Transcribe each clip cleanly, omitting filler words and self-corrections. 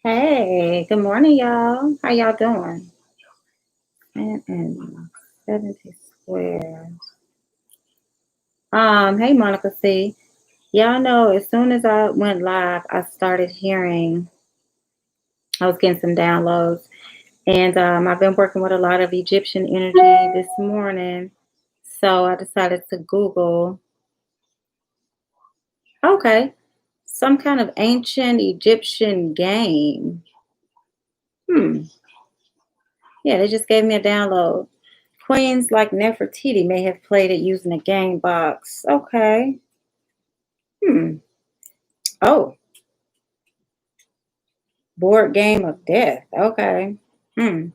Hey, good morning, y'all. How y'all doing? And 70 squares. Hey, Monica C. Y'all know as soon as I went live, I started hearing, I was getting some downloads. And I've been working with a lot of Egyptian energy this morning. So I decided to Google, okay, some kind of ancient Egyptian game. Hmm. Yeah, they just gave me a download. Queens like Nefertiti may have played it using a game box. Okay. Hmm. Oh, board game of death. Okay. Hmm.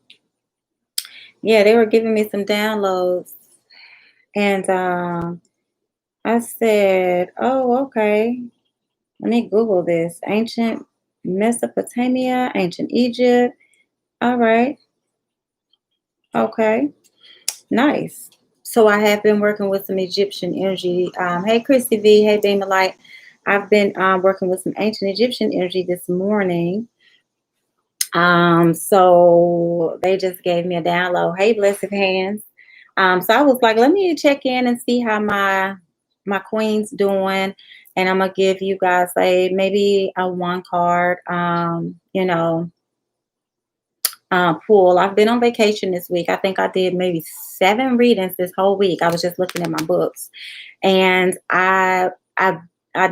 Yeah, they were giving me some downloads, and I said, "Oh, okay. Let me Google this. Ancient Mesopotamia, ancient Egypt. All right. Okay. Nice." So I have been working with some Egyptian energy. Hey, Christy V. Hey, Beam of Light. I've been working with some ancient Egyptian energy this morning. So they just gave me a download. Hey, blessed hands. So I was like, let me check in and see how my queen's doing, and I'm gonna give you guys maybe a one card, pool. I've been on vacation this week. I think I did maybe 7 readings this whole week. I was just looking at my books, and I I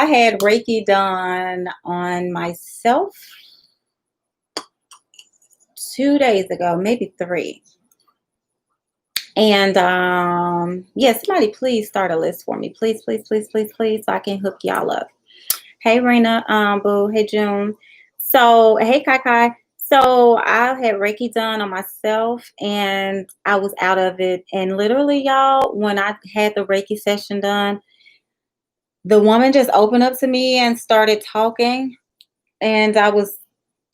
had Reiki done on myself 2 days ago, maybe three. And yeah, somebody please start a list for me. Please, please, please, please, please, so I can hook y'all up. Hey Rena, Boo, hey June. So hey Kai Kai. So I had Reiki done on myself and I was out of it. And literally, y'all, when I had the Reiki session done, the woman just opened up to me and started talking. And I was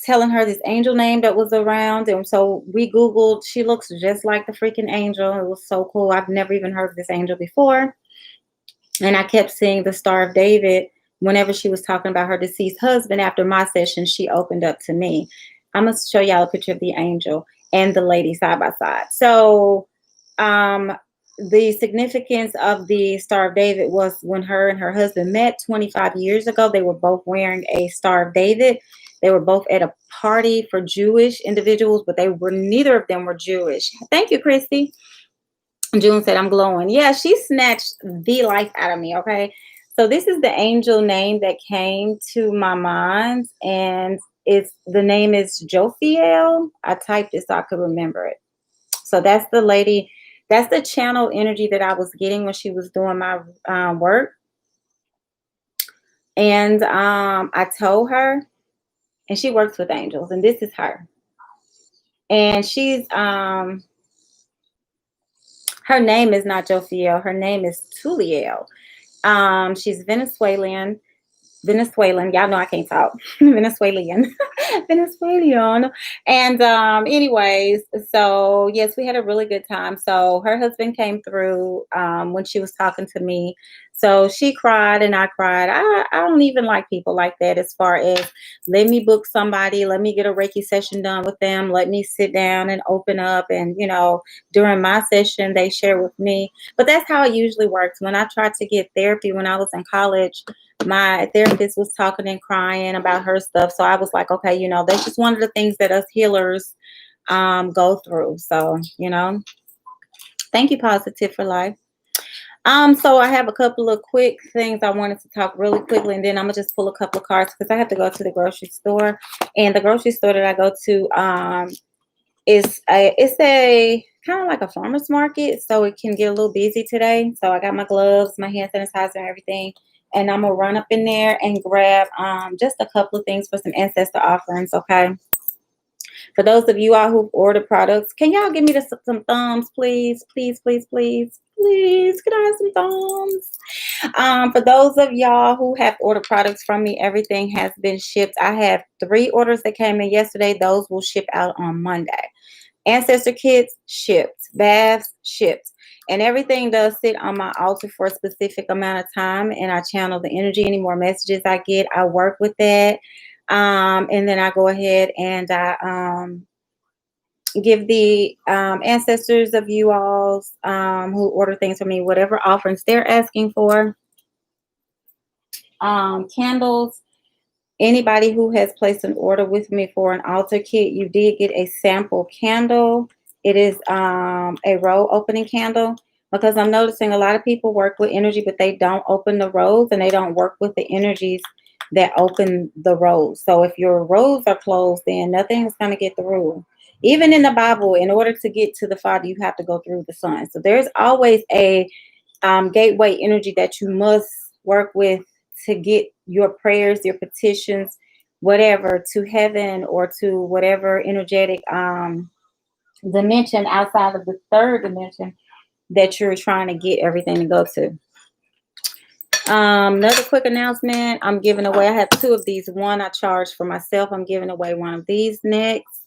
telling her this angel name that was around. And so we Googled, she looks just like the freaking angel. It was so cool. I've never even heard of this angel before. And I kept seeing the Star of David whenever she was talking about her deceased husband. After my session, she opened up to me. I'm going to show y'all a picture of the angel and the lady side by side. So, the significance of the Star of David was when her and her husband met 25 years ago. They were both wearing a Star of David. They were both at a party for Jewish individuals, but neither of them were Jewish. Thank you, Christy. June said, I'm glowing. Yeah, she snatched the life out of me. Okay. So this is the angel name that came to my mind, and the name is Jophiel. I typed it so I could remember it. So that's the lady, that's the channel energy that I was getting when she was doing my work. And I told her, and she works with angels, and this is her. And she's her name is not Jophiel, her name is Tuliel. She's Venezuelan. Y'all know I can't talk. Venezuelan. Venezuelan. And anyways, so yes, we had a really good time. So her husband came through when she was talking to me. So she cried and I cried. I don't even like people like that as far as let me book somebody, let me get a Reiki session done with them, let me sit down and open up. And, during my session, they share with me. But that's how it usually works. When I tried to get therapy when I was in college, my therapist was talking and crying about her stuff. So I was like, okay, that's just one of the things that us healers go through. So, thank you, Positive for Life. So I have a couple of quick things I wanted to talk really quickly, and then I'm gonna just pull a couple of cards because I have to go to the grocery store. And the grocery store that I go to it's a kind of like a farmer's market, so it can get a little busy today. So I got my gloves, my hand sanitizer, and everything. And I'm gonna run up in there and grab just a couple of things for some ancestor offerings, okay? For those of you all who've ordered products, can y'all give me some thumbs, please? Please, please, please. Please, can I have some thumbs? For those of y'all who have ordered products from me, everything has been shipped. I have 3 orders that came in yesterday. Those will ship out on Monday. Ancestor kits shipped. baths, ships. And everything does sit on my altar for a specific amount of time, and I channel the energy. Any more messages I get, I work with that. And then I go ahead and I give the ancestors of you all who order things from me whatever offerings they're asking for. Candles. Anybody who has placed an order with me for an altar kit, you did get a sample candle. It is a row opening candle, because I'm noticing a lot of people work with energy, but they don't open the rows and they don't work with the energies that open the rows. So if your rows are closed, then nothing is going to get through. Even in the Bible, in order to get to the Father, you have to go through the Son. So there's always a gateway energy that you must work with to get your prayers, your petitions, whatever, to heaven or to whatever energetic dimension outside of the third dimension that you're trying to get everything to go to. Another quick announcement. I'm giving away, I have two of these. One I charged for myself. I'm giving away one of these next.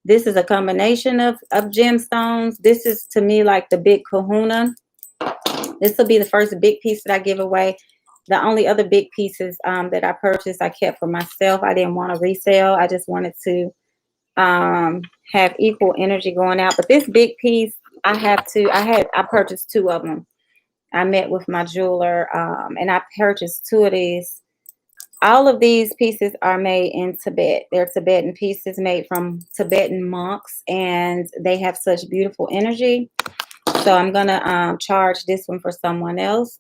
This is a combination of gemstones. This is to me like the big kahuna. This will be the first big piece that I give away. The only other big pieces that I purchased, I kept for myself. I didn't want to resell. I just wanted to have equal energy going out. But this big piece, I purchased two of them. I met with my jeweler and I purchased two of these. All of these pieces are made in Tibet. They're Tibetan pieces made from Tibetan monks, and they have such beautiful energy. So I'm gonna charge this one for someone else.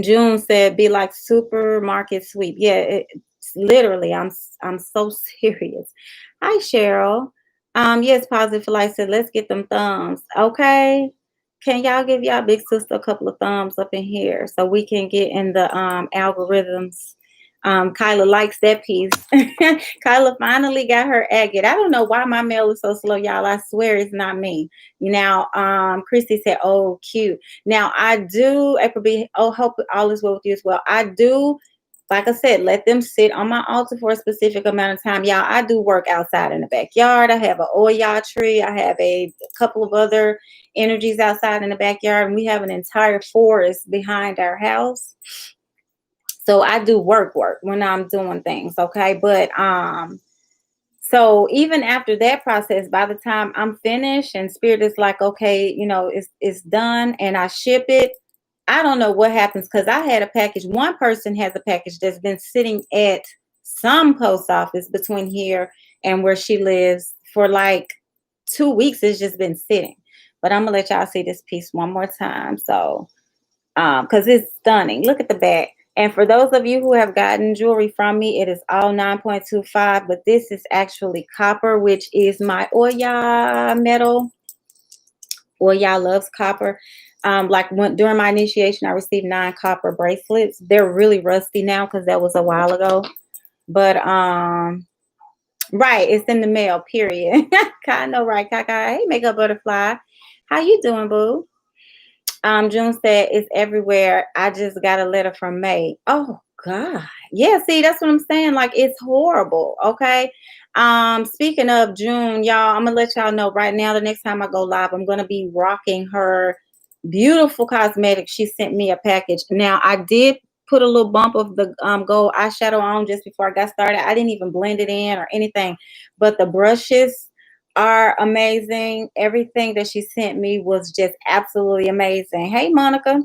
June said, "Be like supermarket sweep." Yeah, it's literally. I'm so serious. Hi, Cheryl. Yes, Positive Life said, "Let's get them thumbs." Okay. Can y'all give y'all big sister a couple of thumbs up in here so we can get in the algorithms? Kyla likes that piece. Kyla finally got her agate. I don't know why my mail is so slow, y'all. I swear it's not me. Now, Christy said, "Oh, cute." Now, I do, April B, oh, hope all is well with you as well. I do, like I said, let them sit on my altar for a specific amount of time. Y'all, I do work outside in the backyard. I have an Oya tree. I have a couple of other energies outside in the backyard, and we have an entire forest behind our house. So I do work when I'm doing things, okay? But so even after that process, by the time I'm finished and Spirit is like, okay, you know, it's done, and I ship it, I don't know what happens, because I had a package. One person has a package that's been sitting at some post office between here and where she lives for like 2 weeks. It's just been sitting. But I'm gonna let y'all see this piece one more time. So because it's stunning. Look at the back. And for those of you who have gotten jewelry from me, it is all 9.25, but this is actually copper, which is my Oya metal. Oya loves copper. During my initiation, I received 9 copper bracelets. They're really rusty now because that was a while ago. But right, it's in the mail, period. I know, right, Kaka? Hey, Makeup Butterfly. How you doing, boo? June said it's everywhere. I just got a letter from May. Oh God. Yeah, see, that's what I'm saying. Like, it's horrible. Okay. Speaking of June, y'all, I'm gonna let y'all know right now, the next time I go live, I'm gonna be rocking her beautiful cosmetics. She sent me a package. Now, I did put a little bump of the gold eyeshadow on just before I got started. I didn't even blend it in or anything, but the brushes are amazing. Everything that she sent me was just absolutely amazing. Hey, Monica.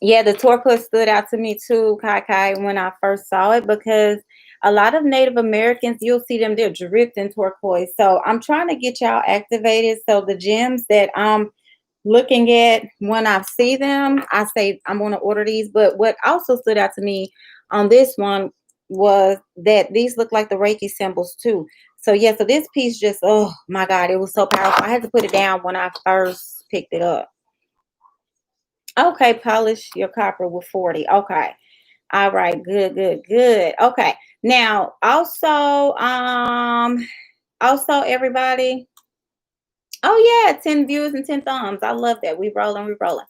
Yeah, the turquoise stood out to me too, Kai Kai, when I first saw it, because a lot of Native Americans, you'll see them, they're dripped in turquoise. So I'm trying to get y'all activated. So the gems that I'm looking at, when I see them, I say I'm going to order these. But what also stood out to me on this one was that these look like the Reiki symbols too. So yeah, so this piece just, oh my God, it was so powerful. I had to put it down when I first picked it up. Okay, polish your copper with 40. Okay. All right, good, good, good. Okay. Now, also everybody. Oh yeah, 10 views and 10 thumbs. I love that. We rolling, we rolling.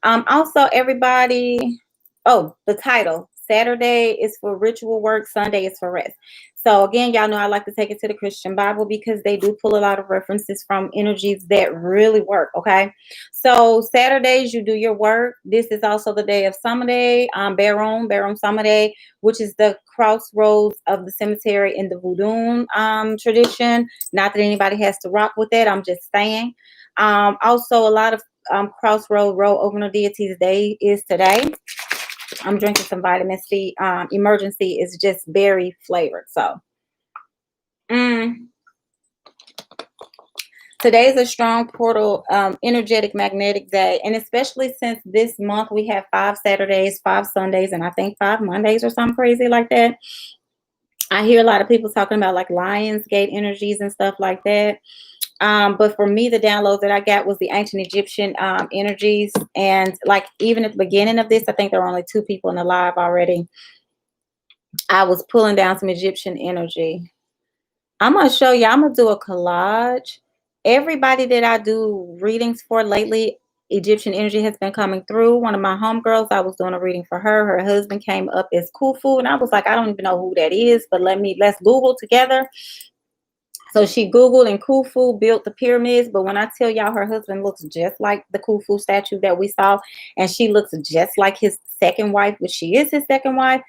Also everybody. Oh, the title. Saturday is for ritual work. Sunday is for rest. So again, y'all know I like to take it to the Christian Bible because they do pull a lot of references from energies that really work. Okay. So Saturdays you do your work. This is also the day of Saturday, Baron Saturday, which is the crossroads of the cemetery in the Voodoo tradition. Not that anybody has to rock with that. I'm just saying. Also, a lot of crossroad road opener deities day is today. I'm drinking some vitamin C. Emergency is just berry flavored. So today's a strong portal, energetic, magnetic day. And especially since this month we have 5 Saturdays, 5 Sundays, and I think 5 Mondays or something crazy like that. I hear a lot of people talking about like Lionsgate energies and stuff like that. But for me, the download that I got was the ancient Egyptian energies. And like even at the beginning of this, I think there were only 2 people in the live already. I was pulling down some Egyptian energy. I'm going to show you, I'm going to do a collage. Everybody that I do readings for lately, Egyptian energy has been coming through. One of my homegirls, I was doing a reading for her. Her husband came up as Khufu. And I was like, I don't even know who that is, but let's Google together. So she Googled and Khufu built the pyramids. But when I tell y'all her husband looks just like the Khufu statue that we saw, and she looks just like his second wife, which she is his second wife,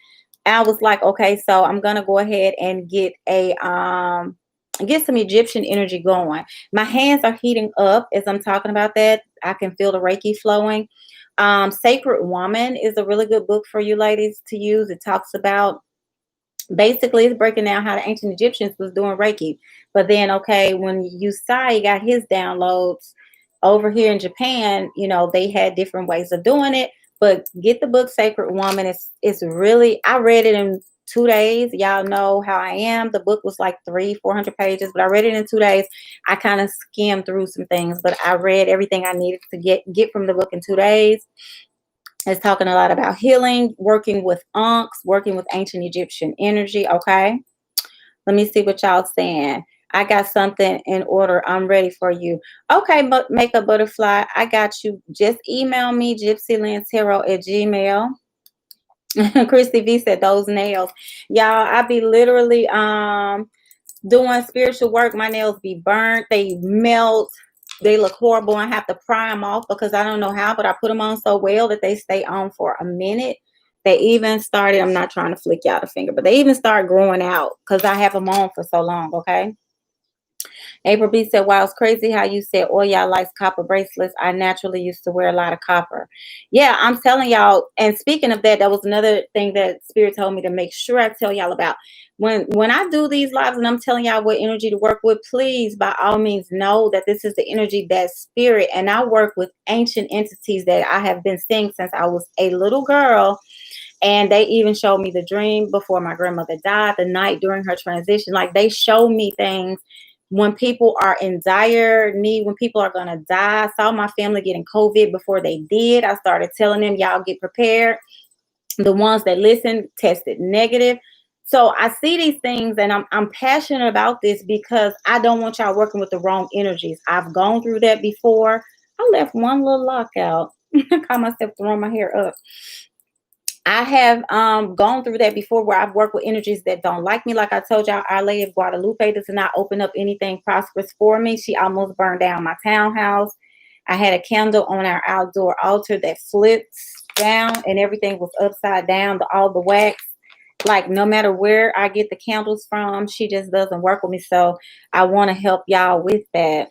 I was like, okay, so I'm gonna go ahead and get some Egyptian energy going. My hands are heating up as I'm talking about that. I can feel the Reiki flowing. Sacred Woman is a really good book for you ladies to use. It talks about basically it's breaking down how the ancient Egyptians was doing Reiki. But then, okay, when Usai got his downloads over here in Japan, they had different ways of doing it. But get the book Sacred Woman. It's really, I read it in 2 days. Y'all know how I am. The book was like 400 pages, but I read it in 2 days. I kind of skimmed through some things, but I read everything I needed to get from the book in 2 days. It's talking a lot about healing, working with unks, working with ancient Egyptian energy. Okay. Let me see what y'all saying. I got something in order. I'm ready for you. Okay, but Makeup Butterfly, I got you. Just email me, gypsylandtarot@gmail. Christy V said those nails. Y'all, I be literally doing spiritual work. My nails be burnt. They melt. They look horrible. I have to pry them off because I don't know how, but I put them on so well that they stay on for a minute. They even started, I'm not trying to flick y'all the finger, but they even start growing out because I have them on for so long, okay? April B said, wow, it's crazy how you said all y'all likes copper bracelets. I naturally used to wear a lot of copper. Yeah, I'm telling y'all. And speaking of that, that was another thing that Spirit told me to make sure I tell y'all about. When I do these lives and I'm telling y'all what energy to work with, please, by all means, know that this is the energy that Spirit, and I work with ancient entities that I have been seeing since I was a little girl. And they even showed me the dream before my grandmother died, the night during her transition. Like they show me things when people are in dire need, when people are going to die. I saw my family getting COVID before they did. I started telling them, y'all get prepared. The ones that listened tested negative. So I see these things and I'm passionate about this because I don't want y'all working with the wrong energies. I've gone through that before. I left one little lock out. I caught myself throwing my hair up. I have gone through that before where I've worked with energies that don't like me. Like I told y'all, Our Lady of Guadalupe does not open up anything prosperous for me. She almost burned down my townhouse. I had a candle on our outdoor altar that flips down and everything was upside down, all the wax. Like no matter where I get the candles from, she just doesn't work with me. So I want to help y'all with that.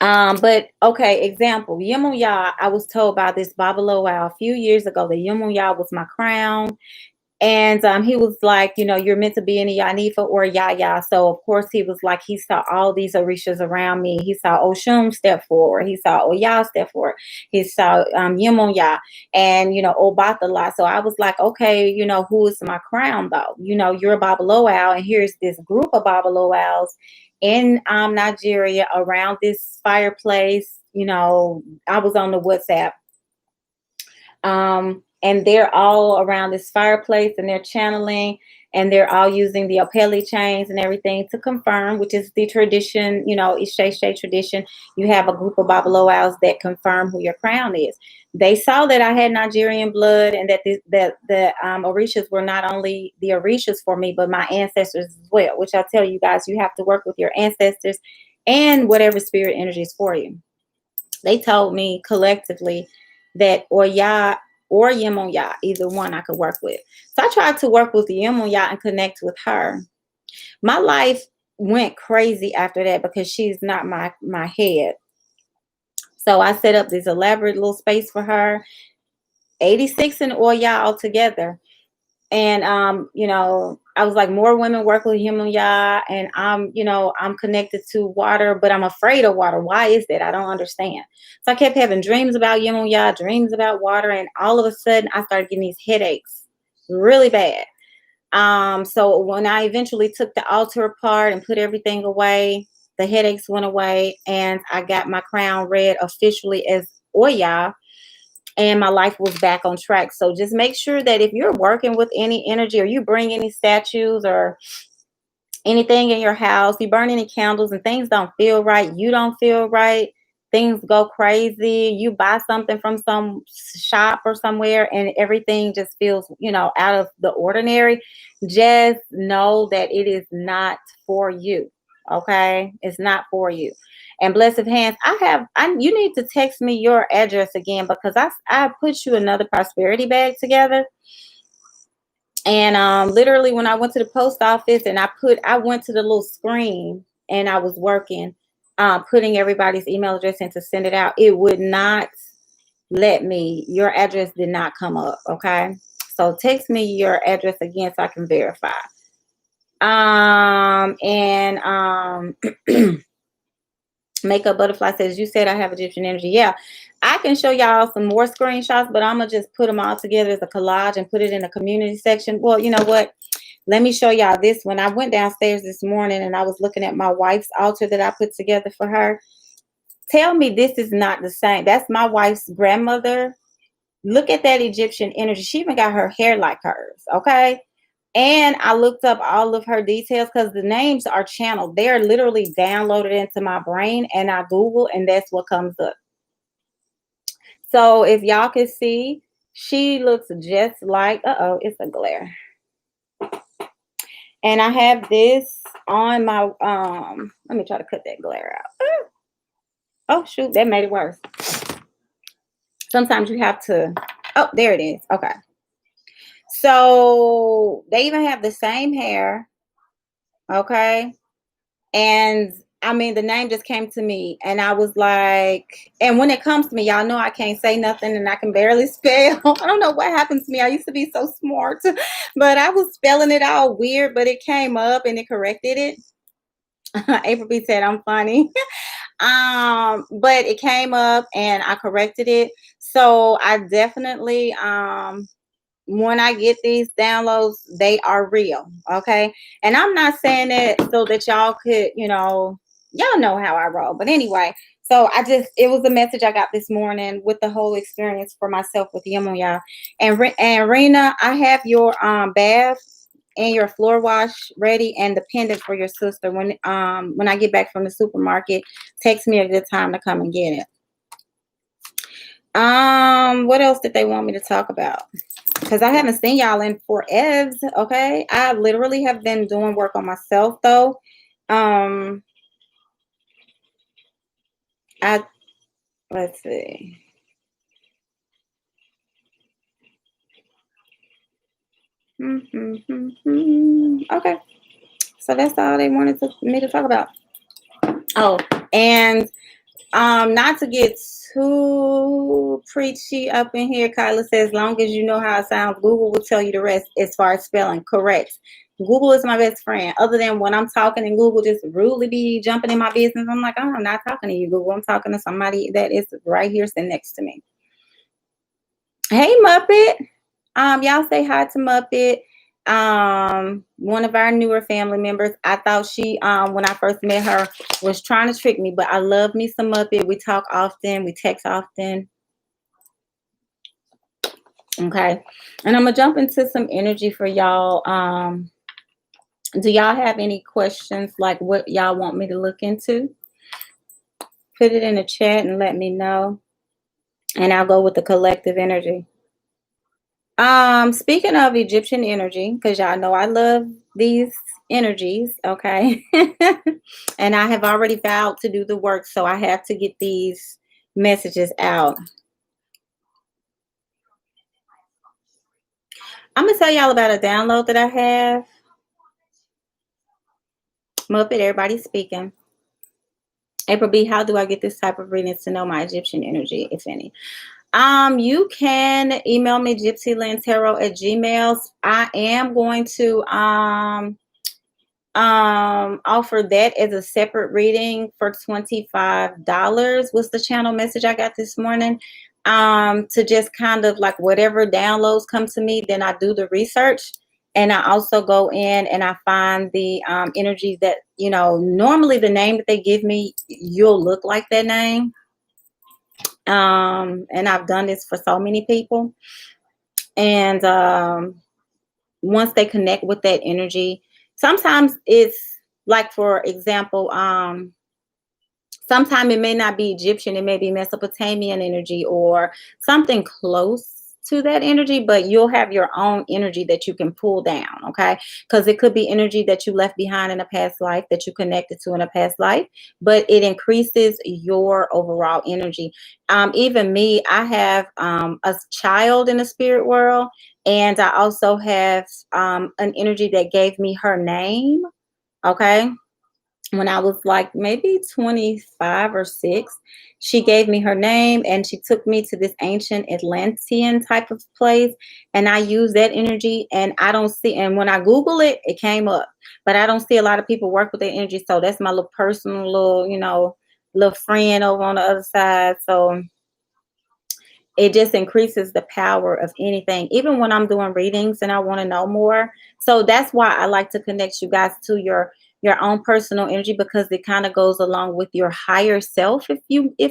But okay, example, Yemuya, I was told by this Babaloa a few years ago that Yemuya was my crown. And he was like, you're meant to be in a Yanifa or a Yaya. So of course he was like, he saw all these Orishas around me. He saw Oshun step forward. He saw Oya step forward. He saw Yemuya and, Obatala. So I was like, okay, who is my crown though? You're a Babaloa, and here's this group of Babaloas in Nigeria around this fireplace. I was on the WhatsApp. And they're all around this fireplace and they're channeling. and they're all using the Opeli chains and everything to confirm, which is the tradition, Ishe tradition. You have a group of Babaloaus that confirm who your crown is. They saw that I had Nigerian blood, and that the Orishas were not only the Orishas for me, but my ancestors as well, which I tell you guys, you have to work with your ancestors and whatever spirit energy is for you. They told me collectively that Oya or Yemoya, either one I could work with. So I tried to work with the Yemoya and connect with her. My life went crazy after that because she's not my head. So I set up this elaborate little space for her, 86 in Oya altogether. And I was like, more women work with Himalaya, and I'm connected to water, but I'm afraid of water. Why is that? I don't understand. So I kept having dreams about Himalaya, dreams about water, and all of a sudden I started getting these headaches really bad. So when I eventually took the altar apart and put everything away, the headaches went away, and I got my crown read officially as Oya, and my life was back on track. So just make sure that if you're working with any energy, or you bring any statues or anything in your house, you burn any candles and things don't feel right, you don't feel right, things go crazy, you buy something from some shop or somewhere and everything just feels, out of the ordinary, just know that it is not for you. Okay? It's not for you. And blessed hands, you need to text me your address again, because I put you another prosperity bag together. And literally when I went to the post office and I went to the little screen and I was working, putting everybody's email address in to send it out, it would not let me. Your address did not come up. Okay. So text me your address again so I can verify. Makeup Butterfly says, you said I have Egyptian energy. Yeah, I can show y'all some more screenshots, but I'm going to just put them all together as a collage and put it in the community section. Well, you know what? Let me show y'all this one. I went downstairs this morning and I was looking at my wife's altar that I put together for her. Tell me this is not the same. That's my wife's grandmother. Look at that Egyptian energy. She even got her hair like hers, okay? And I looked up all of her details because the names are channeled. They're literally downloaded into my brain, and I Google, and that's what comes up. So if y'all can see, she looks just like, it's a glare. And I have this on my, let me try to cut that glare out. Oh, shoot, that made it worse. Sometimes you have to, there it is. Okay. So they even have the same hair. Okay. And I mean, the name just came to me and I was like, and when it comes to me, y'all know I can't say nothing and I can barely spell. I don't know what happened to me. I used to be so smart, but I was spelling it all weird, but it came up and it corrected it. April B said I'm funny. But it came up and I corrected it. So I definitely, when I get these downloads, they are real. Okay. And I'm not saying that so that y'all could, y'all know how I roll. But anyway, so it was a message I got this morning with the whole experience for myself with Yemoya. And Rena, I have your bath and your floor wash ready and the pendant for your sister. When I get back from the supermarket, text me a good time to come and get it. What else did they want me to talk about? Because I haven't seen y'all in forever. Okay. I literally have been doing work on myself though. Let's see. Okay. So that's all they wanted me to talk about. Oh, and not to get too preachy up in here, Kyla says, as long as you know how it sounds, Google will tell you the rest as far as spelling. Correct. Google is my best friend. Other than when I'm talking and Google just rudely be jumping in my business, I'm like, I'm not talking to you, Google. I'm talking to somebody that is right here sitting next to me. Hey, Muppet. Y'all say hi to Muppet. One of our newer family members. I thought she, when I first met her, was trying to trick me, but I love me some Muppet. We talk often. We text often. Okay. And I'm going to jump into some energy for y'all. Do y'all have any questions, like what y'all want me to look into? Put it in the chat and let me know. And I'll go with the collective energy. Speaking of Egyptian energy, because y'all know I love these energies, okay? And I have already vowed to do the work, so I have to get these messages out. I'm gonna tell y'all about a download that I have. Muppet, everybody's speaking. April B, how do I get this type of readings to know my Egyptian energy, if any? You can email me gypsylandtarot@gmail. I am going to offer that as a separate reading for $25. What's the channel message I got this morning? To just kind of like whatever downloads come to me, then I do the research. And I also go in and I find the energies that, you know, normally the name that they give me, you'll look like that name. And I've done this for so many people. And once they connect with that energy, sometimes it's like, for example, sometimes it may not be Egyptian, it may be Mesopotamian energy or something close to that energy, but you'll have your own energy that you can pull down, okay? Because it could be energy that you left behind in a past life, that you connected to in a past life, but it increases your overall energy. Even me, I have a child in the spirit world, and I also have an energy that gave me her name, okay? When I was like maybe 25 or 6, she gave me her name and she took me to this ancient Atlantean type of place. And I use that energy, and I don't see, and when I Google it, it came up, but I don't see a lot of people work with that energy. So that's my little personal little, you know, little friend over on the other side. So it just increases the power of anything, even when I'm doing readings and I want to know more. So that's why I like to connect you guys to your own personal energy, because it kind of goes along with your higher self, if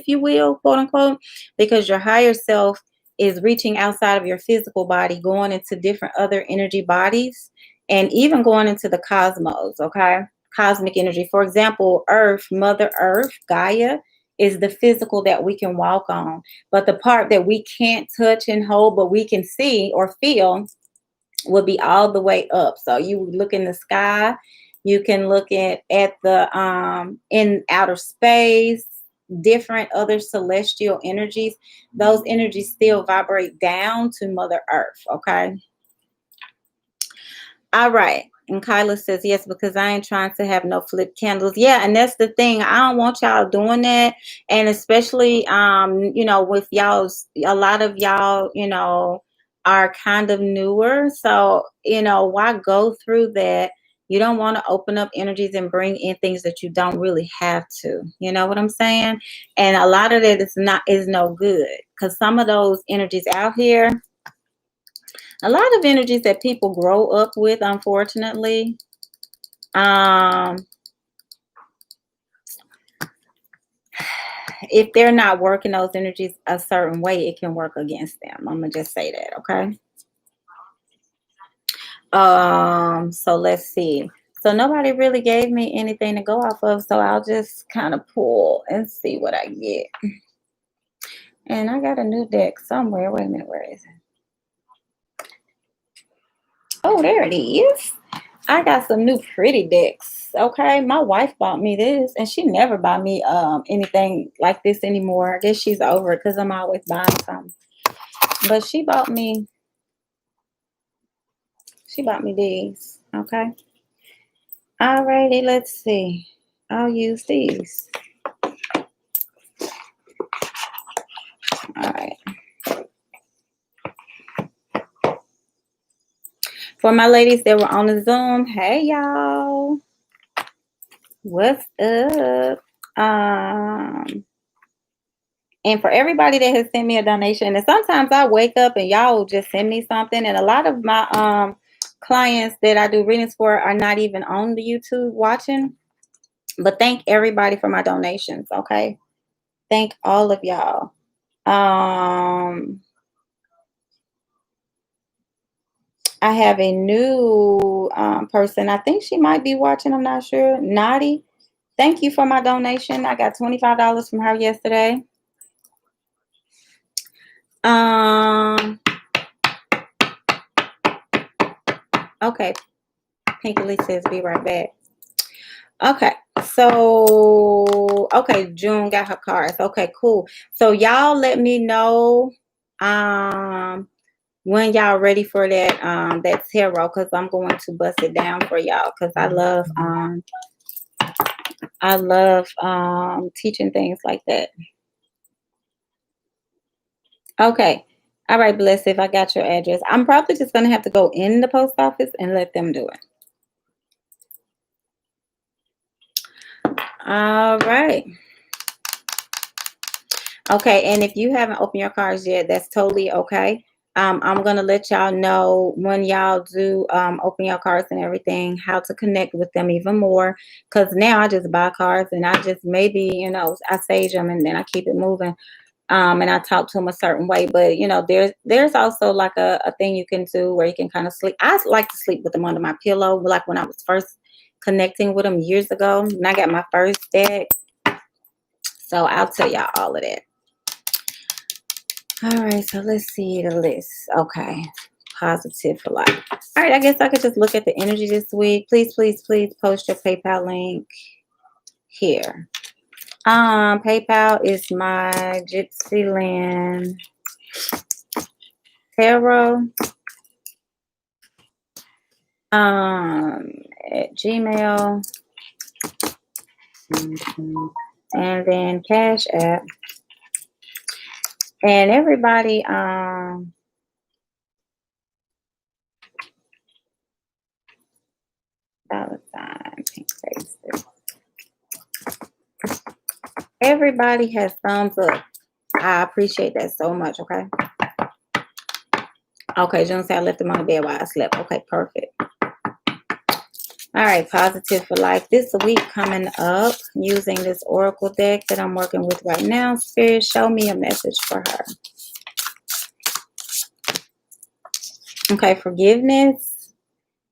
you will, quote unquote, because your higher self is reaching outside of your physical body, going into different other energy bodies, and even going into the cosmos, okay? Cosmic energy. For example, Earth, Mother Earth, Gaia, is the physical that we can walk on. But the part that we can't touch and hold, but we can see or feel, will be all the way up. So you look in the sky, you can look at the in outer space, different other celestial energies. Those energies still vibrate down to Mother Earth. Okay. All right. And Kyla says, yes, because I ain't trying to have no flip candles. Yeah, and that's the thing. I don't want y'all doing that. And especially, you know, with y'all's, a lot of y'all, you know, are kind of newer. So, you know, why go through that? You don't want to open up energies and bring in things that you don't really have to. You know what I'm saying? And a lot of that is no good, because some of those energies out here, a lot of energies that people grow up with, unfortunately, if they're not working those energies a certain way, it can work against them. I'm gonna just say that, okay? So let's see. So nobody really gave me anything to go off of, so I'll just kind of pull and see what I get. And I got a new deck somewhere. Wait a minute, where is it? Oh, there it is. I got some new pretty decks. Okay, my wife bought me this, and she never bought me anything like this anymore. I guess she's over it because I'm always buying something. But she bought me these. Okay. Alrighty, let's see. I'll use these. All right. For my ladies that were on the Zoom, hey y'all. What's up? And for everybody that has sent me a donation, and sometimes I wake up and y'all will just send me something. And a lot of my clients that I do readings for are not even on the YouTube watching. But thank everybody for my donations, okay? Thank all of y'all. I have a new person. I think she might be watching. I'm not sure. Naughty. Thank you for my donation. I got $25 from her yesterday. Okay. Pinky Lee says be right back. Okay. So okay, June got her cards. Okay, cool. So y'all let me know when y'all ready for that tarot, because I'm going to bust it down for y'all, because I love teaching things like that. Okay. All right, Bless, if I got your address. I'm probably just gonna have to go in the post office and let them do it. All right. Okay, and if you haven't opened your cards yet, that's totally okay. I'm gonna let y'all know when y'all do open your cards and everything, how to connect with them even more. Cause now I just buy cards and I just maybe, I sage them and then I keep it moving. And I talk to them a certain way. But there's also like a thing you can do where you can kind of sleep. I like to sleep with them under my pillow, like when I was first connecting with them years ago, and I got my first deck. So I'll tell y'all all of that. All right, so let's see the list. Okay, positive for life. All right, I guess I could just look at the energy this week. Please, please, please post your PayPal link here. PayPal is my Gypsy Land Tarot. At Gmail. And then Cash App. And everybody, $, pink faces. Everybody has thumbs up. I appreciate that so much, okay? Okay, June said I left them on the bed while I slept. Okay, perfect. All right, positive for life. This week coming up, using this Oracle deck that I'm working with right now. Spirit, show me a message for her. Okay, forgiveness.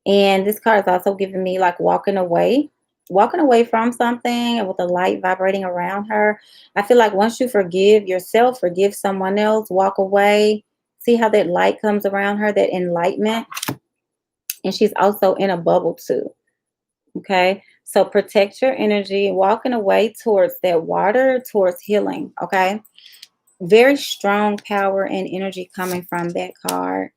And this card is also giving me like walking away from something, and with the light vibrating around her. I feel like once you forgive yourself, forgive someone else, walk away, see how that light comes around her, that enlightenment. And she's also in a bubble too. Okay. So protect your energy, walking away towards that water, towards healing. Okay. Very strong power and energy coming from that card.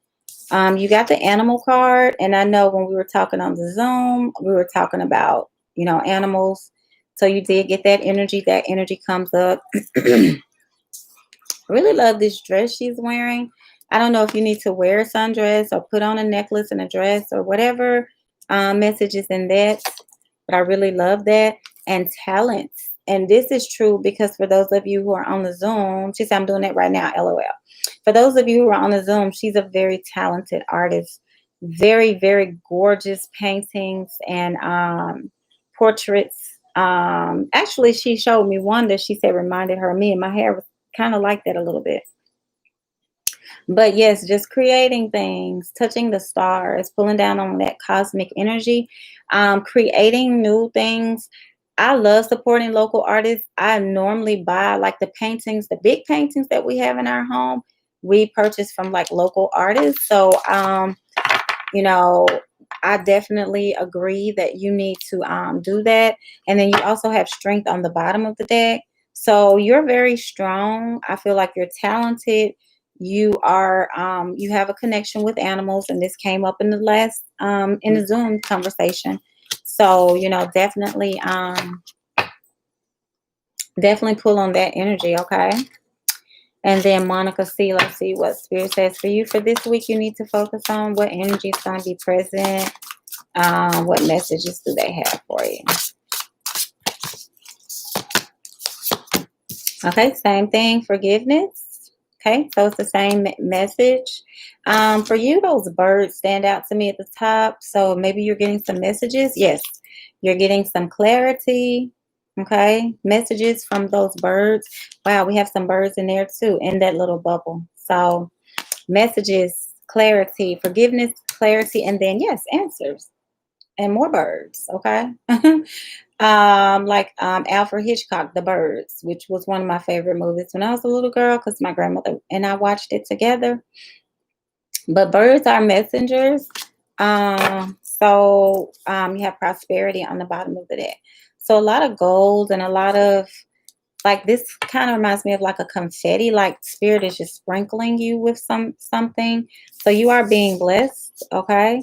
You got the animal card, and I know when we were talking on the Zoom, we were talking about, animals. So you did get that energy. That energy comes up. Really love this dress she's wearing. I don't know if you need to wear a sundress or put on a necklace and a dress or whatever message is in that, but I really love that. And talents. And this is true because for those of you who are on the Zoom, she said, I'm doing it right now, LOL. For those of you who are on the Zoom, she's a very talented artist. Very, very gorgeous paintings and portraits. Actually, she showed me one that she said reminded her of me, and my hair was kind of like that a little bit. But yes, just creating things, touching the stars, pulling down on that cosmic energy, creating new things. I love supporting local artists. I normally buy like the paintings, the big paintings that we have in our home. We purchase from like local artists. So, I definitely agree that you need to do that. And then you also have strength on the bottom of the deck. So you're very strong. I feel like you're talented. You are you have a connection with animals, and this came up in the last in the Zoom conversation. So, definitely pull on that energy, okay? And then Monica C, let's see what Spirit says for you for this week. You need to focus on what energy is going to be present. What messages do they have for you? Okay, same thing, forgiveness. Okay, so it's the same message. For you, those birds stand out to me at the top. So maybe you're getting some messages. Yes, you're getting some clarity. Okay, messages from those birds. Wow, we have some birds in there too, in that little bubble. So messages, clarity, forgiveness, clarity, and then yes, answers and more birds. Okay. Alfred Hitchcock, The Birds, which was one of my favorite movies when I was a little girl because my grandmother and I watched it together. But birds are messengers. You have prosperity on the bottom of the deck. So a lot of gold and a lot of like this kind of reminds me of like a confetti, like spirit is just sprinkling you with something. So you are being blessed. Okay.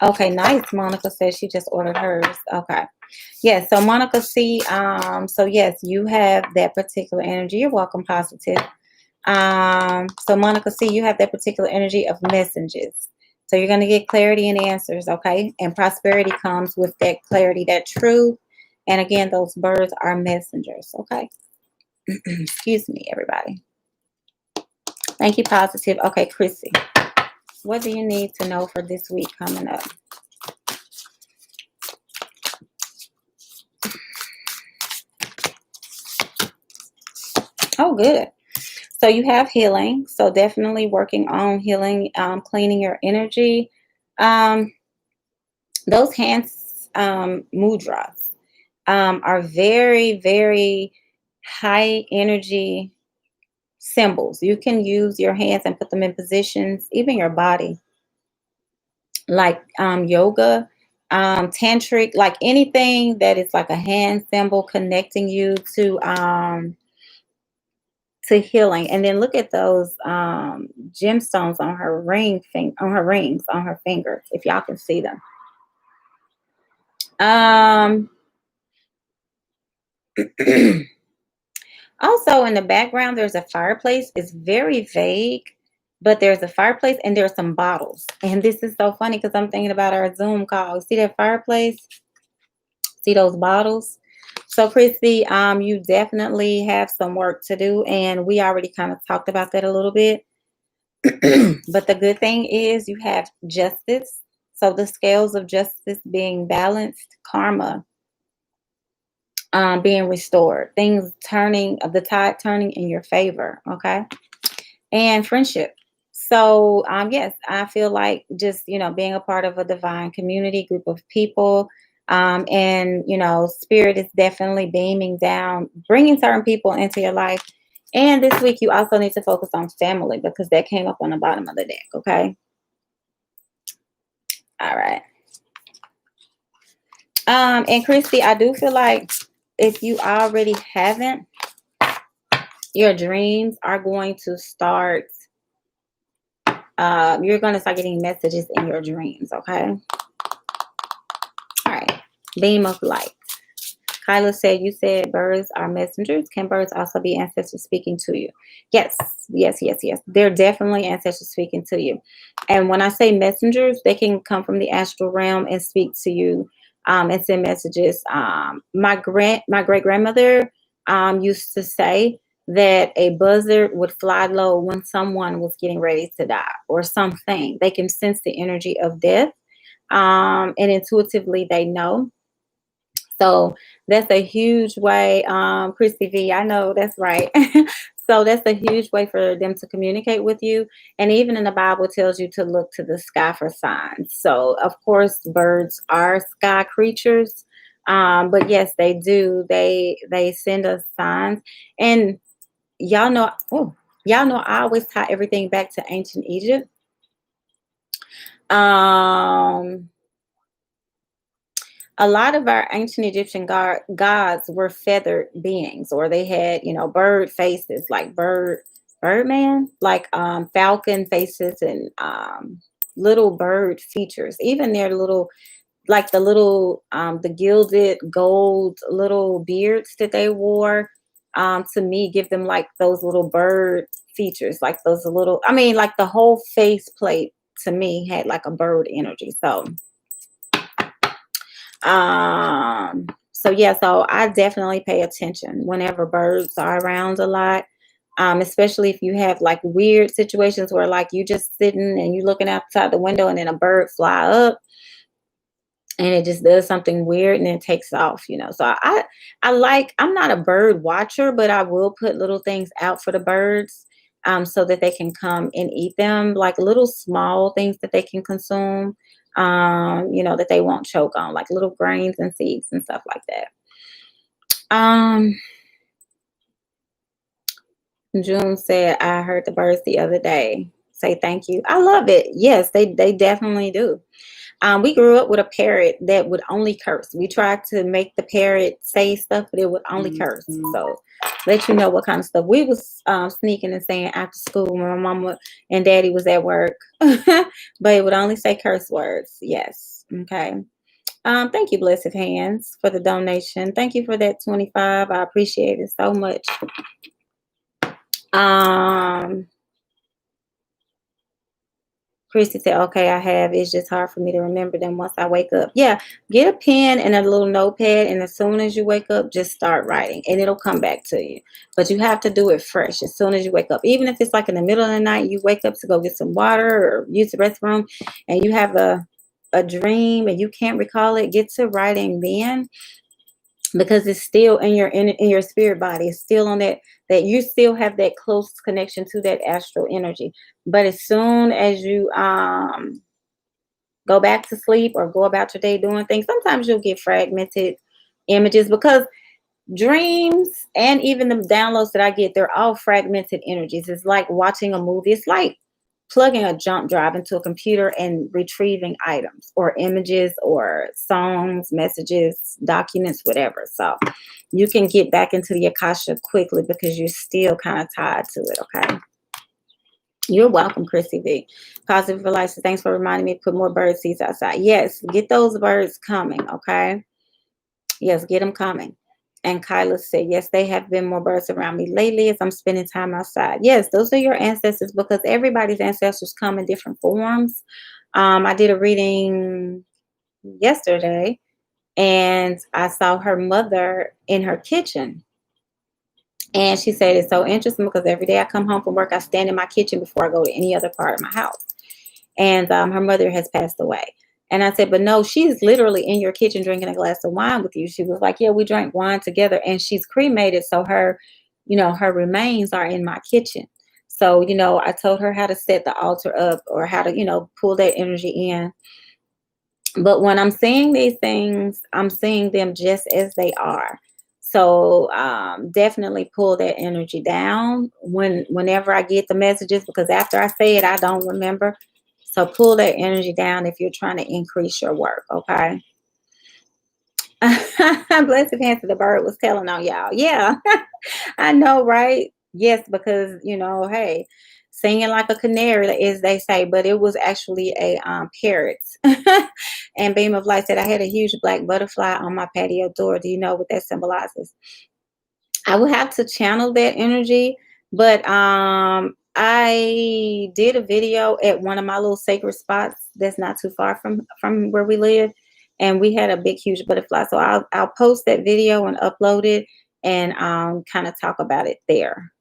Okay, nice. Monica says she just ordered hers. Okay. Yes, so Monica C, so yes, you have that particular energy. You're welcome, positive. So Monica C, you have that particular energy of messages. So you're going to get clarity and answers, okay? And prosperity comes with that clarity, that truth. And again, those birds are messengers, okay? Excuse me, everybody. Thank you, positive. Okay, Chrissy, what do you need to know for this week coming up? Oh, good. So you have healing. So definitely working on healing, cleaning your energy. Um, those hands mudras are very, very high energy symbols. You can use your hands and put them in positions, even your body, like yoga, tantric, like anything that is like a hand symbol connecting you to healing. And then look at those gemstones on her on her rings on her fingers, if y'all can see them. Also in the background there's a fireplace. It's very vague, but there's a fireplace and there's some bottles. And this is so funny because I'm thinking about our Zoom call. See that fireplace? See those bottles? So Christy, you definitely have some work to do, and we already kind of talked about that a little bit. But the good thing is you have justice. So the scales of justice being balanced, karma being restored, things turning, the tide turning in your favor. Okay. And friendship. So yes, I feel like just, being a part of a divine community, group of people. And, spirit is definitely beaming down, bringing certain people into your life. And this week, you also need to focus on family because that came up on the bottom of the deck. Okay. All right. And Christy, I do feel like if you already haven't, your dreams are going to start. You're going to start getting messages in your dreams. Okay. All right. Beam of light. Kyla said, you said birds are messengers. Can birds also be ancestors speaking to you? Yes, yes, yes, yes. They're definitely ancestors speaking to you. And when I say messengers, they can come from the astral realm and speak to you and send messages. My great grandmother used to say that a buzzard would fly low when someone was getting ready to die or something. They can sense the energy of death, and intuitively they know. So that's a huge way, Christy V, I know that's right. So that's a huge way for them to communicate with you. And even in the Bible it tells you to look to the sky for signs. So of course birds are sky creatures. But yes, they do. They send us signs. And y'all know, I always tie everything back to ancient Egypt. A lot of our ancient Egyptian gods were feathered beings, or they had, bird faces, like birdman, like falcon faces and little bird features. Even their little, like the gilded gold little beards that they wore, to me, give them like those little bird features, like those little, like the whole face plate to me had like a bird energy. So I definitely pay attention whenever birds are around a lot. Especially if you have like weird situations where like you just sitting and you looking outside the window and then a bird fly up and it just does something weird and then takes off. So I'm not a bird watcher, but I will put little things out for the birds. so that they can come and eat them, like little small things that they can consume, that they won't choke on, like little grains and seeds and stuff like that. June said, I heard the birds the other day say thank you. I love it. Yes, they definitely do. We grew up with a parrot that would only curse. We tried to make the parrot say stuff, but it would only curse. So let you know what kind of stuff we was sneaking and saying after school when my mama and daddy was at work. But it would only say curse words. Yes. Okay. Thank you, Blessed Hands, for the donation. Thank you for that 25. I appreciate it so much. Christy said, okay, I have. It's just hard for me to remember them once I wake up. Yeah, get a pen and a little notepad, and as soon as you wake up, just start writing, and it'll come back to you. But you have to do it fresh as soon as you wake up. Even if it's like in the middle of the night, you wake up to go get some water or use the restroom, and you have a dream and you can't recall it, get to writing then, because it's still in your spirit body. It's still on that you still have that close connection to that astral energy. But as soon as you go back to sleep or go about your day doing things, sometimes you'll get fragmented images, because dreams and even the downloads that I get, they're all fragmented energies. It's like watching a movie. It's like plugging a jump drive into a computer and retrieving items or images or songs, messages, documents, whatever. So you can get back into the Akasha quickly because you're still kind of tied to it. Okay. You're welcome, Chrissy V. Positive for Life. So thanks for reminding me to put more bird seeds outside. Yes, get those birds coming. Okay. Yes, get them coming. And Kyla said, yes, they have been more birds around me lately as I'm spending time outside. Yes, those are your ancestors, because everybody's ancestors come in different forms. I did a reading yesterday, and I saw her mother in her kitchen. And she said, it's so interesting because every day I come home from work, I stand in my kitchen before I go to any other part of my house. And her mother has passed away. And I said, but no, she's literally in your kitchen drinking a glass of wine with you. She was like, yeah, we drank wine together, and she's cremated. So her remains are in my kitchen. So, I told her how to set the altar up or how to, pull that energy in. But when I'm seeing these things, I'm seeing them just as they are. So definitely pull that energy down whenever I get the messages, because after I say it, I don't remember. So pull that energy down if you're trying to increase your work, okay? Blessed Hands, the bird was telling on y'all. Yeah, I know, right? Yes, because, hey, singing like a canary, as they say, but it was actually a parrot. And Beam of Light said, I had a huge black butterfly on my patio door. Do you know what that symbolizes? I would have to channel that energy, but I did a video at one of my little sacred spots that's not too far from where we live, and we had a big, huge butterfly. So I'll post that video and upload it and kind of talk about it there.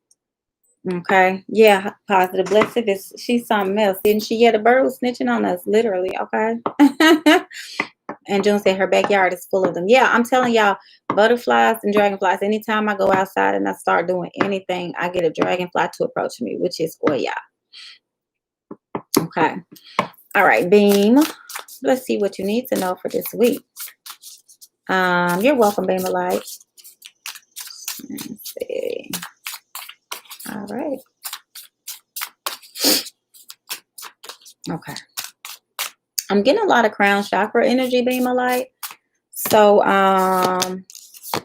Okay. Yeah, Positive. Blessed, she's something else, didn't she? Yeah, the bird was snitching on us, literally. Okay. And June said her backyard is full of them. Yeah, I'm telling y'all, butterflies and dragonflies. Anytime I go outside and I start doing anything, I get a dragonfly to approach me, which is Oya. Okay. All right, Beam. Let's see what you need to know for this week. You're welcome, Beam of Light. Let's see. All right. Okay. I'm getting a lot of crown chakra energy, Beam of Light. So,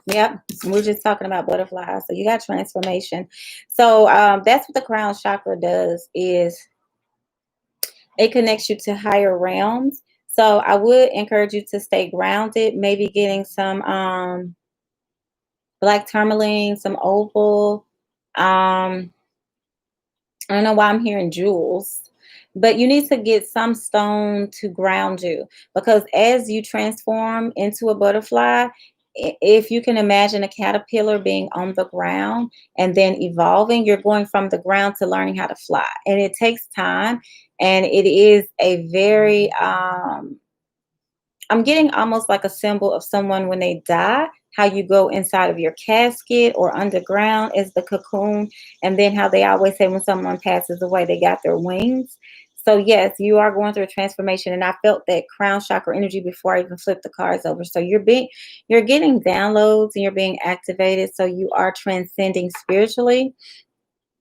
yep, we're just talking about butterflies. So you got transformation. So that's what the crown chakra does, is it connects you to higher realms. So I would encourage you to stay grounded, maybe getting some black tourmaline, some opal. I don't know why I'm hearing jewels. But you need to get some stone to ground you, because as you transform into a butterfly, if you can imagine a caterpillar being on the ground and then evolving, you're going from the ground to learning how to fly. And it takes time. And it is a very, I'm getting almost like a symbol of someone when they die, how you go inside of your casket or underground as the cocoon, and then how they always say when someone passes away, they got their wings. So yes, you are going through a transformation, and I felt that crown chakra energy before I even flipped the cards over. So you're getting downloads and you're being activated. So you are transcending spiritually.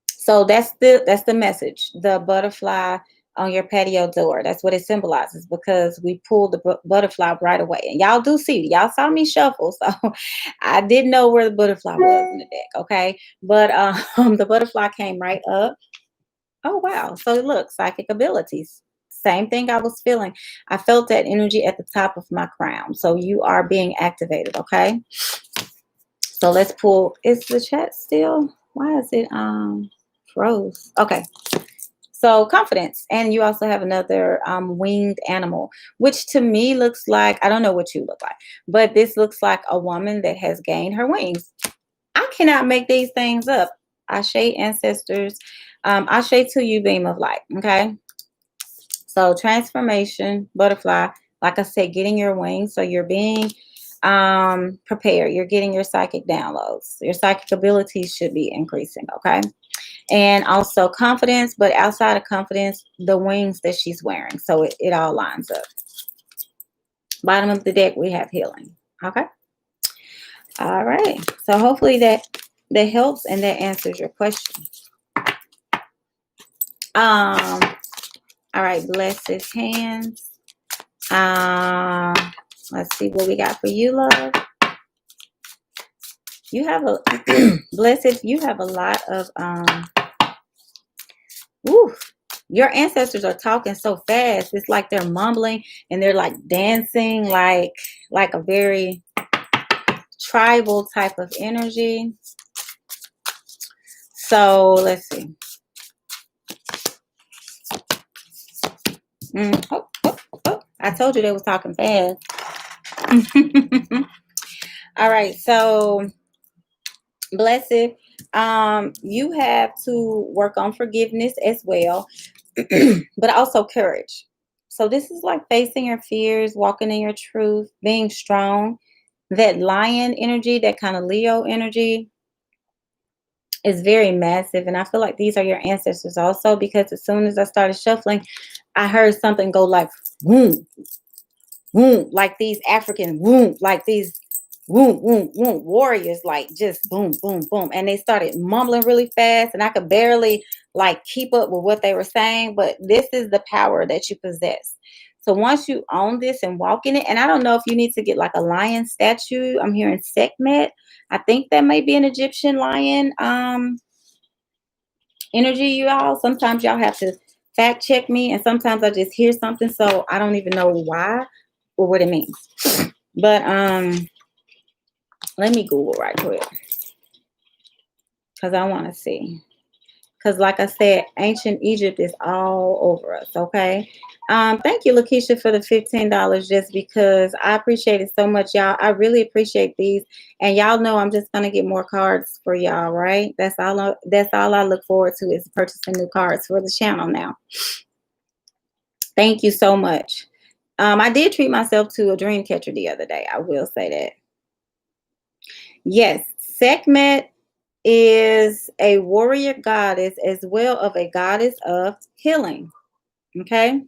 So that's the message. The butterfly on your patio door. That's what it symbolizes, because we pulled the butterfly right away. And y'all do see, y'all saw me shuffle, so I didn't know where the butterfly was in the deck. Okay, but the butterfly came right up. Oh wow! So look, psychic abilities. Same thing I was feeling. I felt that energy at the top of my crown. So you are being activated. Okay. So let's pull. Is the chat still? Why is it froze? Okay. So confidence, and you also have another winged animal, which to me looks like, I don't know what you look like, but this looks like a woman that has gained her wings. I cannot make these things up. Ashe ancestors, Ashe to you, beam of light. Okay. So transformation, butterfly, like I said, getting your wings. So you're being prepared. You're getting your psychic downloads. Your psychic abilities should be increasing. Okay. And also confidence, but outside of confidence, the wings that she's wearing. So it all lines up. Bottom of the deck, we have healing. Okay. All right. So hopefully that helps and that answers your question. All right. Bless his hands. Let's see what we got for you, love. You have a blessed. You have a lot of woo, your ancestors are talking so fast. It's like they're mumbling and they're like dancing, like a very tribal type of energy. So let's see. Oh, oh, oh. I told you they was talking fast. All right, so blessed. You have to work on forgiveness as well, but also courage. So this is like facing your fears, walking in your truth, being strong. That lion energy, that kind of Leo energy, is very massive. And I feel like these are your ancestors also, because as soon as I started shuffling, I heard something go like boom, boom, like these African boom, like these boom, boom, boom warriors, like just boom, boom, boom. And they started mumbling really fast, and I could barely like keep up with what they were saying. But this is the power that you possess. So once you own this and walk in it, and I don't know if you need to get like a lion statue. I'm hearing Sekhmet. I think that may be an Egyptian lion energy, you all. Sometimes y'all have to fact check me, and sometimes I just hear something, so I don't even know why or what it means. But let me Google right quick, because I want to see. Because like I said, ancient Egypt is all over us. Okay. Thank you, Lakeisha, for the $15, just because I appreciate it so much, y'all. I really appreciate these. And y'all know I'm just gonna get more cards for y'all, right? That's all I look forward to, is purchasing new cards for the channel now. Thank you so much. I did treat myself to a dream catcher the other day. I will say that. Yes, Sekhmet is a warrior goddess as well of a goddess of healing. Okay.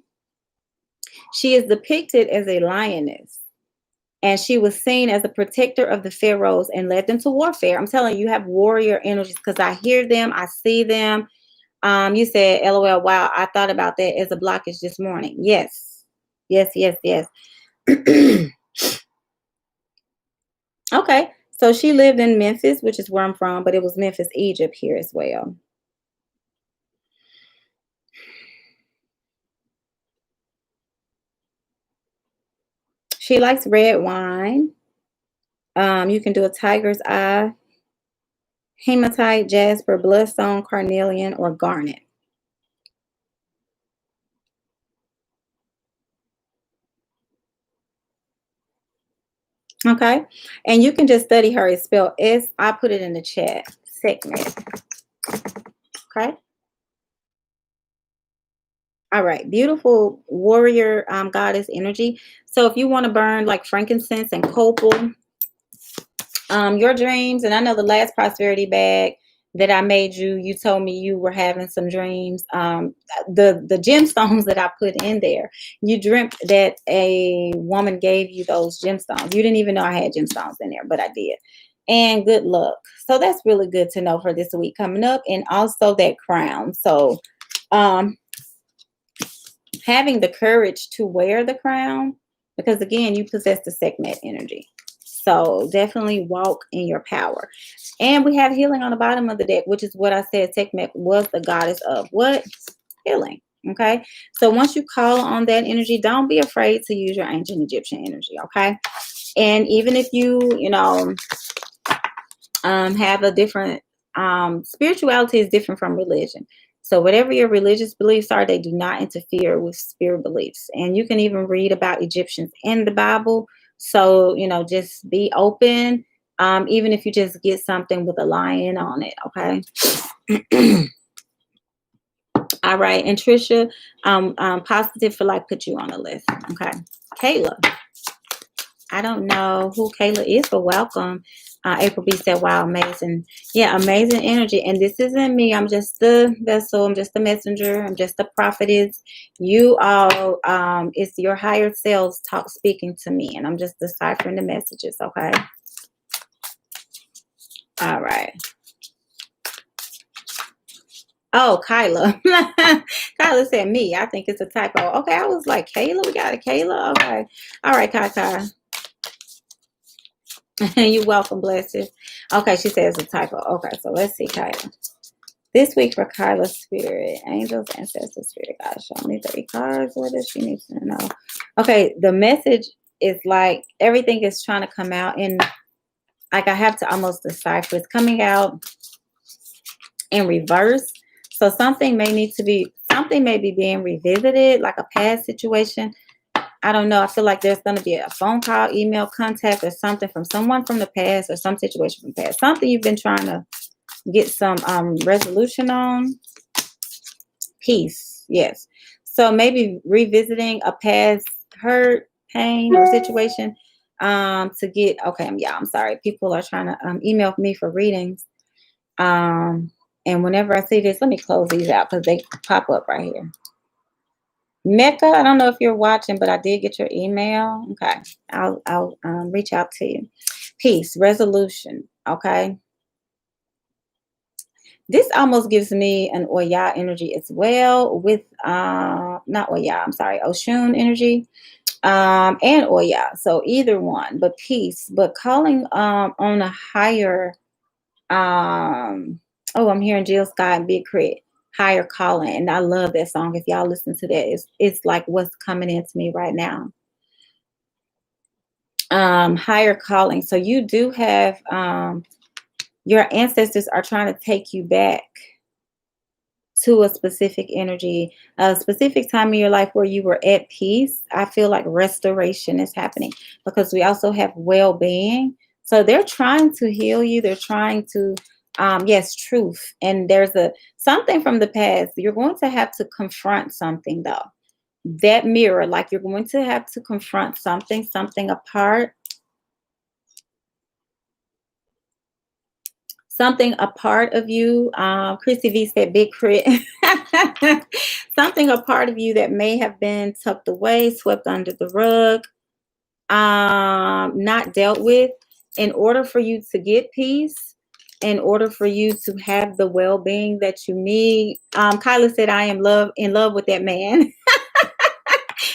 She is depicted as a lioness, and she was seen as a protector of the pharaohs and led them to warfare. I'm telling you, you have warrior energies, because I hear them, I see them. You said, LOL, wow, I thought about that as a blockage this morning. Yes. Yes, yes, yes. Okay. So she lived in Memphis, which is where I'm from, but it was Memphis, Egypt here as well. She likes red wine. You can do a tiger's eye, hematite, jasper, bloodstone, carnelian, or garnet. Okay. And you can just study her. It's spelled S. I put it in the chat. Sekhmet. Okay. All right. Beautiful warrior goddess energy. So if you want to burn like frankincense and copal, Your dreams, and I know the last prosperity bag that I made you, you told me you were having some dreams. The gemstones that I put in there, you dreamt that a woman gave you those gemstones. You didn't even know I had gemstones in there, but I did. And good luck. So that's really good to know for this week coming up, and also that crown. So um having the courage to wear the crown, because again, you possess the Sekhmet energy. So definitely walk in your power. And we have healing on the bottom of the deck, which is what I said. Sekhmet was the goddess of what? Healing. Okay. So once you call on that energy, don't be afraid to use your ancient Egyptian energy. Okay. And even if have a different spirituality is different from religion. So whatever your religious beliefs are, they do not interfere with spirit beliefs. And you can even read about Egyptians in the Bible. So, just be open. Even if you just get something with a lion on it, okay? All right. And Trisha, positive for like put you on a list. Okay. Kayla. I don't know who Kayla is, but welcome. April B said, wow, amazing. Yeah, amazing energy. And this isn't me. I'm just the vessel. I'm just the messenger. I'm just the prophetess. You all, it's your higher selves speaking to me. And I'm just deciphering the messages, okay? All right. Oh, Kyla. Kyla said me. I think it's a typo. Okay, I was like, Kayla? We got a Kayla? Okay. All right, Kai. You're welcome, blessed. Okay, she says a typo. Okay, so let's see, Kyla. This week for Kyla's spirit, angels, ancestors, spirit, God, show me 3 cards. What does she need to know? Okay, the message is like everything is trying to come out, and like I have to almost decipher. It's coming out in reverse. So something may be being revisited, like a past situation. I don't know. I feel like there's going to be a phone call, email, contact, or something from someone from the past, or some situation from the past. Something you've been trying to get some resolution on. Peace. Yes. So maybe revisiting a past hurt, pain, or situation to get. Okay. I'm sorry. People are trying to email me for readings. And whenever I see this, let me close these out because they pop up right here. Mecca, I don't know if you're watching, but I did get your email. Okay. I'll reach out to you. Peace, resolution. Okay. This almost gives me an Oya energy as well with not Oya, I'm sorry, Oshun energy. And Oya. So either one, but peace, but calling on a higher I'm hearing Jill Scott and Big Crit. Higher calling, and I love that song. If y'all listen to that, it's like what's coming into me right now. Higher calling. So you do have your ancestors are trying to take you back to a specific energy, a specific time in your life where you were at peace. I feel like restoration is happening because we also have well-being. So they're trying to heal you. They're trying to yes, truth. And there's something from the past. You're going to have to confront something though. That mirror, like you're going to have to confront something apart. Something a part of you. Chrissy V said Big Crit. Something a part of you that may have been tucked away, swept under the rug, not dealt with. In order for you to get peace, in order for you to have the well-being that you need. Kyla said, I am in love with that man.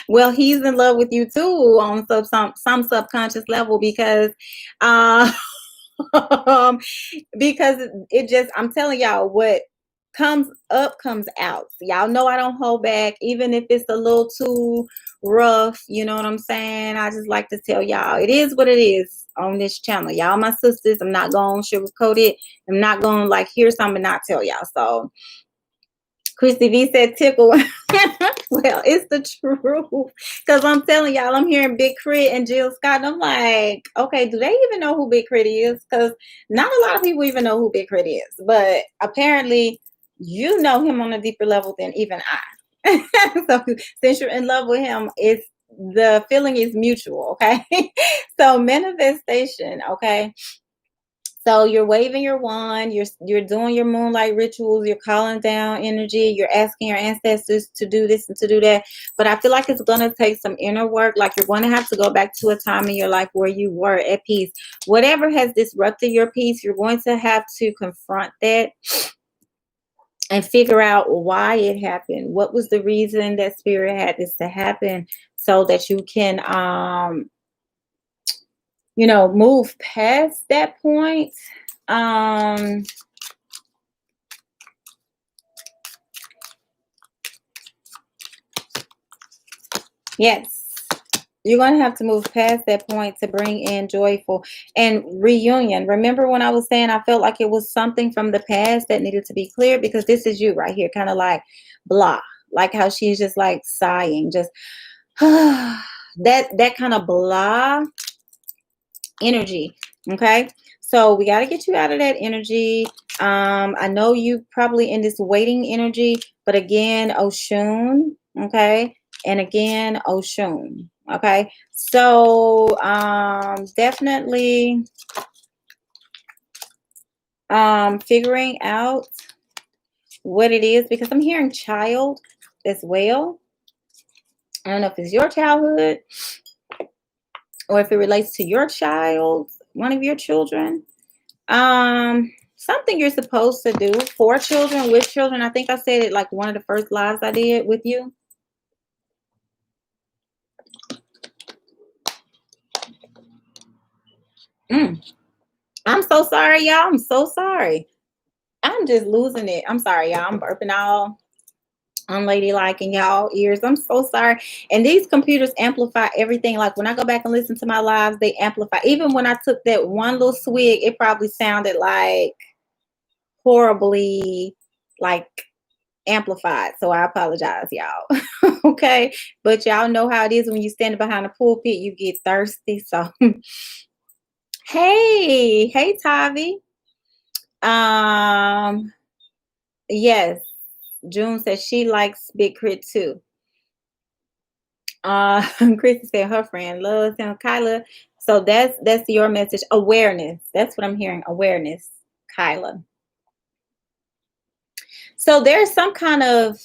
Well, he's in love with you too on some subconscious level because because I'm telling y'all, what comes up comes out. Y'all know I don't hold back, even if it's a little too rough. You know what I'm saying? I just like to tell y'all it is what it is on this channel. Y'all my sisters. I'm not going to sugarcoat it. I'm not going to like hear something and not tell y'all. So Christy V said tickle. Well, it's the truth. Because I'm telling y'all, I'm hearing Big Crit and Jill Scott. And I'm like, okay, do they even know who Big Crit is? Because not a lot of people even know who Big Crit is. But apparently, you know him on a deeper level than even I. So since you're in love with him, the feeling is mutual, okay? So manifestation, okay? So you're waving your wand, you're doing your moonlight rituals, you're calling down energy, you're asking your ancestors to do this and to do that. But I feel like it's gonna take some inner work. Like you're gonna have to go back to a time in your life where you were at peace. Whatever has disrupted your peace, you're going to have to confront that and figure out why it happened. What was the reason that spirit had this to happen so that you can move past that point. Um yes. You're going to have to move past that point to bring in joyful and reunion. Remember when I was saying I felt like it was something from the past that needed to be cleared? Because this is you right here, kind of like blah, like how she's just like sighing, just that kind of blah energy. Okay. So we got to get you out of that energy. I know you probably in this waiting energy, but again, Oshun. Okay. And again, Oshun. Okay. So definitely figuring out what it is, because I'm hearing child as well. I don't know if it's your childhood or if it relates to your child, one of your children. Something you're supposed to do for children, with children. I think I said it like one of the first lives I did with you. I'm so sorry, y'all. I'm so sorry. I'm just losing it. I'm sorry, y'all. I'm burping all unladylike in y'all ears. I'm so sorry. And these computers amplify everything. Like when I go back and listen to my lives, they amplify. Even when I took that one little swig, it probably sounded like horribly like amplified. So I apologize, y'all. Okay. But y'all know how it is when you stand behind the pulpit, you get thirsty. So hey, Tavi. Um, yes. June says she likes Big Crit too. Chrissy said her friend loves him. Kyla. So that's your message. Awareness. That's what I'm hearing. Awareness, Kyla. So there's some kind of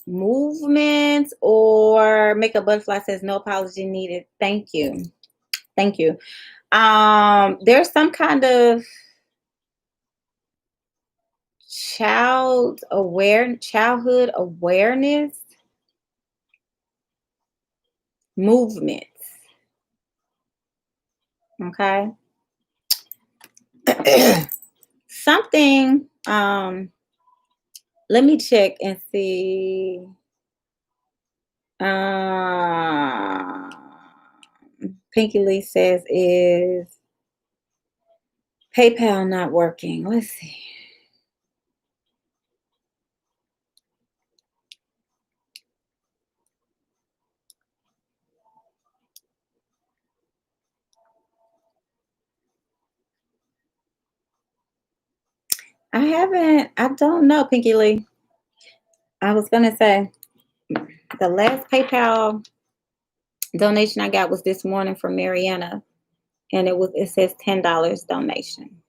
movement, or Make a Butterfly says no apology needed. Thank you. Thank you. There's some kind of childhood awareness movement. Okay. Something, let me check and see. Um, Pinky Lee says, is PayPal not working? Let's see. I don't know, Pinky Lee. I was gonna say the last PayPal donation I got was this morning from Mariana, and it says $10 donation.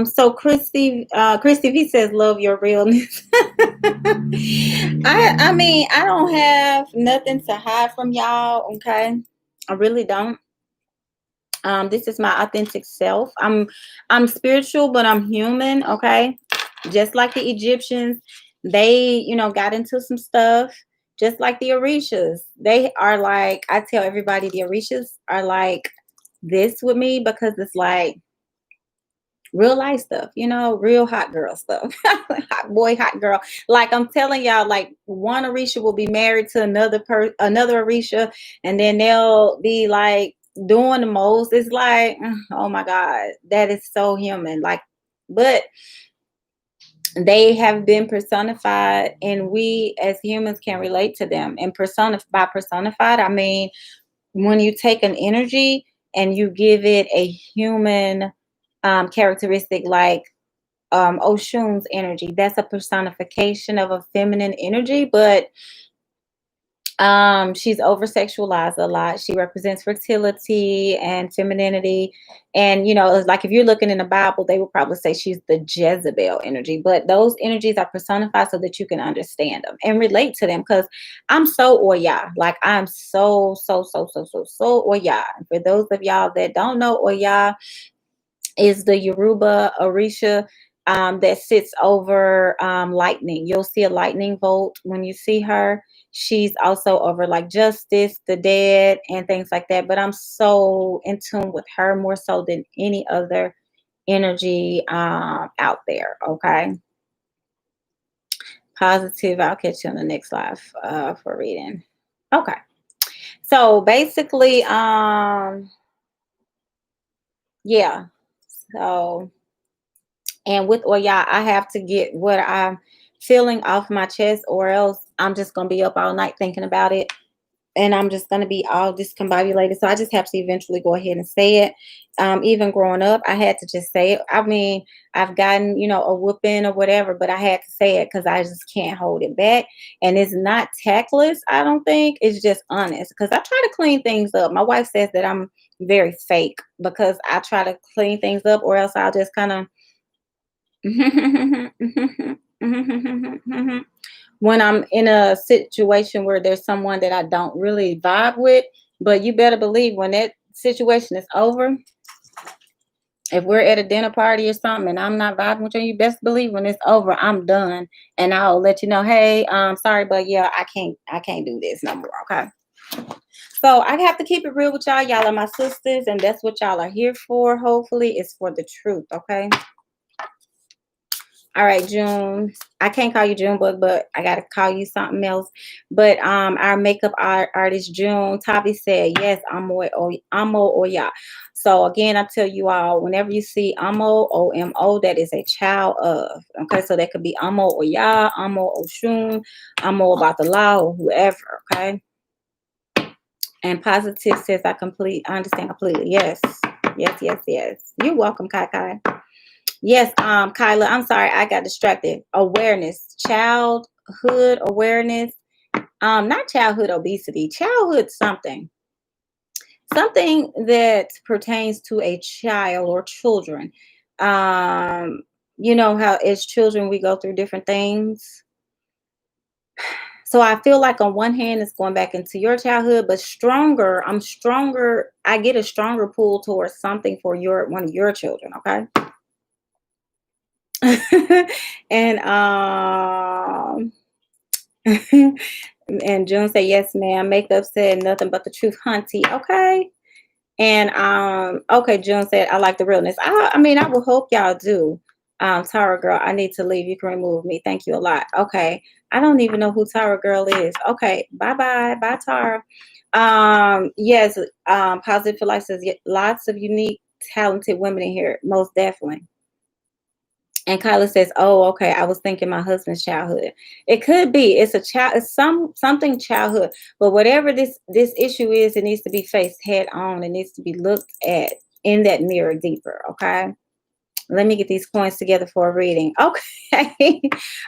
So Christy V says, love your realness. I mean, I don't have nothing to hide from y'all, okay? I really don't. This is my authentic self. I'm spiritual, but I'm human, okay? Just like the Egyptians, they, got into some stuff. Just like the Orishas. They are like, I tell everybody the Orishas are like this with me, because it's like real life stuff, real hot girl stuff. Hot boy, hot girl. Like I'm telling y'all, like one Orisha will be married to another Orisha, and then they'll be like doing the most. It's like, oh my God, that is so human. Like, but they have been personified, and we as humans can relate to them. And by personified, I mean when you take an energy and you give it a human characteristic, like Oshun's energy. That's a personification of a feminine energy, but She's over sexualized a lot. She represents fertility and femininity. And, you know, it's like if you're looking in the Bible, they would probably say she's the Jezebel energy. But those energies are personified so that you can understand them and relate to them. Because I'm so Oya. Like I'm so Oya. And for those of y'all that don't know, Oya is the Yoruba Orisha that sits over lightning. You'll see a lightning bolt when you see her. She's also over like justice, the dead, and things like that. But I'm so in tune with her more so than any other energy out there. Okay. Positive. I'll catch you on the next live for reading. Okay. So basically, yeah. So and with Oya, I have to get what I'm feeling off my chest, or else I'm just gonna be up all night thinking about it. And I'm just gonna be all discombobulated. So I just have to eventually go ahead and say it. Even growing up, I had to just say it. I mean, I've gotten, you know, a whooping or whatever, but I had to say it because I just can't hold it back. And it's not tactless, I don't think. It's just honest. Because I try to clean things up. My wife says that I'm very fake because I try to clean things up, or else I'll just kind of when I'm in a situation where there's someone that I don't really vibe with, but you better believe when that situation is over, if we're at a dinner party or something and I'm not vibing with you, you best believe when it's over, I'm done. And I'll let you know, hey, sorry, but yeah, I can't do this no more. Okay. So I have to keep it real with y'all. Y'all are my sisters, and that's what y'all are here for. Hopefully, it's for the truth. Okay. All right, June. I can't call you Junebug, but I gotta call you something else. But our makeup artist June Tavi said, yes, Amo Oya. So again, I tell you all, whenever you see Amo Omo, that is a child of. Okay, so that could be Amo Oya, Amo Oshun, Amo about the law, or whoever. Okay. And positive says I understand completely. Yes. Yes. You're welcome, Kai Kai. Yes, Kyla, I'm sorry, I got distracted. Awareness, childhood awareness, not childhood obesity, childhood something that pertains to a child or children. Um, you know how as children we go through different things. So I feel like on one hand it's going back into your childhood, but I'm stronger. I get a stronger pull towards something for your one of your children. Okay. And and June said, yes, ma'am. Makeup said nothing but the truth, hunty. Okay. And okay, June said, I like the realness. I mean, I will hope y'all do. Tara girl, I need to leave. You can remove me. Thank you a lot. Okay. I don't even know who Tara girl is. Okay. Bye. Bye, Tara. Yes, Positive for Life says lots of unique, talented women in here. Most definitely. And Kyla says, "Oh, okay. I was thinking my husband's childhood. It could be. It's a child. It's something childhood. But whatever this issue is, it needs to be faced head on. It needs to be looked at in that mirror deeper. Okay. Let me get these coins together for a reading. Okay.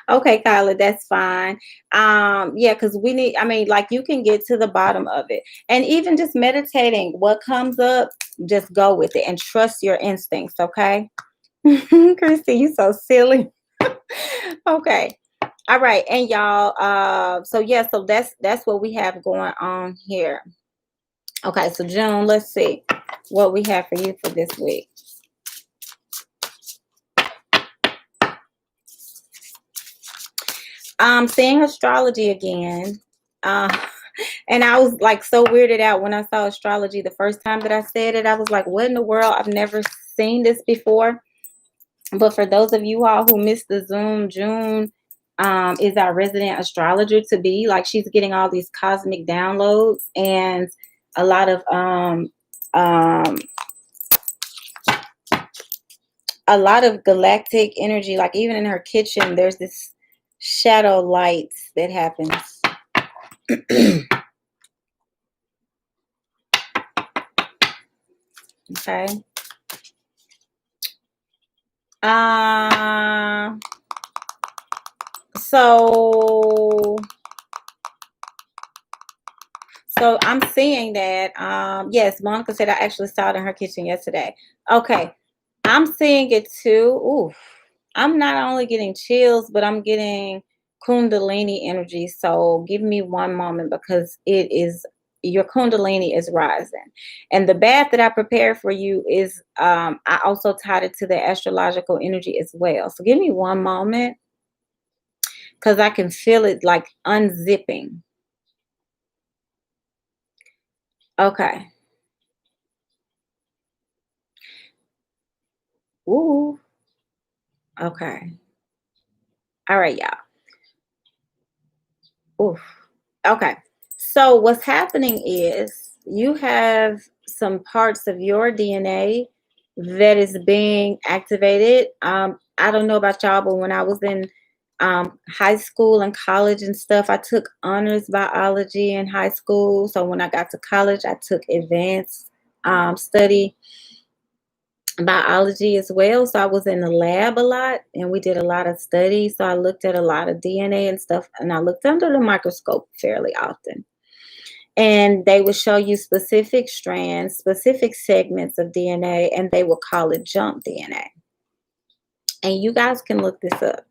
Okay, Kyla, that's fine. Yeah, because we need. I mean, like you can get to the bottom of it, and even just meditating. What comes up, just go with it and trust your instincts. Okay." Christy, you so silly. Okay. All right. And y'all, so yeah, so that's what we have going on here. Okay, so June, let's see what we have for you for this week. Seeing astrology again. Uh and I was like so weirded out when I saw astrology the first time that I said it. I was like, what in the world? I've never seen this before. But for those of you all who missed the Zoom, June is our resident astrologer to be. Like she's getting all these cosmic downloads and a lot of um, galactic energy. Like even in her kitchen, there's this shadow light that happens. Okay. So So I'm seeing that, yes, Monica said I actually saw it in her kitchen yesterday. Okay. I'm seeing it too. Ooh, I'm not only getting chills, but I'm getting Kundalini energy. So give me one moment because it is your Kundalini is rising. And the bath that I prepared for you is I also tied it to the astrological energy as well. So give me one moment because I can feel it like unzipping. Okay. Ooh. Okay. All right, y'all. Oof. Okay. So what's happening is you have some parts of your DNA that is being activated. I don't know about y'all, but when I was in high school and college and stuff, I took honors biology in high school. So when I got to college, I took advanced study biology as well. So I was in the lab a lot and we did a lot of studies. So I looked at a lot of DNA and stuff and I looked under the microscope fairly often. And they would show you specific strands, specific segments of DNA, and they would call it junk DNA. And you guys can look this up.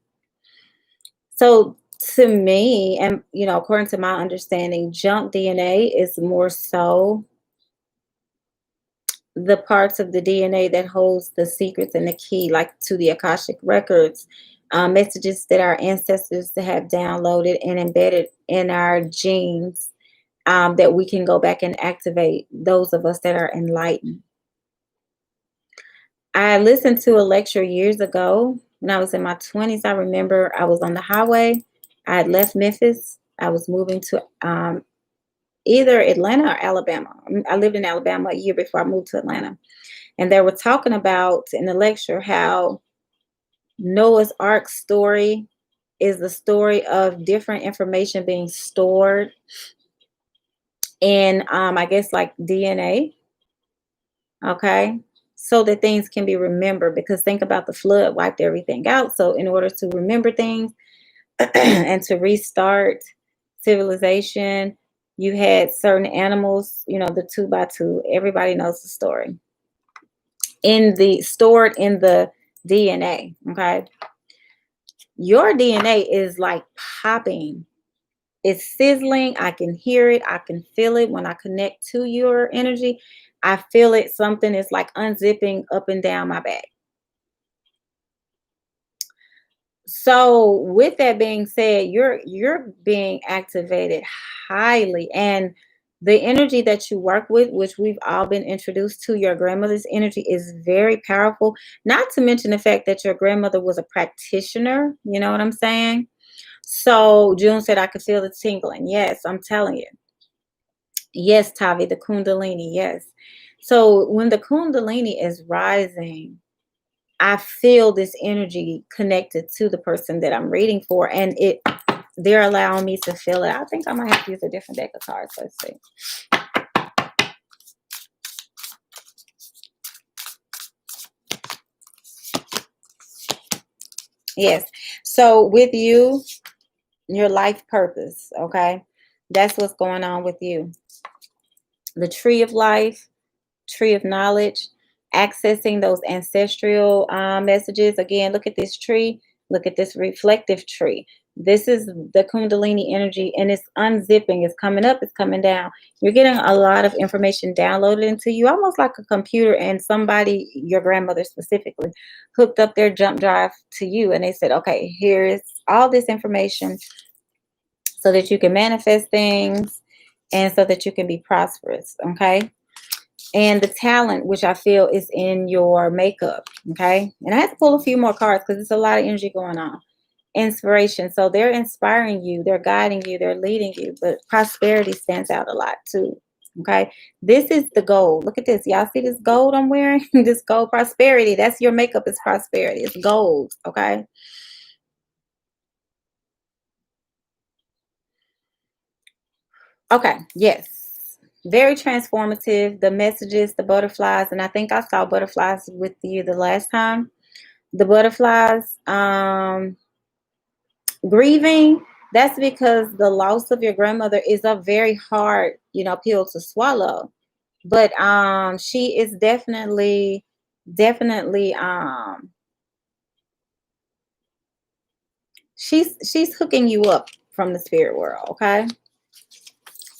So to me, and according to my understanding, junk DNA is more so the parts of the DNA that holds the secrets and the key, like to the Akashic records, messages that our ancestors have downloaded and embedded in our genes, that we can go back and activate those of us that are enlightened. I listened to a lecture years ago when I was in my 20s. I remember I was on the highway. I had left Memphis. I was moving to either Atlanta or Alabama. I lived in Alabama a year before I moved to Atlanta. And they were talking about in the lecture how Noah's Ark story is the story of different information being stored in, I guess, like DNA. Okay. So that things can be remembered, because think about the flood wiped everything out. So in order to remember things and to restart civilization, you had certain animals, the two by two. Everybody knows the story. Stored in the DNA. Okay. Your DNA is like popping. It's sizzling. I can hear it. I can feel it when I connect to your energy. I feel it. Something is like unzipping up and down my back. So with that being said, you're being activated highly, and the energy that you work with, which we've all been introduced to, your grandmother's energy is very powerful. Not to mention the fact that your grandmother was a practitioner. You know what I'm saying? So June said I could feel the tingling. Yes, I'm telling you. Yes, Tavi, the Kundalini. Yes. So when the Kundalini is rising, I feel this energy connected to the person that I'm reading for, and they're allowing me to feel it. I think I might have to use a different deck of cards. Let's see. Yes. So with you, your life purpose, okay? That's what's going on with you. The tree of life, tree of knowledge, accessing those ancestral messages. Again, look at this tree. Look at this reflective tree. This is the Kundalini energy, and it's unzipping. It's coming up. It's coming down. You're getting a lot of information downloaded into you, almost like a computer. And somebody, your grandmother specifically, hooked up their jump drive to you, and they said, "Okay, here's all this information, so that you can manifest things, and so that you can be prosperous." Okay. And the talent, which I feel is in your makeup. Okay. And I had to pull a few more cards because there's a lot of energy going on. Inspiration. So they're inspiring you, they're guiding you, they're leading you, but prosperity stands out a lot too. Okay. This is the gold. Look at this. Y'all see this gold I'm wearing? This gold prosperity. That's your makeup, is prosperity. It's gold. Okay. Okay. Yes. Very transformative. The messages, the butterflies, and I think I saw butterflies with you the last time. The butterflies, grieving, That's because the loss of your grandmother is a very hard, pill to swallow. But she is definitely she's hooking you up from the spirit world, okay?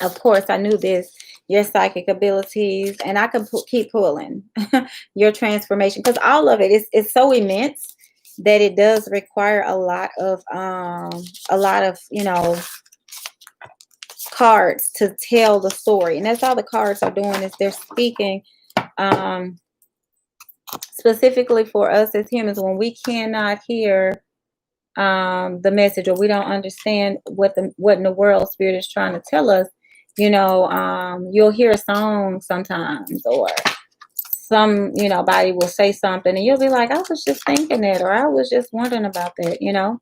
Of course, I knew this, your psychic abilities, and I can keep pulling your transformation, because all of it is so immense that it does require a lot of cards to tell the story, and that's all the cards are doing, is they're speaking um, specifically for us as humans when we cannot hear the message, or we don't understand what in the world spirit is trying to tell us. You'll hear a song sometimes, or body will say something, and you'll be like, I was just thinking that, or I was just wondering about that.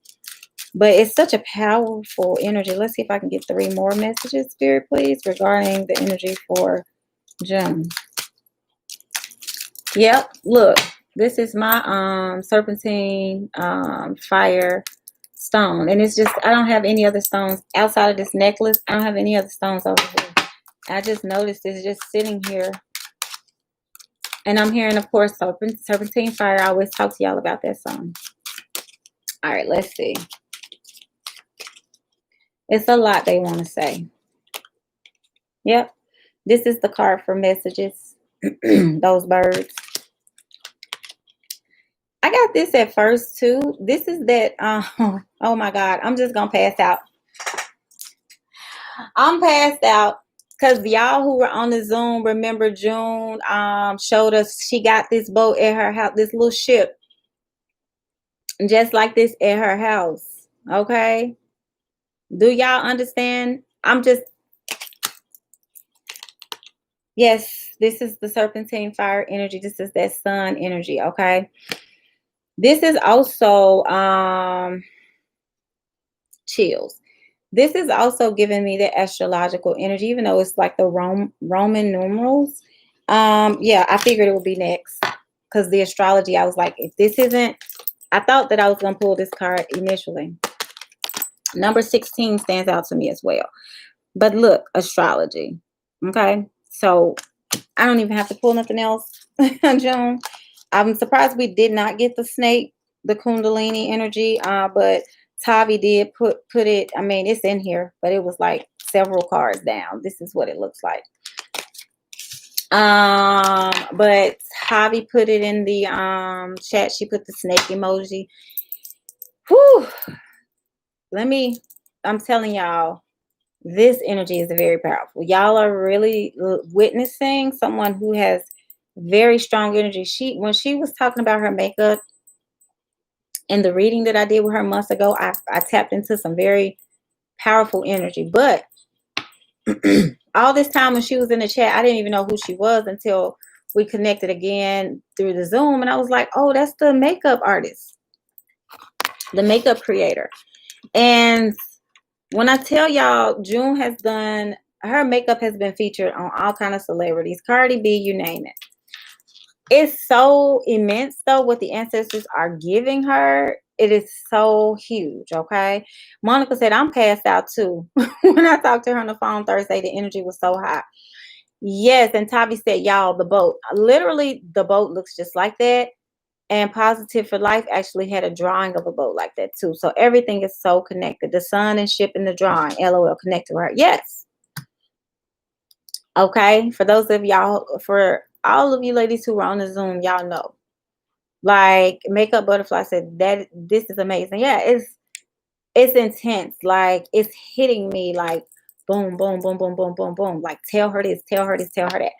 But it's such a powerful energy. Let's see if I can get 3 more messages, spirit, please, regarding the energy for June. Yep, look, this is my serpentine fire stone, and it's just, I don't have any other stones outside of this necklace. I don't have any other stones over here. I just noticed it's just sitting here, and I'm hearing, of course, serpentine fire. I always talk to y'all about that song. All right, let's see. It's a lot they want to say. Yep, this is the card for messages. Those birds. I got this at first too. This is that. Oh my God, I'm just gonna pass out. I'm passed out because y'all who were on the Zoom remember June showed us she got this boat at her house, this little ship, just like this at her house. Okay, do y'all understand? Yes, this is the serpentine fire energy. This is that sun energy. Okay, this is also chills. This is also giving me the astrological energy, even though it's like the Roman numerals. Yeah, I figured it would be next because the astrology, I was like, if this isn't, I thought that I was going to pull this card initially. Number 16 stands out to me as well. But look, astrology. Okay, so I don't even have to pull nothing else, June. I'm surprised we did not get the snake, the Kundalini energy, but Tavi did put it. I mean, it's in here, but it was like several cards down. This is what it looks like. But Tavi put it in the chat. She put the snake emoji. Whew. I'm telling y'all, this energy is very powerful. Y'all are really witnessing someone who has very strong energy. When she was talking about her makeup in the reading that I did with her months ago, I tapped into some very powerful energy. But all this time when she was in the chat, I didn't even know who she was until we connected again through the Zoom. And I was like, oh, that's the makeup artist, the makeup creator. And when I tell y'all, June has done, her makeup has been featured on all kind of celebrities, Cardi B, you name it. It's so immense though what the ancestors are giving her. It is so huge, okay? Monica said, I'm passed out too. When I talked to her on the phone Thursday, the energy was so high. Yes, and Tavi said, y'all, the boat. Literally, the boat looks just like that. And Positive for Life actually had a drawing of a boat like that too. So everything is so connected. The sun and ship in the drawing, LOL, connected to her. Yes. Okay. For those of y'all, for all of you ladies who were on the Zoom, y'all know. Like Makeup Butterfly said that this is amazing. Yeah, it's intense. Like it's hitting me like boom, boom, boom, boom, boom, boom, boom. Like tell her this, tell her this, tell her that.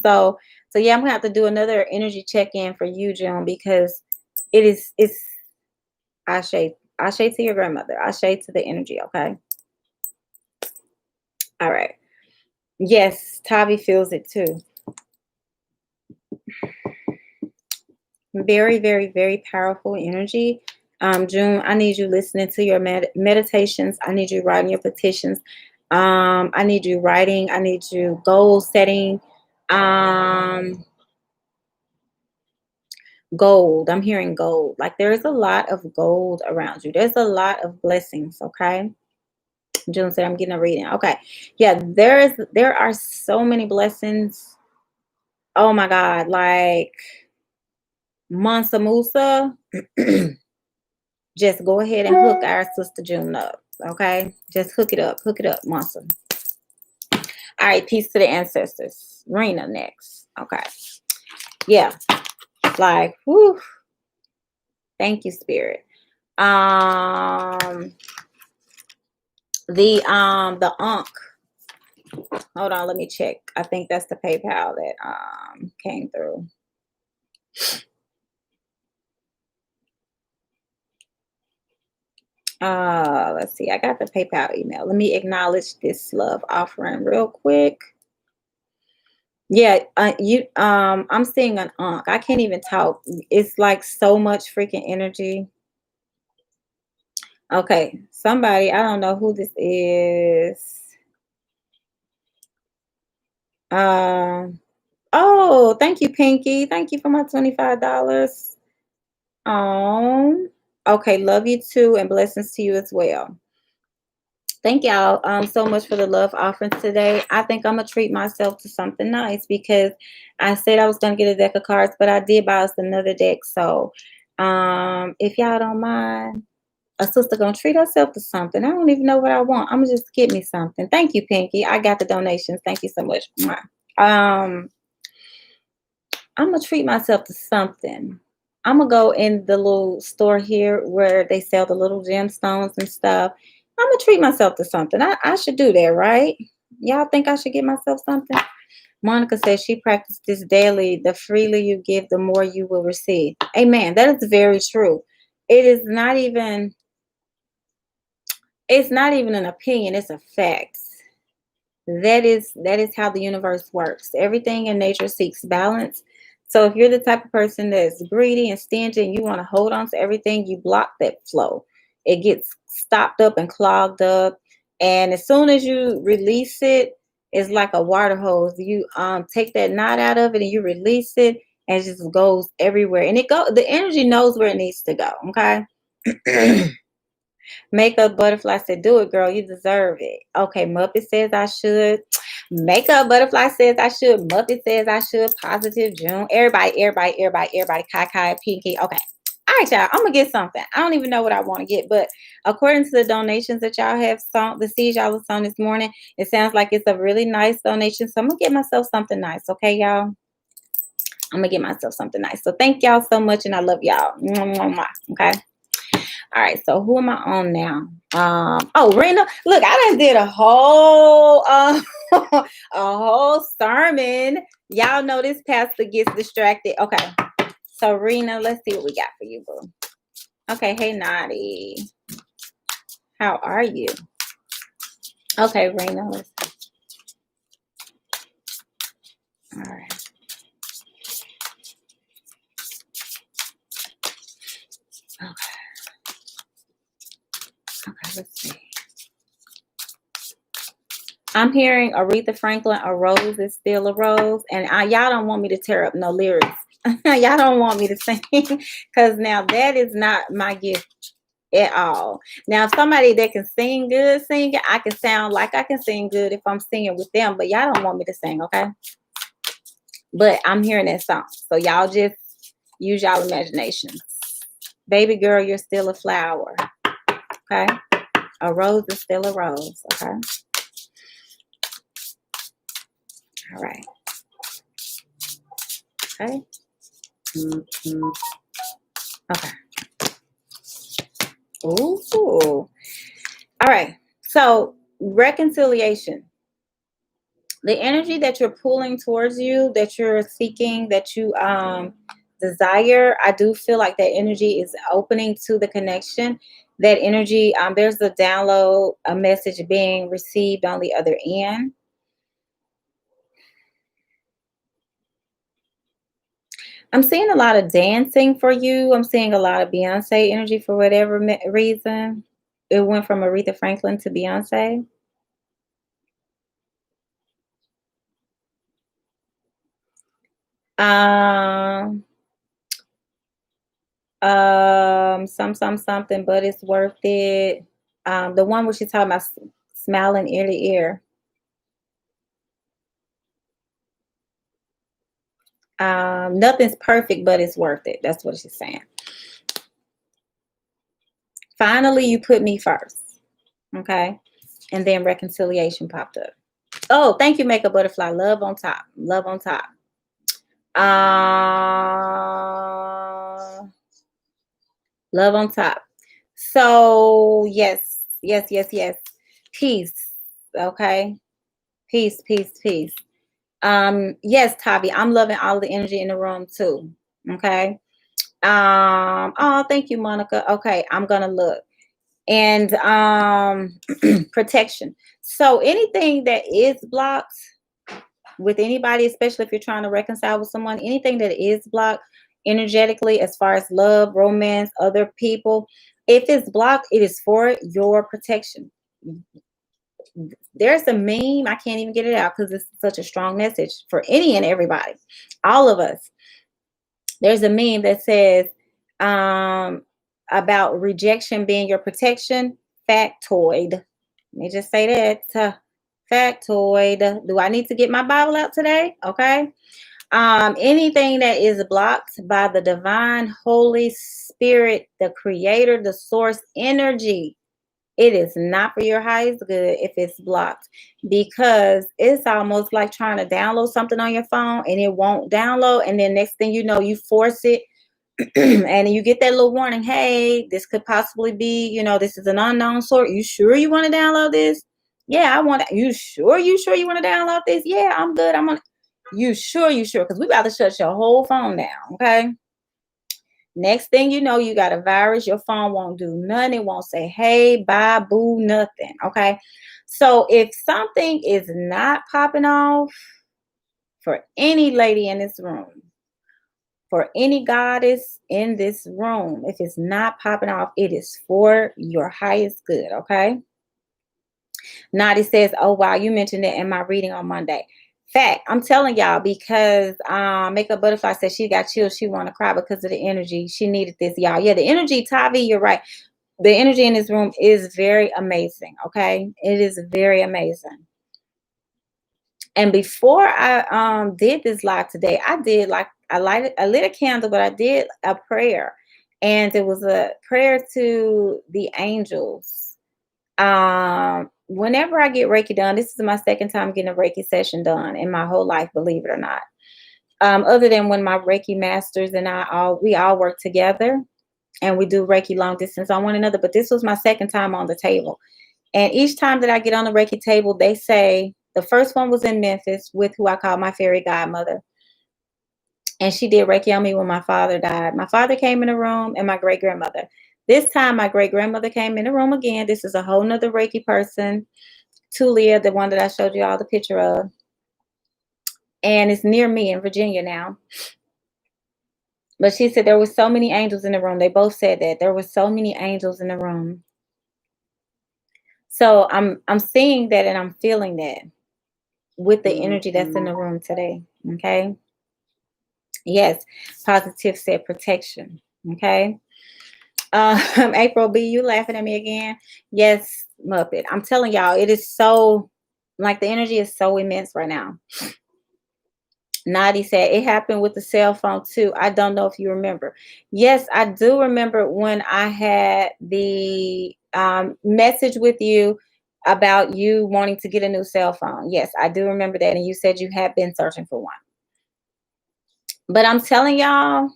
So yeah, I'm gonna have to do another energy check-in for you, June, because it's Ashe to your grandmother, Ashe to the energy, okay? All right. Yes, Tavi feels it too. Very, very, very powerful energy. June, I need you listening to your meditations. I need you writing your petitions. I need you writing. I need you goal setting. Gold. I'm hearing gold. Like there is a lot of gold around you. There's a lot of blessings. Okay. June said, I'm getting a reading. Okay. Yeah, there are so many blessings. Oh my God. Like Mansa Musa. Just go ahead and hook our sister June up. Okay. Just hook it up. Hook it up, Mansa. All right. Peace to the ancestors. Rena next. Okay. Yeah. Like, whew. Thank you, Spirit. The Ankh. Hold on, let me check. I think that's the PayPal that came through. Let's see. I got the PayPal email. Let me acknowledge this love offering real quick. Yeah, I'm seeing an Ankh. I can't even talk. It's like so much freaking energy. Okay, somebody, I don't know who this is. Oh, thank you, Pinky. Thank you for my $25. Oh, okay. Love you too, and blessings to you as well. Thank y'all so much for the love offerings today. I think I'm gonna treat myself to something nice because I said I was gonna get a deck of cards, but I did buy us another deck. So if y'all don't mind, a sister gonna treat herself to something. I don't even know what I want. I'm gonna just get me something. Thank you, Pinky. I got the donations. Thank you so much. Um, I'm gonna treat myself to something. I'm gonna go in the little store here where they sell the little gemstones and stuff. I'm gonna treat myself to something. I should do that, right? Y'all think I should get myself something? Monica says she practices this daily. The freely you give, the more you will receive. Amen. That is very true. It is not even, it's not even an opinion, it's a fact. That is how the universe works. Everything in nature seeks balance. So if you're the type of person that's greedy and stingy and you want to hold on to everything, you block that flow. It gets stopped up and clogged up. And as soon as you release it, it's like a water hose. You take that knot out of it and you release it and it just goes everywhere. And the energy knows where it needs to go. Okay. Makeup Butterfly said, do it, girl. You deserve it. Okay, Muppet says I should. Makeup Butterfly says I should. Muppet says I should. Positive June. Everybody. Kai, Pinky. Okay. All right, y'all. I'm going to get something. I don't even know what I want to get, but according to the donations that y'all have sown, the seeds y'all have sown this morning, it sounds like it's a really nice donation. So I'm going to get myself something nice. Okay, y'all? I'm going to get myself something nice. So thank y'all so much, and I love y'all. Okay? All right, so who am I on now? Oh, Rena. Look, I done did a whole a whole sermon. Y'all know this pastor gets distracted. Okay, so Rena, let's see what we got for you, boo. Okay, hey Naughty. How are you? Okay, Rena. All right. Okay. Okay, let's see. I'm hearing Aretha Franklin, a rose is still a rose. And y'all don't want me to tear up no lyrics. Y'all don't want me to sing because now that is not my gift at all. Now, if somebody that can sing good, sing it, I can sound like I can sing good if I'm singing with them, but y'all don't want me to sing, okay? But I'm hearing that song. So y'all just use y'all imaginations. Baby girl, you're still a flower. Okay? A rose is still a rose. Okay? All right. Okay. Okay. Ooh. All right. So reconciliation. The energy that you're pulling towards you, that you're seeking, that you desire, I do feel like that energy is opening to the connection. That energy, there's a download, a message being received on the other end. I'm seeing a lot of dancing for you. I'm seeing a lot of Beyonce energy for whatever reason. It went from Aretha Franklin to Beyonce. Um, Something, but it's worth it. The one where she's talking about smiling ear to ear. Nothing's perfect, but it's worth it. That's what she's saying. Finally, you put me first. Okay. And then reconciliation popped up. Oh, thank you, Makeup Butterfly. Love on top. Love on top. Love on top. So, yes, yes, yes, yes. Peace. Okay. Peace, peace, peace. Yes, Tavi, I'm loving all the energy in the room too. Okay. Oh, thank you, Monica. Okay, I'm gonna look. And protection. So anything that is blocked with anybody, especially if you're trying to reconcile with someone, anything that is blocked energetically, as far as love, romance, other people, if it's blocked, it is for your protection. There's a meme, I can't even get it out because it's such a strong message for any and everybody, all of us. There's a meme that says about rejection being your protection. Factoid. Let me just say that. Factoid. Do I need to get my Bible out today? Okay. Anything that is blocked by the divine Holy Spirit, the creator, the source energy, it is not for your highest good if it's blocked, because it's almost like trying to download something on your phone and it won't download. And then next thing you know, you force it and you get that little warning, hey, this could possibly be, this is an unknown source. You sure you want to download this? Yeah, I want to. You sure you want to download this? Yeah, I'm good. I'm on. You sure? Because we about to shut your whole phone down. Okay. Next thing you know, you got a virus. Your phone won't do nothing. It won't say, hey, bye, boo, nothing. Okay. So if something is not popping off for any lady in this room, for any goddess in this room, if it's not popping off, it is for your highest good. Okay. Nadi says, oh, wow, you mentioned it in my reading on Monday. Fact, I'm telling y'all, because Makeup Butterfly said she got chills. She want to cry because of the energy. She needed this, y'all. Yeah, the energy, Tavi, you're right. The energy in this room is very amazing. Okay. It is very amazing. And before I did this live today, I lit a candle, but I did a prayer. And it was a prayer to the angels. Whenever I get Reiki done, this is my second time getting a Reiki session done in my whole life, believe it or not. Other than when my Reiki masters and we all work together and we do Reiki long distance on one another. But this was my second time on the table. And each time that I get on the Reiki table, they say, the first one was in Memphis with who I call my fairy godmother. And she did Reiki on me when my father died. My father came in the room and my great grandmother. This time, my great grandmother came in the room again. This is a whole nother Reiki person, Tulia, the one that I showed you all the picture of. And it's near me in Virginia now. But she said there were so many angels in the room. They both said that there were so many angels in the room. So I'm seeing that and I'm feeling that with the energy that's in the room today. Okay. Yes. Positive said protection. Okay. April B, you laughing at me again? Yes, Muppet. I'm telling y'all, it is so, like, the energy is so immense right now. Nadi said it happened with the cell phone too. I don't know if you remember. Yes, I do remember when I had the message with you about you wanting to get a new cell phone. Yes, I do remember that. And you said you had been searching for one. But I'm telling y'all,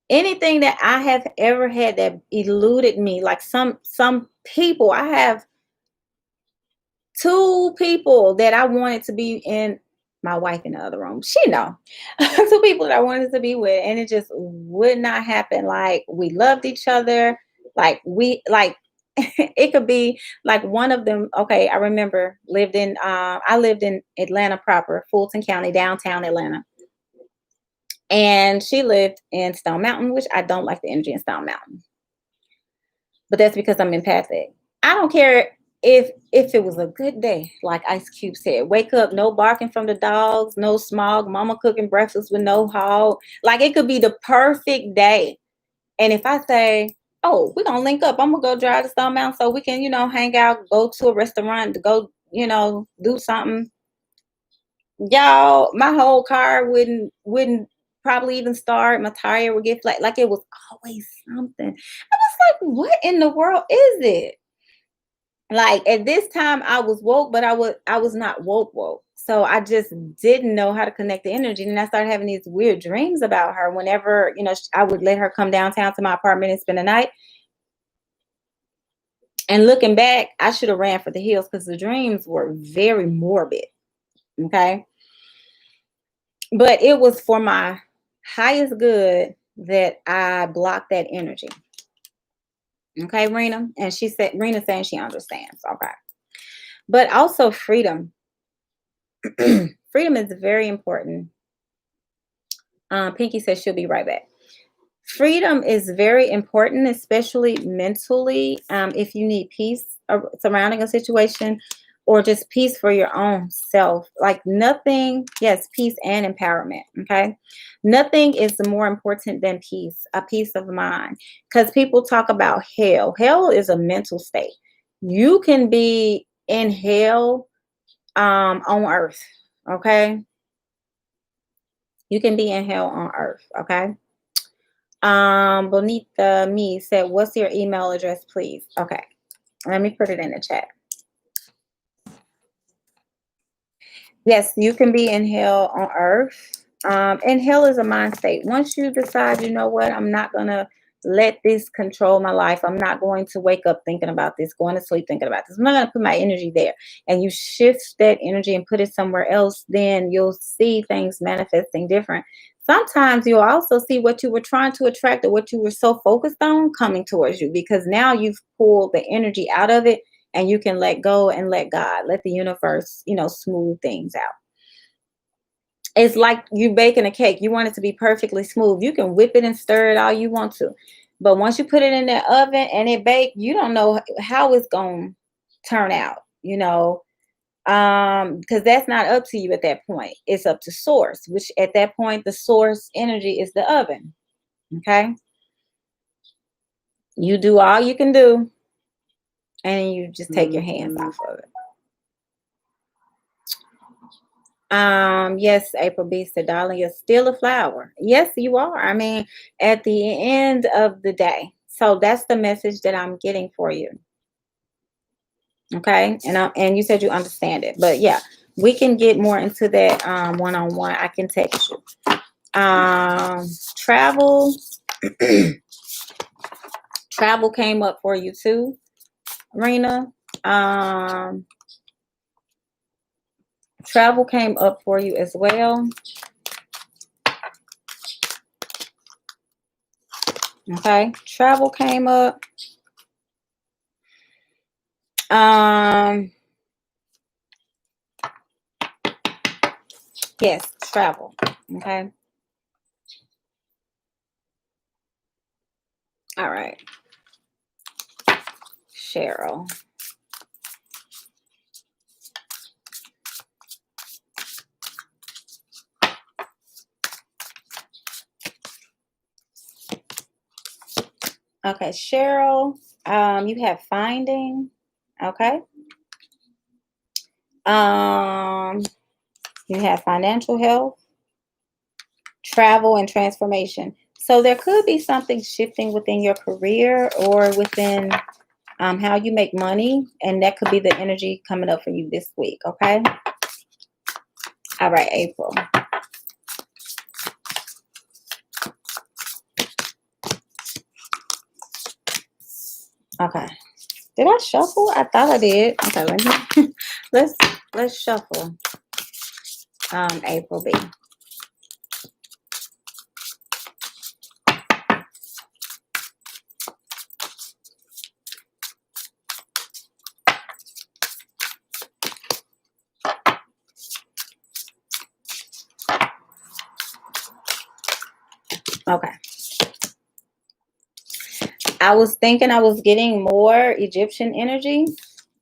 anything that I have ever had that eluded me, like some people, I have 2 people that I wanted to be in, my wife in the other room. She know 2 people that I wanted to be with, and it just would not happen. Like, we loved each other. It could be like one of them. Okay, I remember I lived in Atlanta proper, Fulton County, downtown Atlanta. And she lived in Stone Mountain, which I don't like the energy in Stone Mountain. But that's because I'm empathic. I don't care if it was a good day, like Ice Cube said, wake up, no barking from the dogs, no smog, mama cooking breakfast with no hog. Like it could be the perfect day. And if I say, oh, we're gonna link up, I'm gonna go drive to Stone Mountain so we can, hang out, go to a restaurant, to go, do something. Y'all, my whole car wouldn't probably even start. My tire would get flat. Like it was always something. I was like, what in the world is it? Like at this time I was woke, but I was not woke. So I just didn't know how to connect the energy. And I started having these weird dreams about her whenever, I would let her come downtown to my apartment and spend the night. And looking back, I should have ran for the hills because the dreams were very morbid. Okay. But it was for my highest good that I blocked that energy. Okay, Rena. And Rena saying she understands. Okay. But also freedom. Freedom is very important. Pinky says she'll be right back. Freedom is very important, especially mentally. If you need peace surrounding a situation or just peace for your own self, like nothing, yes, peace and empowerment. Okay. Nothing is more important than peace, a peace of mind. Because people talk about hell. Hell is a mental state. You can be in hell on earth. Okay. You can be in hell on earth. Okay. Bonita Me said, what's your email address, please? Okay. Let me put it in the chat. Yes, you can be in hell on earth. And hell is a mind state. Once you decide, you know what, I'm not going to let this control my life. I'm not going to wake up thinking about this, going to sleep thinking about this. I'm not going to put my energy there. And you shift that energy and put it somewhere else, then you'll see things manifesting different. Sometimes you'll also see what you were trying to attract or what you were so focused on coming towards you, because now you've pulled the energy out of it and you can let go and let God, let the universe, smooth things out. It's like you baking a cake. You want it to be perfectly smooth. You can whip it and stir it all you want to. But once you put it in that oven and it baked, you don't know how it's going to turn out, because that's not up to you at that point. It's up to source, which at that point, the source energy is the oven. Okay. You do all you can do and you just take your hands off of it. Yes, April B said, darling, you're still a flower. Yes, you are. I mean, at the end of the day. So that's the message that I'm getting for you. Okay. And you said you understand it. But yeah, we can get more into that one-on-one. I can text you. Travel. Travel came up for you too, Rena. Travel came up for you as well. Okay, travel came up. Yes, travel. Okay. All right. Cheryl. Okay, Cheryl, you have finding. Okay. You have financial health, travel, and transformation. So there could be something shifting within your career or within how you make money, and that could be the energy coming up for you this week. Okay. All right, April. Okay. Did I shuffle? I thought I did. Okay, let's shuffle. April B. Okay. I was thinking I was getting more Egyptian energy.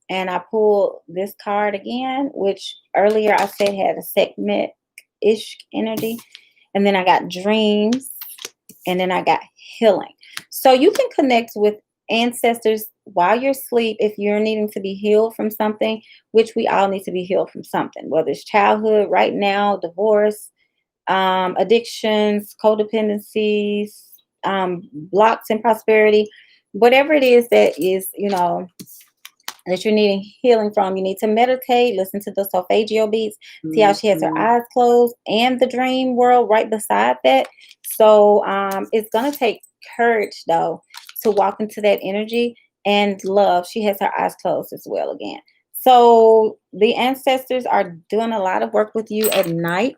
And I pulled this card again, which earlier I said had a segment-ish energy. And then I got dreams, and then I got healing. So you can connect with ancestors while you're asleep if you're needing to be healed from something, which we all need to be healed from something, whether it's childhood, right now, divorce, addictions, codependencies, blocks in prosperity, whatever it is that is, that you're needing healing from. You need to meditate, listen to the solfeggio beats, see how she has her eyes closed, and the dream world right beside that. So it's going to take courage, though, to walk into that energy and love. She has her eyes closed as well again. So the ancestors are doing a lot of work with you at night.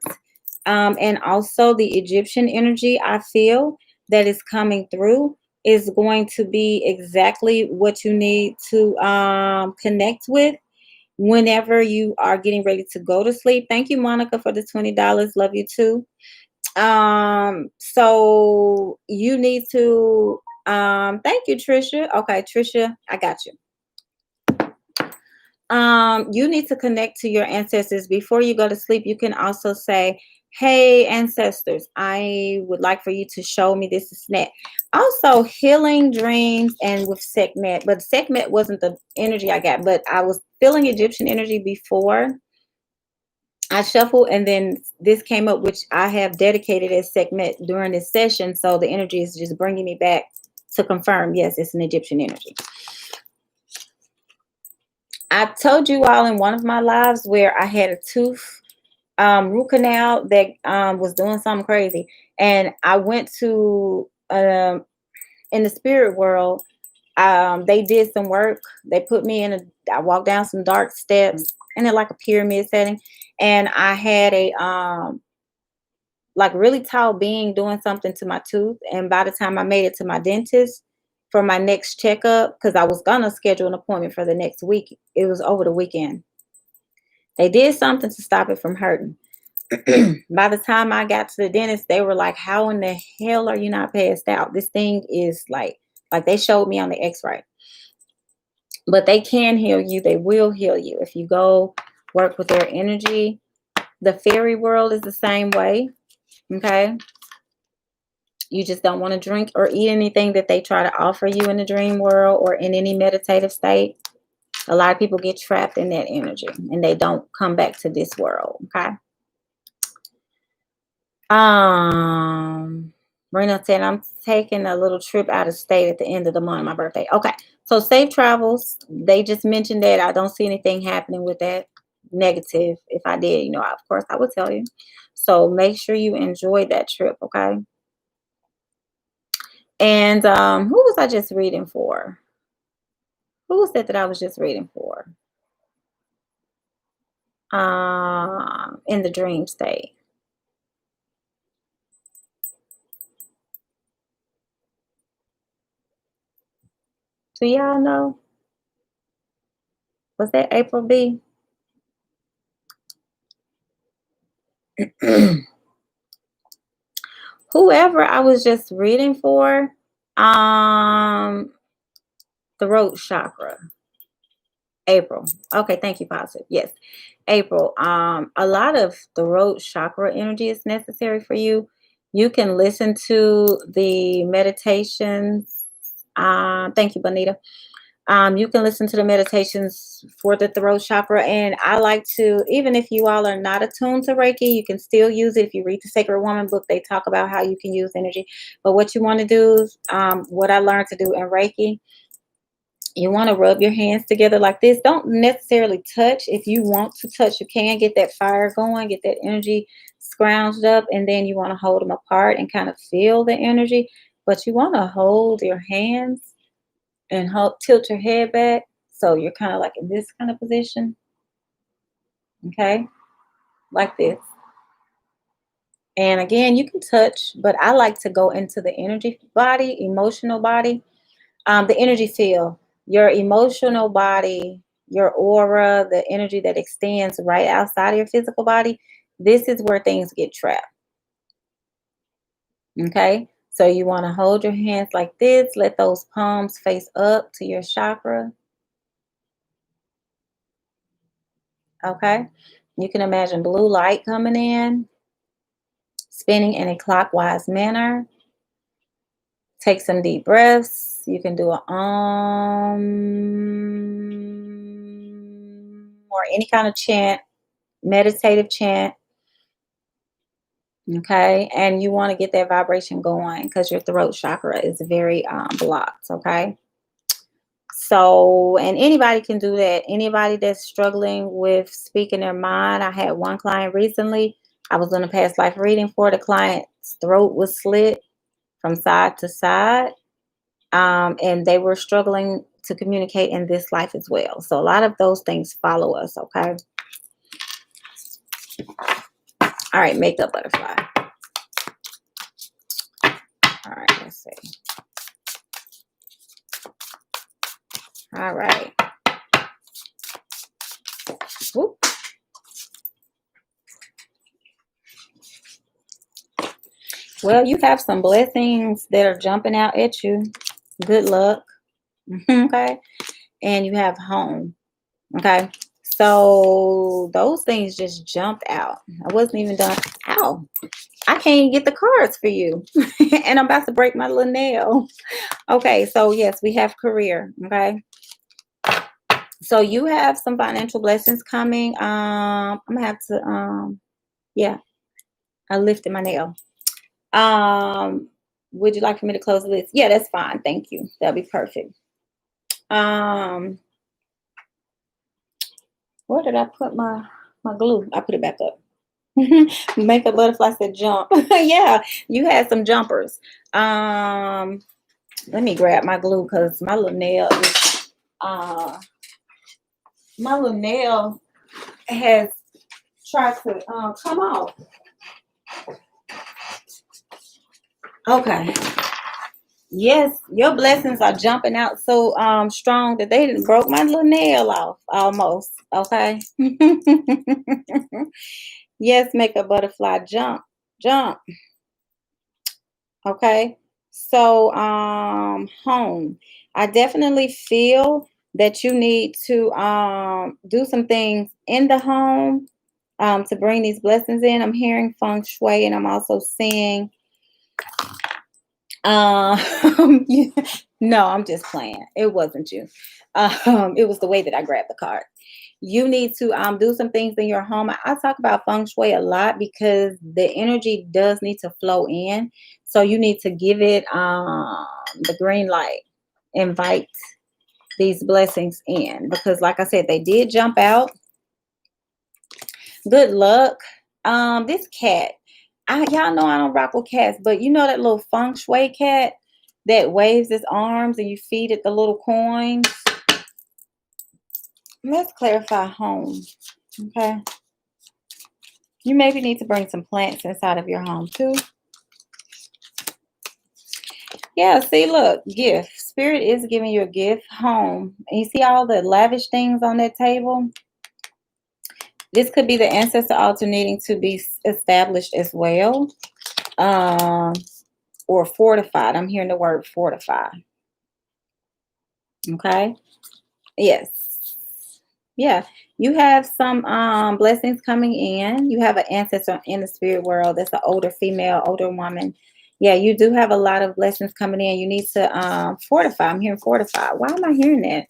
And also the Egyptian energy, I feel, that is coming through is going to be exactly what you need to connect with whenever you are getting ready to go to sleep. Thank you, Monica, for the $20. Love you too. So you need to thank you, Trisha. Okay, Trisha, I got you. You need to connect to your ancestors before you go to sleep. You can also say, hey ancestors, I would like for you to show me this is that. Also healing dreams and with Sekhmet, but Sekhmet wasn't the energy I got, but I was feeling Egyptian energy before I shuffled, and then this came up, which I have dedicated as Sekhmet during this session. So the energy is just bringing me back to confirm, yes, it's an Egyptian energy. I told you all in one of my lives where I had a tooth root canal that was doing something crazy, and I went to in the spirit world. They did some work. They put me in I walked down some dark steps and then like a pyramid setting, and I had a like really tall being doing something to my tooth. And by the time I made it to my dentist for my next checkup, because I was gonna schedule an appointment for the next week, it was over the weekend. They did something to stop it from hurting. By the time I got to the dentist, they were like, how in the hell are you not passed out? This thing is like they showed me on the x-ray. But they can heal you. They will heal you if you go work with their energy. The fairy world is the same way. Okay. You just don't want to drink or eat anything that they try to offer you in the dream world or in any meditative state. A lot of people get trapped in that energy and they don't come back to this world. Okay. Marina said, I'm taking a little trip out of state at the end of the month, my birthday. Okay. So safe travels. They just mentioned that. I don't see anything happening with that negative. If I did, of course I would tell you. So make sure you enjoy that trip. Okay. And who was I just reading for? Who was that I was just reading for? In the dream state. Do y'all know? Was that April B? Whoever I was just reading for, throat chakra. April. Okay, thank you, Positive. Yes, April. A lot of throat chakra energy is necessary for you. You can listen to the meditation. Thank you, Bonita. You can listen to the meditations for the throat chakra. And I like to, even if you all are not attuned to Reiki, you can still use it. If you read the Sacred Woman book, they talk about how you can use energy. But what you want to do is what I learned to do in Reiki. You want to rub your hands together like this. Don't necessarily touch. If you want to touch, you can get that fire going, get that energy scrounged up, and then you want to hold them apart and kind of feel the energy. But you want to hold your hands and tilt your head back. So you're kind of like in this kind of position. Okay. Like this. And again, you can touch, but I like to go into the energy body, emotional body, the energy field, your emotional body, your aura, the energy that extends right outside of your physical body. This is where things get trapped. Okay. So you want to hold your hands like this. Let those palms face up to your chakra. Okay. You can imagine blue light coming in, spinning in a clockwise manner. Take some deep breaths. You can do a or any kind of chant, meditative chant. Okay. And you want to get that vibration going because your throat chakra is very blocked. Okay. So, and anybody can do that. Anybody that's struggling with speaking their mind. I had one client recently. I was doing a past life reading for the client's throat was slit from side to side. And they were struggling to communicate in this life as well. So a lot of those things follow us. Okay. All right. Makeup butterfly. All right. Let's see. All right. Whoop. Well, you have some blessings that are jumping out at you. Good luck. Okay. And you have home. Okay. So those things just jumped out. I wasn't even done. Ow. I can't get the cards for you. And I'm about to break my little nail. Okay. So, yes, we have career. Okay. So you have some financial blessings coming. I'm gonna have to yeah, I lifted my nail. Um, would you like for me to close the list? Yeah, that's fine. Thank you. That'll be perfect. Um, where did I put my glue? I put it back up. Make a butterfly said jump. Yeah, you had some jumpers. Let me grab my glue because my little nail has tried to come off. Okay. Yes, your blessings are jumping out so strong that they didn't broke my little nail off almost. Okay. Yes, make a butterfly jump. Jump. Okay. So home. I definitely feel that you need to do some things in the home to bring these blessings in. I'm hearing feng shui and I'm also seeing Um, you- no, I'm just playing. It wasn't you. It was the way that I grabbed the card. You need to do some things in your home. I talk about feng shui a lot because the energy does need to flow in. So you need to give it the green light. Invite these blessings in because, like I said, they did jump out. Good luck. This cat. Y'all know I don't rock with cats, but you know that little feng shui cat that waves its arms and you feed it the little coins. Let's clarify home. Okay. You maybe need to bring some plants inside of your home too. Yeah, see, look, gift. Spirit is giving you a gift home. And you see all the lavish things on that table? This could be the ancestor altar needing to be established as well. Or fortified. I'm hearing the word fortify. Okay. Yes. Yeah. You have some blessings coming in. You have an ancestor in the spirit world. That's an older female, older woman. Yeah, you do have a lot of blessings coming in. You need to fortify. I'm hearing fortify. Why am I hearing that?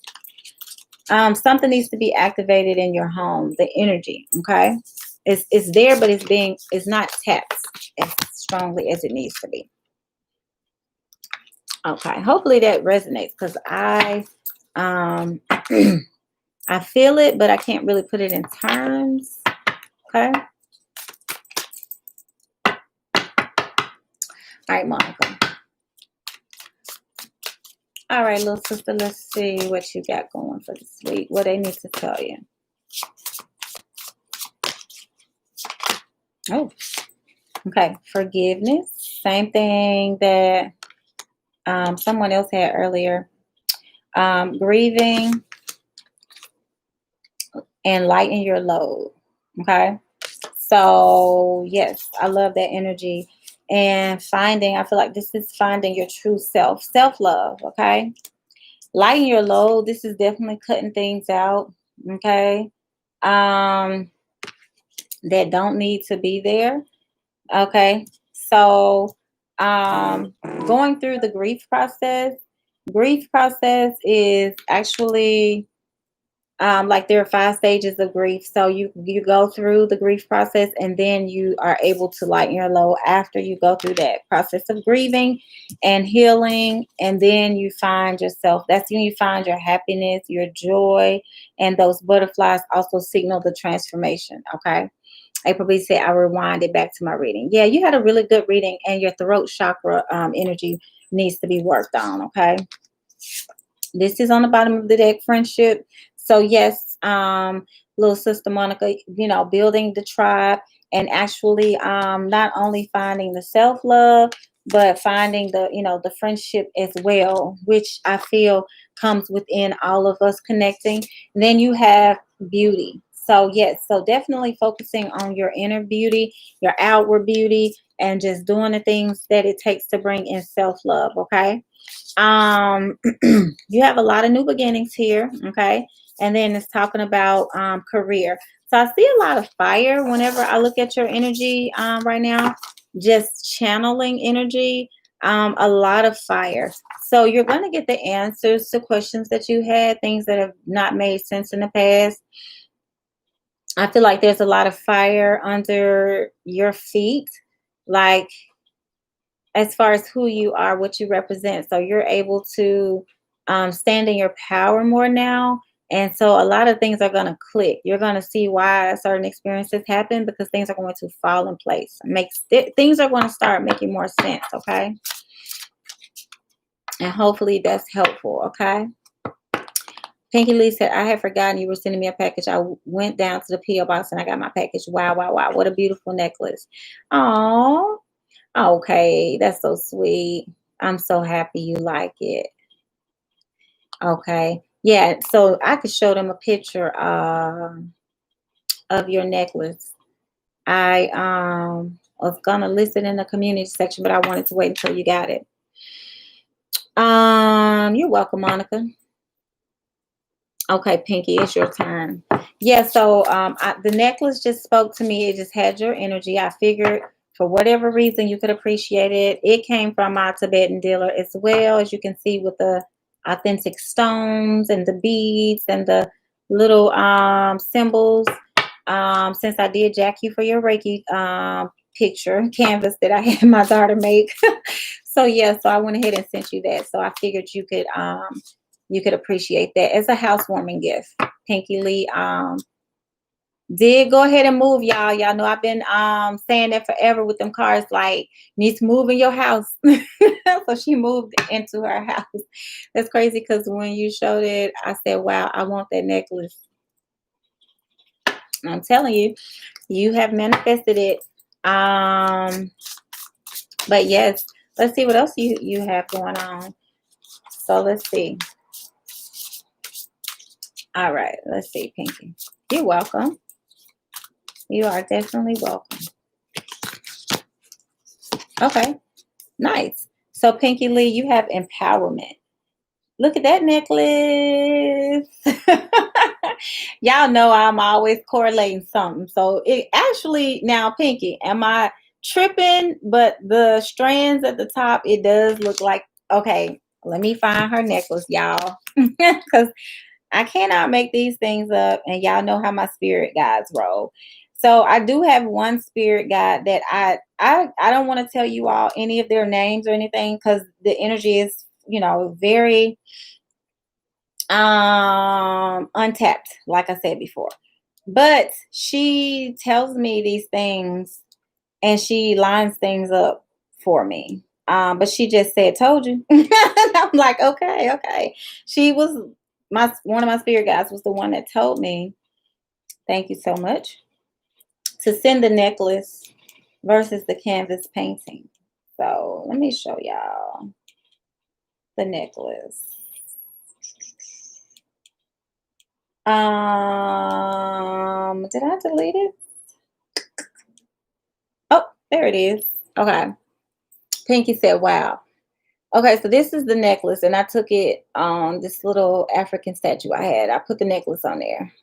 Something needs to be activated in your home. The energy. Okay. It's there, but it's not tapped as strongly as it needs to be. Okay, hopefully that resonates because um I feel it, but I can't really put it in terms. Okay. All right, Monica. All right, little sister, let's see what you got going for this week. What they need to tell you. Oh, okay. Forgiveness. Same thing that someone else had earlier. Grieving and lighten your load. Okay. So, yes, I love that energy. And I feel like this is finding your true self love. Okay. Lighten your load. This is definitely cutting things out. Okay. that don't need to be there. Okay. So going through the grief process is actually like there are 5 stages of grief. So you go through the grief process, and then you are able to lighten your load after you go through that process of grieving and healing. And then you find yourself, that's when you find your happiness, your joy, and those butterflies also signal the transformation. Okay. April B said, I rewind it back to my reading. Yeah, you had a really good reading, and your throat chakra energy needs to be worked on. Okay. This is on the bottom of the deck, friendship. So yes, little sister Monica, building the tribe, and actually not only finding the self-love, but finding the friendship as well, which I feel comes within all of us connecting. And then you have beauty. So yes, so definitely focusing on your inner beauty, your outward beauty, and just doing the things that it takes to bring in self-love. Okay. You have a lot of new beginnings here. Okay. And then it's talking about career. So I see a lot of fire whenever I look at your energy right now, just channeling energy, a lot of fire. So you're going to get the answers to questions that you had, things that have not made sense in the past. I feel like there's a lot of fire under your feet, like as far as who you are, what you represent. So you're able to stand in your power more now. And so a lot of things are going to click. You're going to see why certain experiences happen, because things are going to fall in place. Things are going to start making more sense. Okay. And hopefully that's helpful. Okay. Pinky Lee said, I had forgotten you were sending me a package. I went down to the P.O. box and I got my package. Wow, wow, wow. What a beautiful necklace. Oh, okay. That's so sweet. I'm so happy you like it. Okay. Yeah. So I could show them a picture of your necklace. I was going to list it in the community section, but I wanted to wait until you got it. You're welcome, Monica. Okay, Pinky, it's your turn. Yeah, so the necklace just spoke to me. It just had your energy. I figured for whatever reason you could appreciate it. It came from my Tibetan dealer as well, as you can see, with the authentic stones and the beads and the little symbols. Since I did jack you for your Reiki picture canvas that I had my daughter make. So yeah, so I went ahead and sent you that. So I figured you could appreciate that as a housewarming gift. Pinky Lee did go ahead and move, y'all. Y'all know I've been saying that forever with them cards, like, needs to move in your house. So she moved into her house. That's crazy, because when you showed it, I said, wow, I want that necklace. I'm telling you, you have manifested it. But yes, let's see what else you have going on. So let's see. All right, let's see, Pinky. You're welcome. You are definitely welcome. Okay, nice. So Pinky Lee, you have empowerment. Look at that necklace. Y'all know I'm always correlating something. So it actually, now Pinky, am I tripping? But the strands at the top, it does look like, okay, let me find her necklace, y'all. Because I cannot make these things up, and y'all know how my spirit guides roll. So I do have one spirit guide that I don't want to tell you all any of their names or anything, because the energy is, very untapped, like I said before. But she tells me these things, and she lines things up for me. But she just said, told you. I'm like, okay. She was one of my spirit guides was the one that told me, thank you so much, to send the necklace versus the canvas painting. So let me show y'all the necklace. Did I delete it? Oh, there it is. Okay. Pinky said, wow. Okay, so this is the necklace, and I took it on this little African statue I had. I put the necklace on there.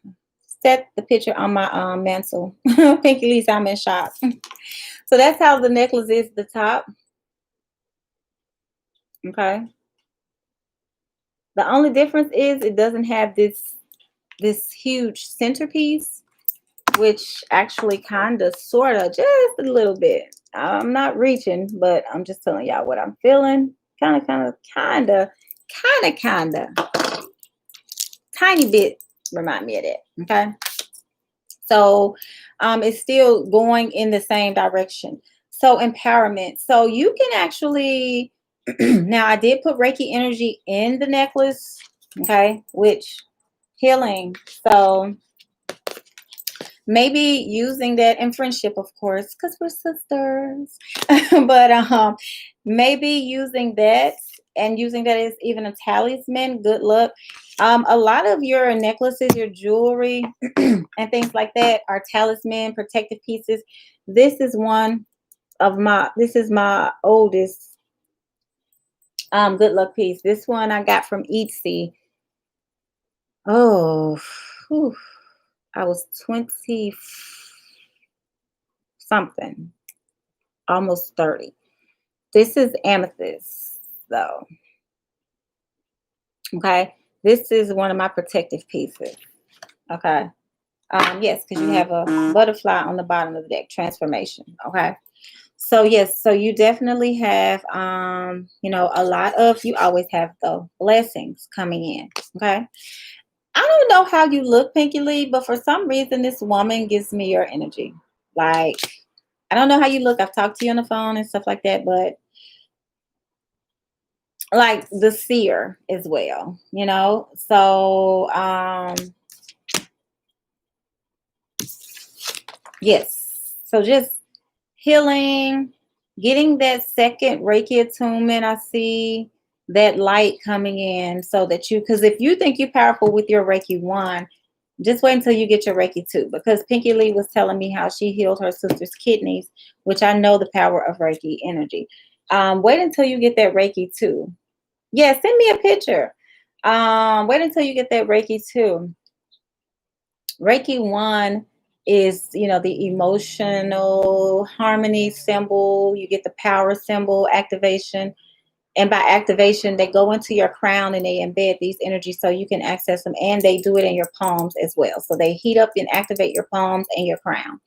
set the picture on my mantle. Pinky Lisa, I'm in shock. So that's how the necklace is, the top. Okay. The only difference is it doesn't have this huge centerpiece, which actually kind of, sort of, just a little bit. I'm not reaching, but I'm just telling y'all what I'm feeling. Kind of, tiny bit remind me of that. Okay. So it's still going in the same direction. So empowerment. So you can actually, now I did put Reiki energy in the necklace, okay, which healing. So maybe using that in friendship, of course, because we're sisters. But maybe using that and using that as even a talisman, good luck. A lot of your necklaces, your jewelry, and things like that are talisman, protective pieces. This is one of my, this is my oldest good luck piece. This one I got from Etsy. Oh, whew, I was 20 something, almost 30. This is amethyst, though. Okay. This is one of my protective pieces. Okay. Yes, because you have a butterfly on the bottom of the deck, transformation. Okay. So yes, so you definitely have you know, a lot of, you always have the blessings coming in. Okay. I don't know how you look, Pinky Lee, but for some reason this woman gives me your energy. Like, I don't know how you look. I've talked to you on the phone and stuff like that, but like the seer as well, you know? So, yes. So just healing, getting that second Reiki attunement. I see that light coming in so that you, because if you think you're powerful with your Reiki 1, just wait until you get your Reiki 2, because Pinky Lee was telling me how she healed her sister's kidneys, which I know the power of Reiki energy. Wait until you get that Reiki 2. Yeah, send me a picture. Wait until you get that Reiki 2. Reiki 1 is, you know, the emotional harmony symbol. You get the power symbol activation. And by activation, they go into your crown and they embed these energies so you can access them. And they do it in your palms as well. So they heat up and activate your palms and your crown.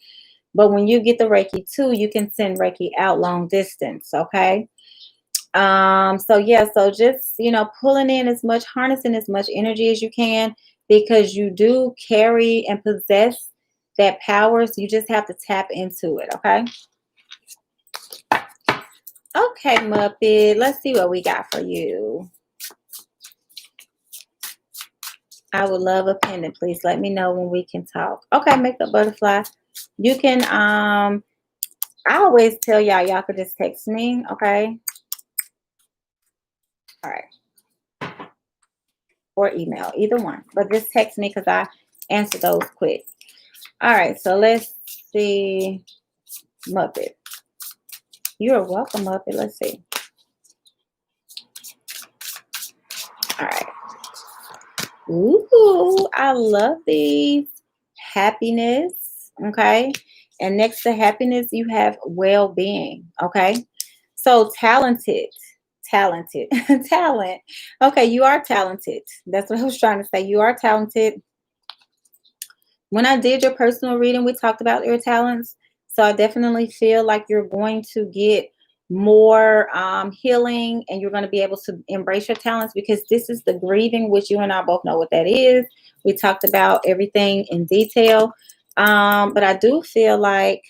But when you get the Reiki 2, you can send Reiki out long distance. Okay. So yeah, so just, you know, pulling in as much, harnessing as much energy as you can, because you do carry and possess that power. So you just have to tap into it. Okay. Okay, Muppet, let's see what we got for you. I would love a pendant. Please let me know when we can talk. Okay, makeup butterfly. You can I always tell y'all could just text me. Okay. All right. Or email, either one. But just text me because I answer those quick. All right, so let's see. Muppet. You're welcome, Muppet. Let's see. All right. Ooh, I love these. Happiness. Okay. And next to happiness, you have well-being. Okay. So talented. Talented. Talent. Okay, you are talented. That's what I was trying to say. You are talented. When I did your personal reading, we talked about your talents. So I definitely feel like you're going to get more healing, and you're going to be able to embrace your talents, because this is the grieving, which you and I both know what that is. We talked about everything in detail. But I do feel like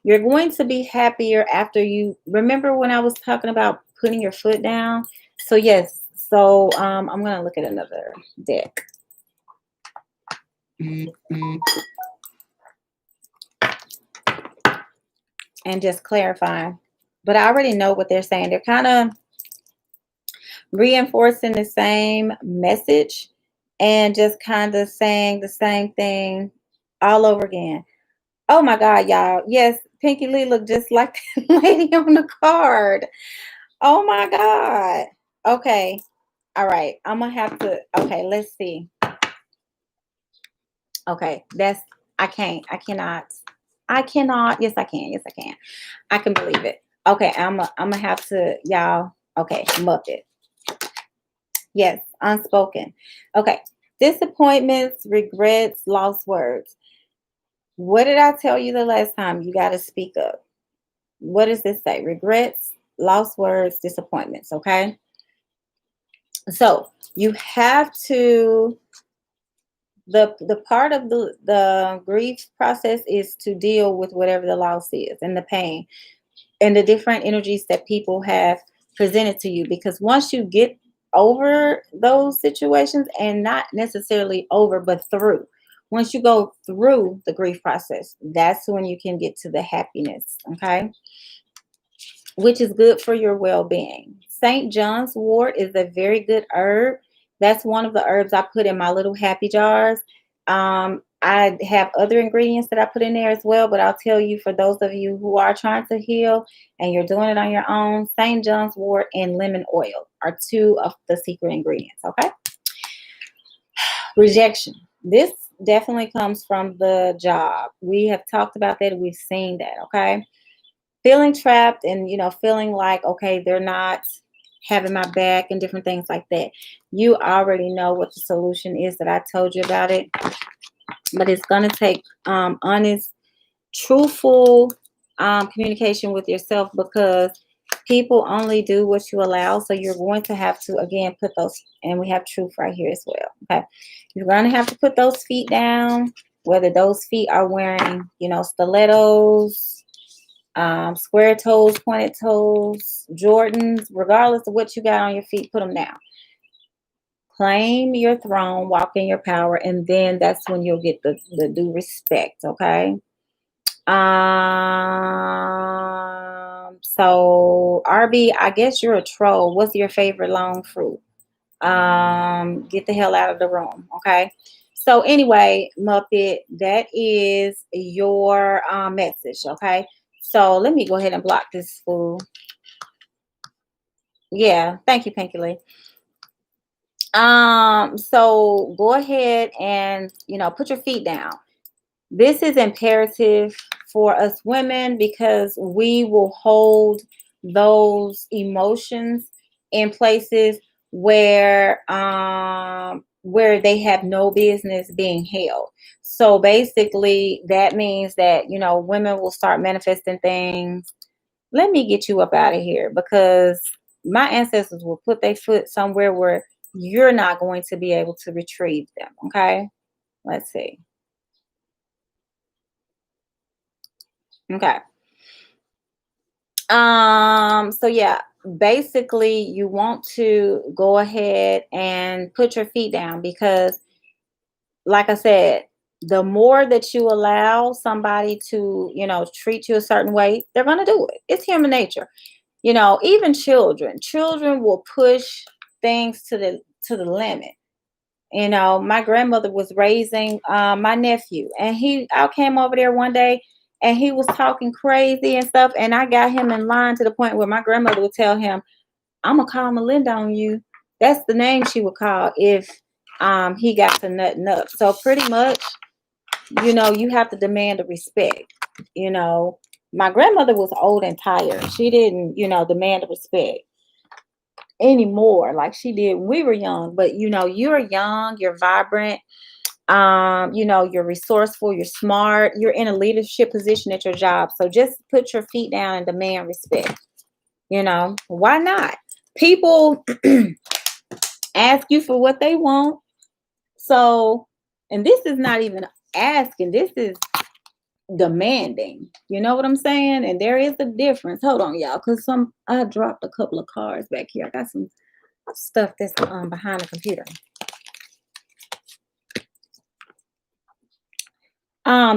you're going to be happier after you remember when I was talking about putting your foot down. So yes. So I'm going to look at another deck. And just clarify. But I already know what they're saying. They're kind of reinforcing the same message and just kind of saying the same thing all over again. Oh my God, y'all. Yes, Pinky Lee looked just like the lady on the card. Oh my God. Okay. All right. I'm going to have to. Okay, let's see. Okay, I cannot. Yes, I can. Yes, I can. I can believe it. Okay, I'm gonna have to, y'all. Okay, Muppet. Yes, unspoken. Okay, disappointments, regrets, lost words. What did I tell you the last time? You got to speak up. What does this say? Regrets, lost words, disappointments. Okay, so you have to. The part of the grief process is to deal with whatever the loss is and the pain and the different energies that people have presented to you, because once you get over those situations, and not necessarily over but through, once you go through the grief process, that's when you can get to the happiness. Okay, which is good for your well-being. St. John's wort is a very good herb. That's one of the herbs I put in my little happy jars. I have other ingredients that I put in there as well, but I'll tell you, for those of you who are trying to heal and you're doing it on your own, St. John's wort and lemon oil are two of the secret ingredients. Okay. Rejection. This definitely comes from the job. We have talked about that. We've seen that. Okay, feeling trapped and feeling like, okay, they're not having my back and different things like that. You already know what the solution is that I told you about it, but it's going to take honest, truthful communication with yourself, because people only do what you allow. So you're going to have to, again, put those, and we have truth right here as well. Okay, you're going to have to put those feet down, whether those feet are wearing stilettos, square toes, pointed toes, Jordans, regardless of what you got on your feet, put them down. Claim your throne, walk in your power, and then that's when you'll get the due respect. Okay. So RB, I guess you're a troll. What's your favorite long fruit? Get the hell out of the room. Okay. So anyway, Muppet, that is your message. Okay. So let me go ahead and block this fool. Yeah, thank you, Pinky Lee. So go ahead and put your feet down. This is imperative for us women, because we will hold those emotions in places where they have no business being held. So basically that means that women will start manifesting things. Let me get you up out of here, because my ancestors will put their foot somewhere where you're not going to be able to retrieve them. Okay, let's see. Okay. So yeah, basically you want to go ahead and put your feet down, because like I said, the more that you allow somebody to, treat you a certain way, they're going to do it. It's human nature. Even children will push things to the limit. My grandmother was raising my nephew, and I came over there one day, and he was talking crazy and stuff, and I got him in line to the point where my grandmother would tell him, "I'm gonna call Melinda on you." That's the name she would call if he got to nutting up. So pretty much, you have to demand the respect. You know, my grandmother was old and tired. She didn't, demand the respect anymore like she did when we were young. But you're young, you're vibrant, you're resourceful, you're smart, you're in a leadership position at your job. So just put your feet down and demand respect. Why not? People ask you for what they want. So, and this is not even asking, this is demanding. You know what I'm saying? And there is a difference. Hold on, y'all, because I dropped a couple of cards back here. I got some stuff that's behind the computer.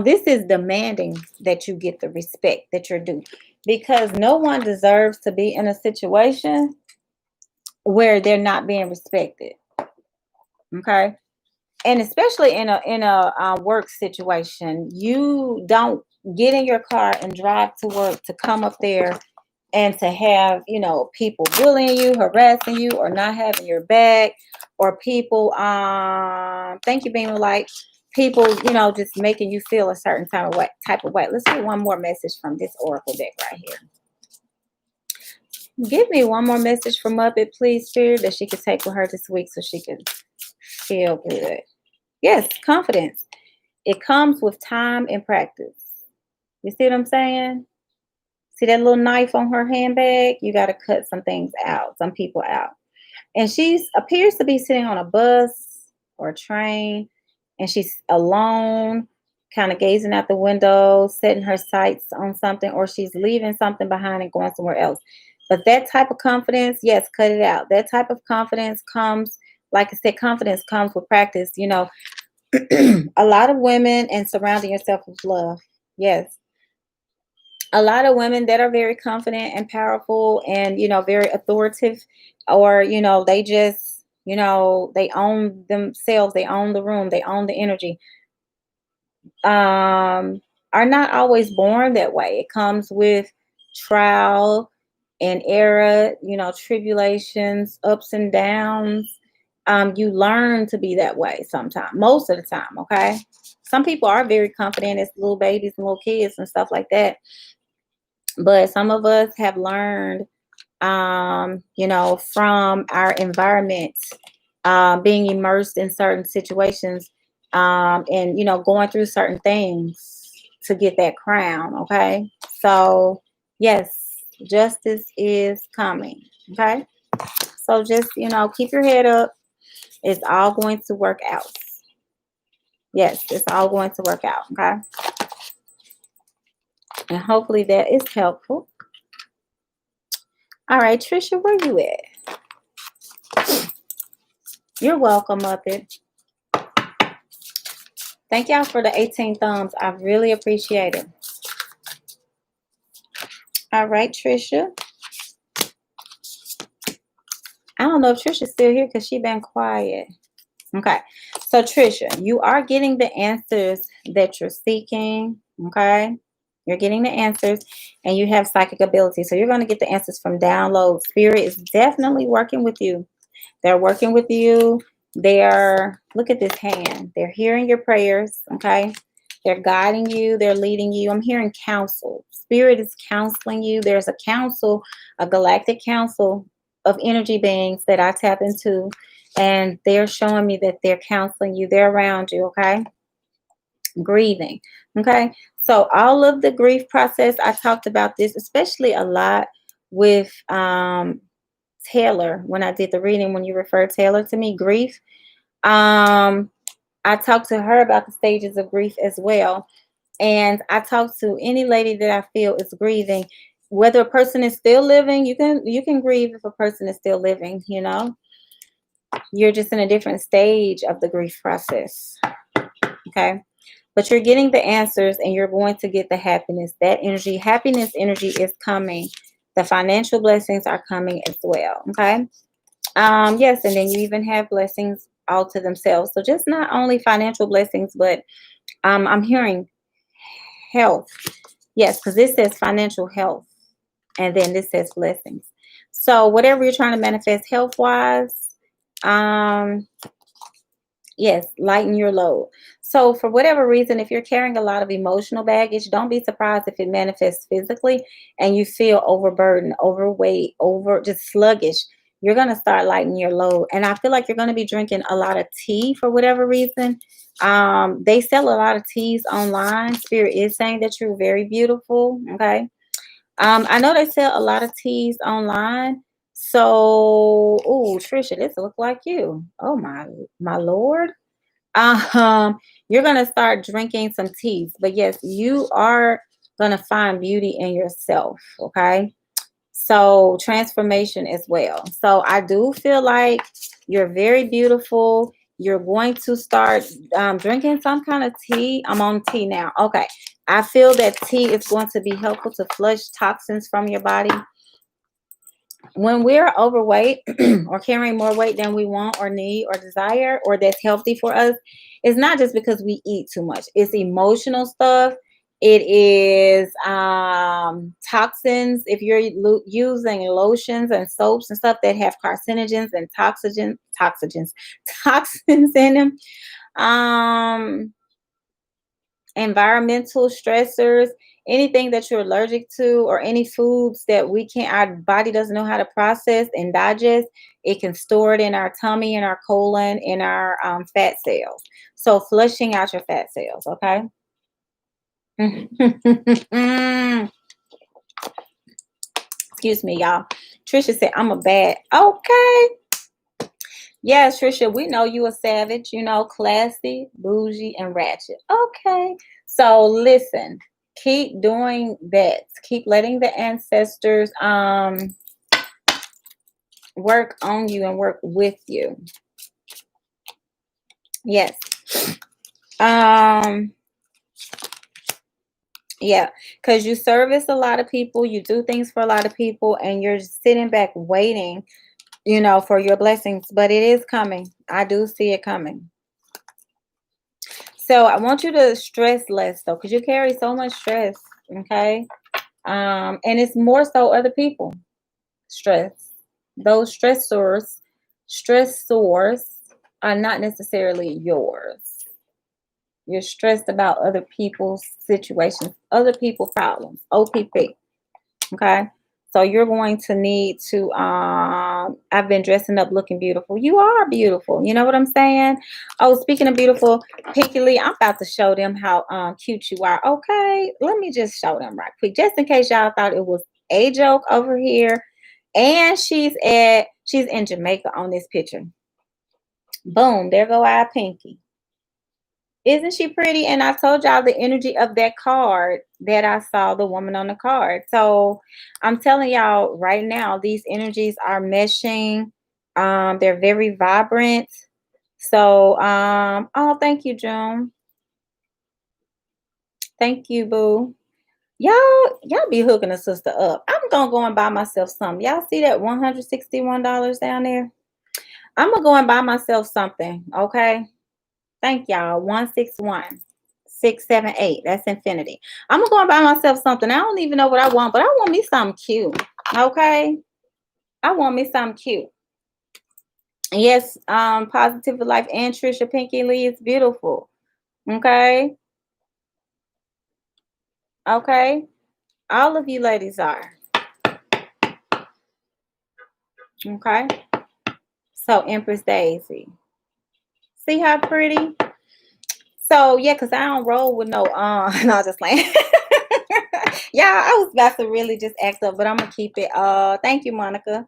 This is demanding that you get the respect that you're due, because no one deserves to be in a situation where they're not being respected. Okay, and especially in a work situation, you don't get in your car and drive to work to come up there and to have people bullying you, harassing you, or not having your back, or people thank you, being like people, just making you feel a certain type of way. Let's get one more message from this oracle deck right here. Give me one more message from Muppet, please, Spirit, that she could take with her this week so she can feel good. Yes, confidence. It comes with time and practice. You see what I'm saying? See that little knife on her handbag? You got to cut some things out, some people out. And she appears to be sitting on a bus or a train, and she's alone, kind of gazing out the window, setting her sights on something, or she's leaving something behind and going somewhere else. But that type of confidence, yes, cut it out. That type of confidence comes, like I said, confidence comes with practice. A lot of women, and surrounding yourself with love. Yes. A lot of women that are very confident and powerful and, very authoritative, or, they just, they own themselves, they own the room, they own the energy, are not always born that way. It comes with trial and error, tribulations, ups and downs. You learn to be that way sometimes, most of the time, okay? Some people are very confident as little babies and little kids and stuff like that. But some of us have learned, from our environment, being immersed in certain situations, and, going through certain things to get that crown. Okay. So, yes, justice is coming. Okay. So just, keep your head up. It's all going to work out. Yes, it's all going to work out. Okay. And hopefully that is helpful. All right, Trisha, where you at? You're welcome, Muppet. Thank y'all for the 18 thumbs. I really appreciate it. All right, Trisha. I don't know if Trisha's still here because she's been quiet. Okay. So, Trisha, you are getting the answers that you're seeking. Okay. You're getting the answers, and you have psychic ability. So you're going to get the answers from download. Spirit is definitely working with you. They're working with you. Look at this hand. They're hearing your prayers. Okay. They're guiding you. They're leading you. I'm hearing counsel. Spirit is counseling you. There's a council, a galactic council of energy beings that I tap into, and they're showing me that they're counseling you. They're around you. Okay. Grieving. Okay. So all of the grief process, I talked about this, especially a lot with Taylor when I did the reading. When you referred Taylor to me, grief. I talked to her about the stages of grief as well. And I talked to any lady that I feel is grieving, whether a person is still living. You can grieve if a person is still living. You're just in a different stage of the grief process. Okay. But you're getting the answers, and you're going to get the happiness. That energy, happiness energy is coming. The financial blessings are coming as well. Okay. Yes, and then you even have blessings all to themselves. So just not only financial blessings, but I'm hearing health. Yes, because this says financial health, and then this says blessings. So whatever you're trying to manifest health-wise, yes, lighten your load. So for whatever reason, if you're carrying a lot of emotional baggage, don't be surprised if it manifests physically and you feel overburdened, overweight, just sluggish. You're going to start lightening your load. And I feel like you're going to be drinking a lot of tea for whatever reason. They sell a lot of teas online. Spirit is saying that you're very beautiful. Okay. I know they sell a lot of teas online. So, oh, Trisha, this looks like you. Oh my Lord. You're gonna start drinking some teas, but yes, you are gonna find beauty in yourself. Okay. So transformation as well. So I do feel like you're very beautiful. You're going to start drinking some kind of tea. I'm on tea now. Okay. I feel that tea is going to be helpful to flush toxins from your body. When we're overweight or carrying more weight than we want or need or desire, or that's healthy for us, it's not just because we eat too much. It's emotional stuff. It is toxins. If you're using lotions and soaps and stuff that have carcinogens and toxins in them, environmental stressors, anything that you're allergic to, or any foods that our body doesn't know how to process and digest, it can store it in our tummy, in our colon, in our fat cells. So flushing out your fat cells, okay? Excuse me, y'all. Trisha said, I'm a bad. Okay. Yes, Trisha, we know you a savage, classy, bougie, and ratchet. Okay. So listen, keep doing that. Keep letting the ancestors work on you and work with you. Yes. Yeah, because you service a lot of people, you do things for a lot of people, and you're sitting back waiting, for your blessings. But it is coming. I do see it coming. So I want you to stress less though, because you carry so much stress. Okay. And it's more so other people stress. Those stressors are not necessarily yours. You're stressed about other people's situations, other people's problems, OPP. Okay. So you're going to need to, I've been dressing up looking beautiful. You are beautiful. You know what I'm saying? Oh, speaking of beautiful, Pinky Lee, I'm about to show them how cute you are. Okay. Let me just show them right quick, just in case y'all thought it was a joke over here. And she's in Jamaica on this picture. Boom. There go our Pinky. Isn't she pretty? And I told y'all the energy of that card that I saw, the woman on the card. So I'm telling y'all right now, these energies are meshing. They're very vibrant. So, oh, thank you, June. Thank you, boo. Y'all be hooking a sister up. I'm gonna go and buy myself something. Y'all see that $161 down there? I'm gonna go and buy myself something. Okay. Thank y'all. 161. 678. That's infinity. I'm gonna go and buy myself something. I don't even know what I want, but I want me something cute. Okay. I want me something cute. Yes, Positive Life and Trisha Pinky Lee is beautiful. Okay. Okay. All of you ladies are. Okay. So Empress Daisy. See how pretty? So yeah, because I don't roll with no no, just playing. Yeah, I was about to really just act up, but I'm gonna keep it. Thank you, Monica.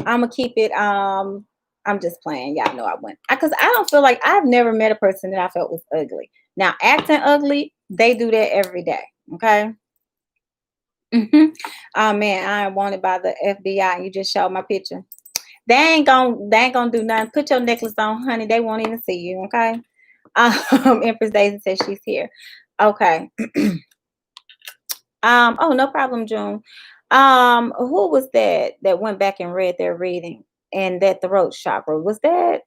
I'm gonna keep it. I'm just playing. Y'all know I went because I don't feel like I've never met a person that I felt was ugly. Now acting ugly, they do that every day. Okay. Oh man, I am wanted by the FBI. You just showed my picture. They ain't gonna do nothing. Put your necklace on, honey. They won't even see you. Okay. Empress Daisy says she's here. Okay. Oh, no problem, June. Who was that went back and read their reading and that throat chakra? Was that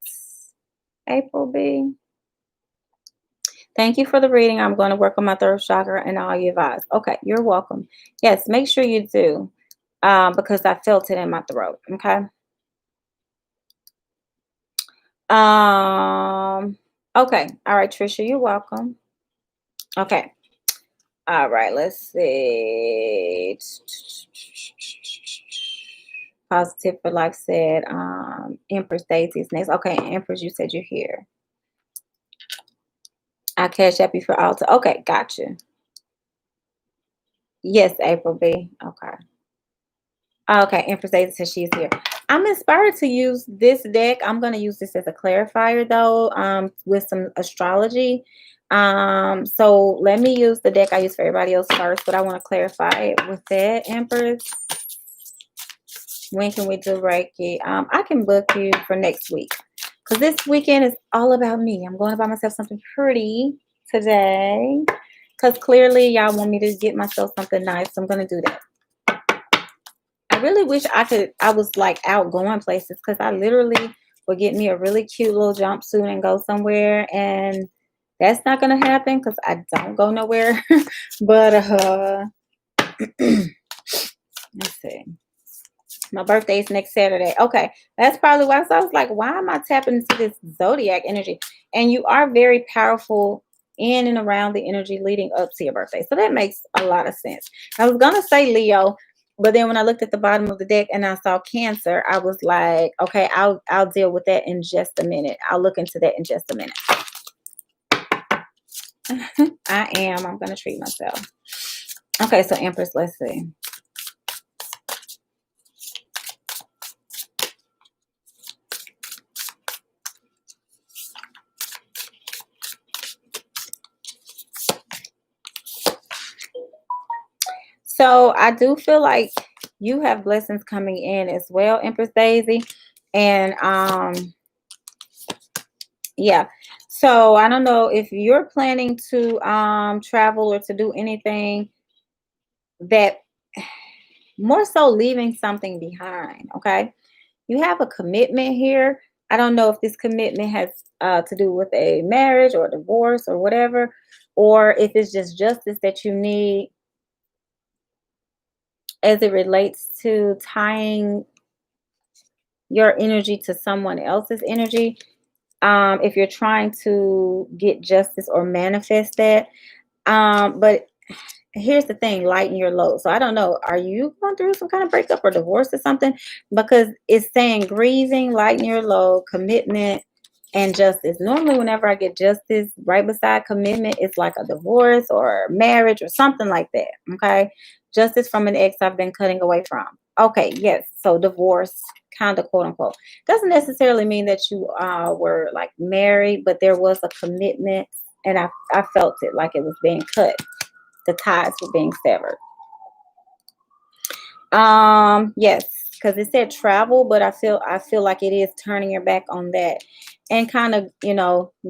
April B? Thank you for the reading. I'm going to work on my throat chakra and all you advise. Okay, you're welcome. Yes, make sure you do. Because I felt it in my throat. Okay. Okay. All right, Trisha, you're welcome. Okay. All right, let's see. Positive for Life said, Empress Daisy is next. Okay, Empress, you said you're here. I cash app you for Alta. Okay, gotcha. Yes, April B. Okay. Okay, Empress Daisy says she's here. I'm inspired to use this deck. I'm going to use this as a clarifier though, with some astrology. So let me use the deck I use for everybody else first, but I want to clarify it with that, Empress. When can we do Reiki? I can book you for next week because this weekend is all about me. I'm going to buy myself something pretty today because clearly y'all want me to get myself something nice. So I'm going to do that. I really wish I was like out going places because I literally would get me a really cute little jumpsuit and go somewhere, and that's not going to happen because I don't go nowhere. But let's see. My birthday is next Saturday. Okay, that's probably why. So I was like, why am I tapping into this zodiac energy? And you are very powerful in and around the energy leading up to your birthday. So that makes a lot of sense. I was gonna say Leo, but then when I looked at the bottom of the deck and I saw Cancer, I was like, okay, I'll deal with that in just a minute. I'll look into that in just a minute. I'm gonna treat myself. Okay, so Empress, let's see. So I do feel like you have blessings coming in as well, Empress Daisy. And yeah. So I don't know if you're planning to travel or to do anything that more so leaving something behind, okay? You have a commitment here. I don't know if this commitment has to do with a marriage or divorce or whatever, or if it's just justice that you need as it relates to tying your energy to someone else's energy. If you're trying to get justice or manifest that. But here's the thing, lighten your load. So I don't know, are you going through some kind of breakup or divorce or something? Because it's saying grieving, lighten your load, commitment, and justice. Normally, whenever I get justice right beside commitment, it's like a divorce or marriage or something like that. Okay. Justice from an ex I've been cutting away from. Okay. Yes. So divorce, kind of quote unquote. Doesn't necessarily mean that you were like married, but there was a commitment and I felt it like it was being cut. The ties were being severed. Yes, because it said travel, but I feel like it is turning your back on that and kind of,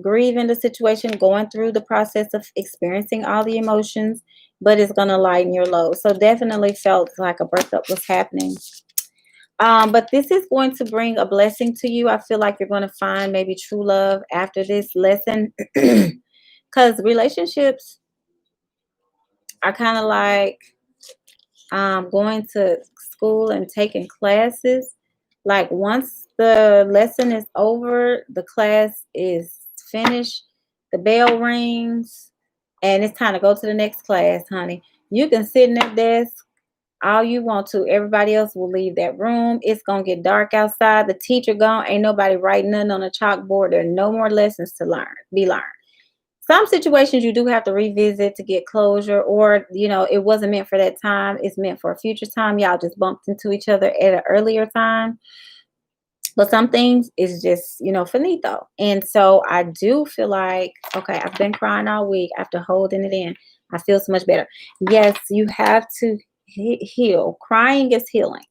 grieving the situation, going through the process of experiencing all the emotions, but it's gonna lighten your load. So definitely felt like a breakup was happening. But this is going to bring a blessing to you. I feel like you're going to find maybe true love after this lesson. Because relationships are kind of like going to school and taking classes. Like once the lesson is over, the class is finished, the bell rings, and it's time to go to the next class, honey. You can sit in that desk all you want to. Everybody else will leave that room. It's gonna get dark outside. The teacher gone. Ain't nobody writing nothing on the chalkboard. There are no more lessons to be learned. Some situations you do have to revisit to get closure, or it wasn't meant for that time. It's meant for a future time. Y'all just bumped into each other at an earlier time. But some things is just, finito. And so I do feel like, okay, I've been crying all week after holding it in. I feel so much better. Yes, you have to heal. Crying is healing.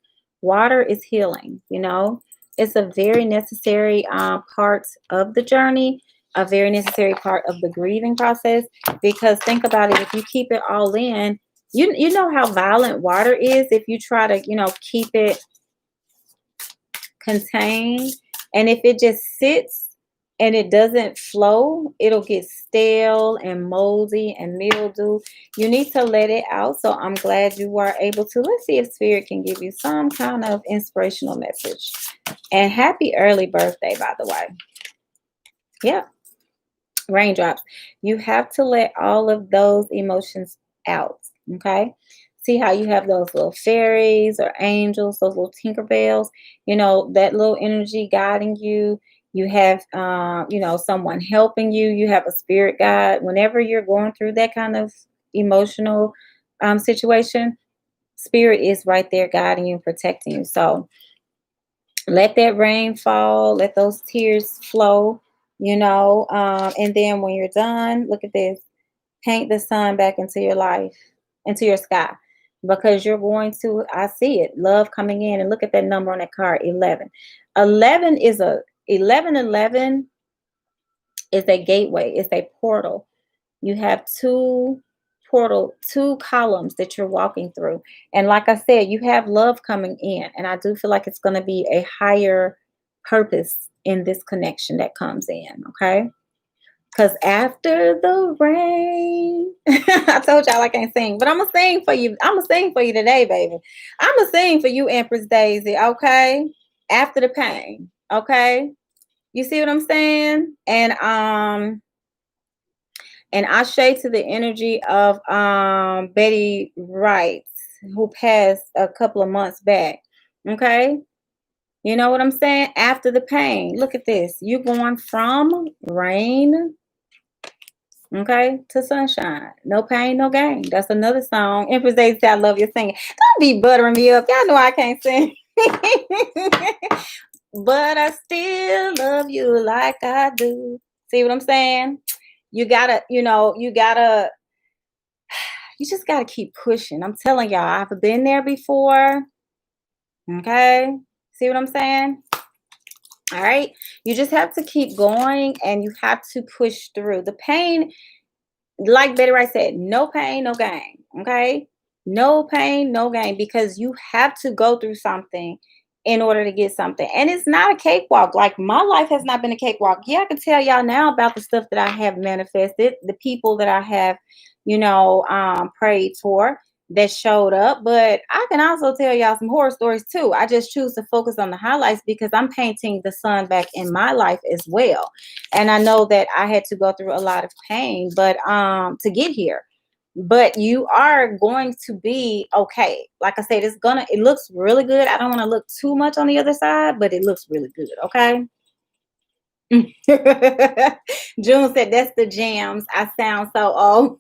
Water is healing. It's a very necessary part of the journey, a very necessary part of the grieving process. Because think about it, if you keep it all in, you know how violent water is. If you try to, keep it contained, and if it just sits and it doesn't flow, it'll get stale and moldy and mildew. You need to let it out. So I'm glad you are able to. Let's see if spirit can give you some kind of inspirational message. And happy early birthday, by the way. Yeah, raindrops. You have to let all of those emotions out. Okay. See how you have those little fairies or angels, those little Tinkerbells, that little energy guiding you. You have, someone helping you. You have a spirit guide. Whenever you're going through that kind of emotional situation, spirit is right there guiding you and protecting you. So let that rain fall, let those tears flow, and then when you're done, look at this, paint the sun back into your life, into your sky, because you're going to, I see it, love coming in. And look at that number on that card, 11. 11 is 11 is a gateway, it's a portal. You have two columns that you're walking through. And like I said, you have love coming in. And I do feel like it's going to be a higher purpose in this connection that comes in. Okay. Because after the rain, I told y'all I can't sing, but I'm going to sing for you. I'm going to sing for you today, baby. I'm going to sing for you, Empress Daisy. Okay. After the pain. Okay. You see what I'm saying? And, And I shade to the energy of Betty Wright, who passed a couple of months back. Okay. You know what I'm saying? After the pain. Look at this. You're going from rain, okay, to sunshine. No pain, no gain. That's another song. Empress Daisy, I love your singing. Don't be buttering me up. Y'all know I can't sing. But I still love you like I do. See what I'm saying? You gotta, you just gotta keep pushing. I'm telling y'all, I've been there before. Okay. See what I'm saying? All right. You just have to keep going and you have to push through. The pain, like Betty Wright said, no pain, no gain. Okay. No pain, no gain, because you have to go through something in order to get something. And it's not a cakewalk. Like my life has not been a cakewalk. Yeah, I can tell y'all now about the stuff that I have manifested, the people that I have, prayed for that showed up. But I can also tell y'all some horror stories too. I just choose to focus on the highlights because I'm painting the sun back in my life as well. And I know that I had to go through a lot of pain, but to get here. But you are going to be okay. Like I said, it looks really good. I don't want to look too much on the other side, but it looks really good. Okay. June said that's the jams. I sound so old.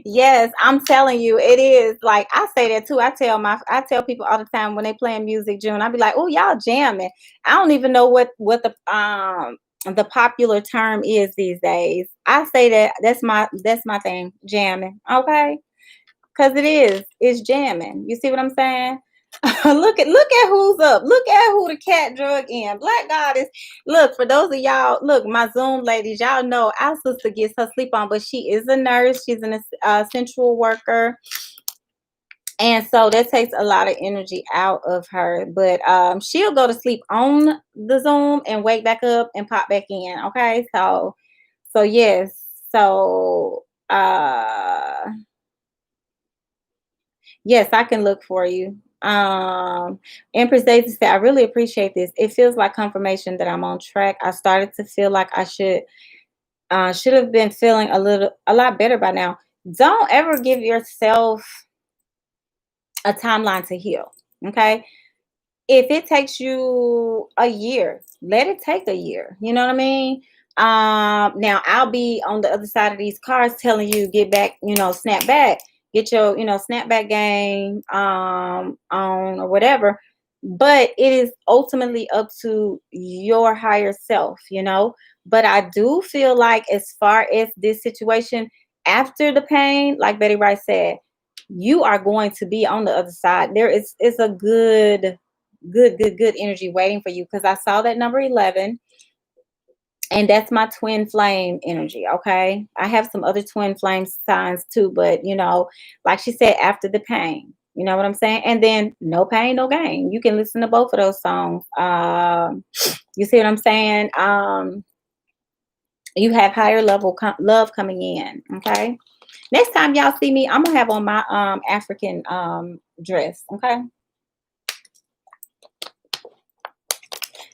Yes, I'm telling you, it is. Like I say that too. I tell people all the time when they playing music, June, I be like, oh, y'all jamming. I don't even know what the popular term is these days. I say that's my thing, jamming. Okay. Cause it's jamming. You see what I'm saying? look at who's up. Look at who the cat drug in. Black Goddess. Look, for those of y'all, look, my Zoom ladies, y'all know our sister gets her sleep on, but she is a nurse. She's an essential worker. And so that takes a lot of energy out of her. But she'll go to sleep on the Zoom and wake back up and pop back in. Okay. So yes. So yes, I can look for you. Empress Daisy said, I really appreciate this. It feels like confirmation that I'm on track. I started to feel like I should have been feeling a lot better by now. Don't ever give yourself a timeline to heal. Okay. If it takes you a year, let it take a year. You know what I mean? Now I'll be on the other side of these cards telling you get back, snap back, get your, snapback game on or whatever. But it is ultimately up to your higher self. But I do feel like as far as this situation after the pain, like Betty Wright said, you are going to be on the other side. It's a good energy waiting for you, because I saw that number 11, and that's my twin flame energy. Okay, I have some other twin flame signs too, but like she said, after the pain, you know what I'm saying? And then no pain, no gain. You can listen to both of those songs. You see what I'm saying? You have higher level love coming in. Okay, next time y'all see me, I'm gonna have on my African dress. Okay,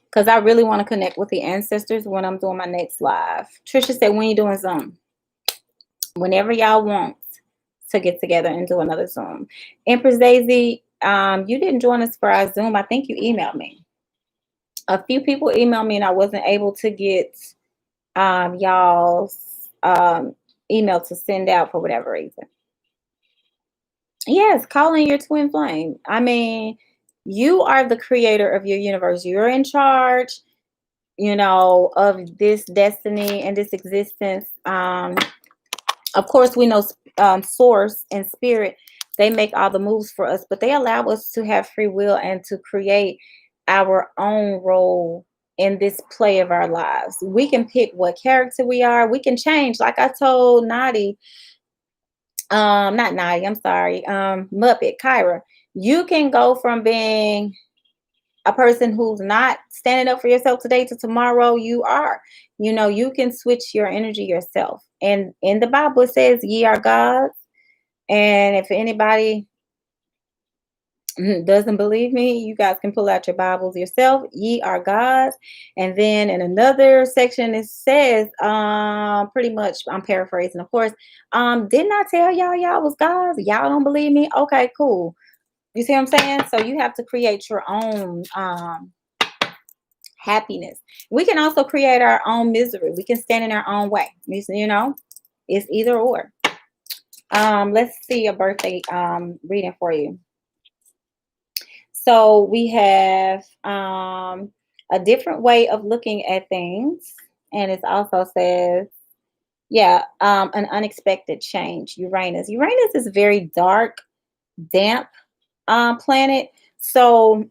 because I really want to connect with the ancestors when I'm doing my next live. Trisha said, when you doing Zoom? Whenever y'all want to get together and do another Zoom. Empress Daisy, you didn't join us for our Zoom. I think you emailed me. A few people emailed me and I wasn't able to get y'all's email to send out for whatever reason. Yes, call in your twin flame. I mean, you are the creator of your universe. You're in charge, of this destiny and this existence. Of course, we know source and spirit, they make all the moves for us, but they allow us to have free will and to create our own role in this play of our lives. We can pick what character we are. We can change. Like I told Nadi, not Nadi, I'm sorry, Muppet, Kyra, you can go from being a person who's not standing up for yourself today to tomorrow you are. You can switch your energy yourself. And in the Bible it says ye are gods. And if anybody Doesn't believe me, you guys can pull out your Bibles yourself. Ye are gods. And then in another section it says, pretty much, I'm paraphrasing, of course. Didn't I tell y'all was gods? Y'all don't believe me? Okay, cool. You see what I'm saying? So you have to create your own happiness. We can also create our own misery. We can stand in our own way. You know, it's either or. Let's see a birthday reading for you. So we have a different way of looking at things. And it also says, yeah, an unexpected change. Uranus. Uranus is very dark, damp planet. So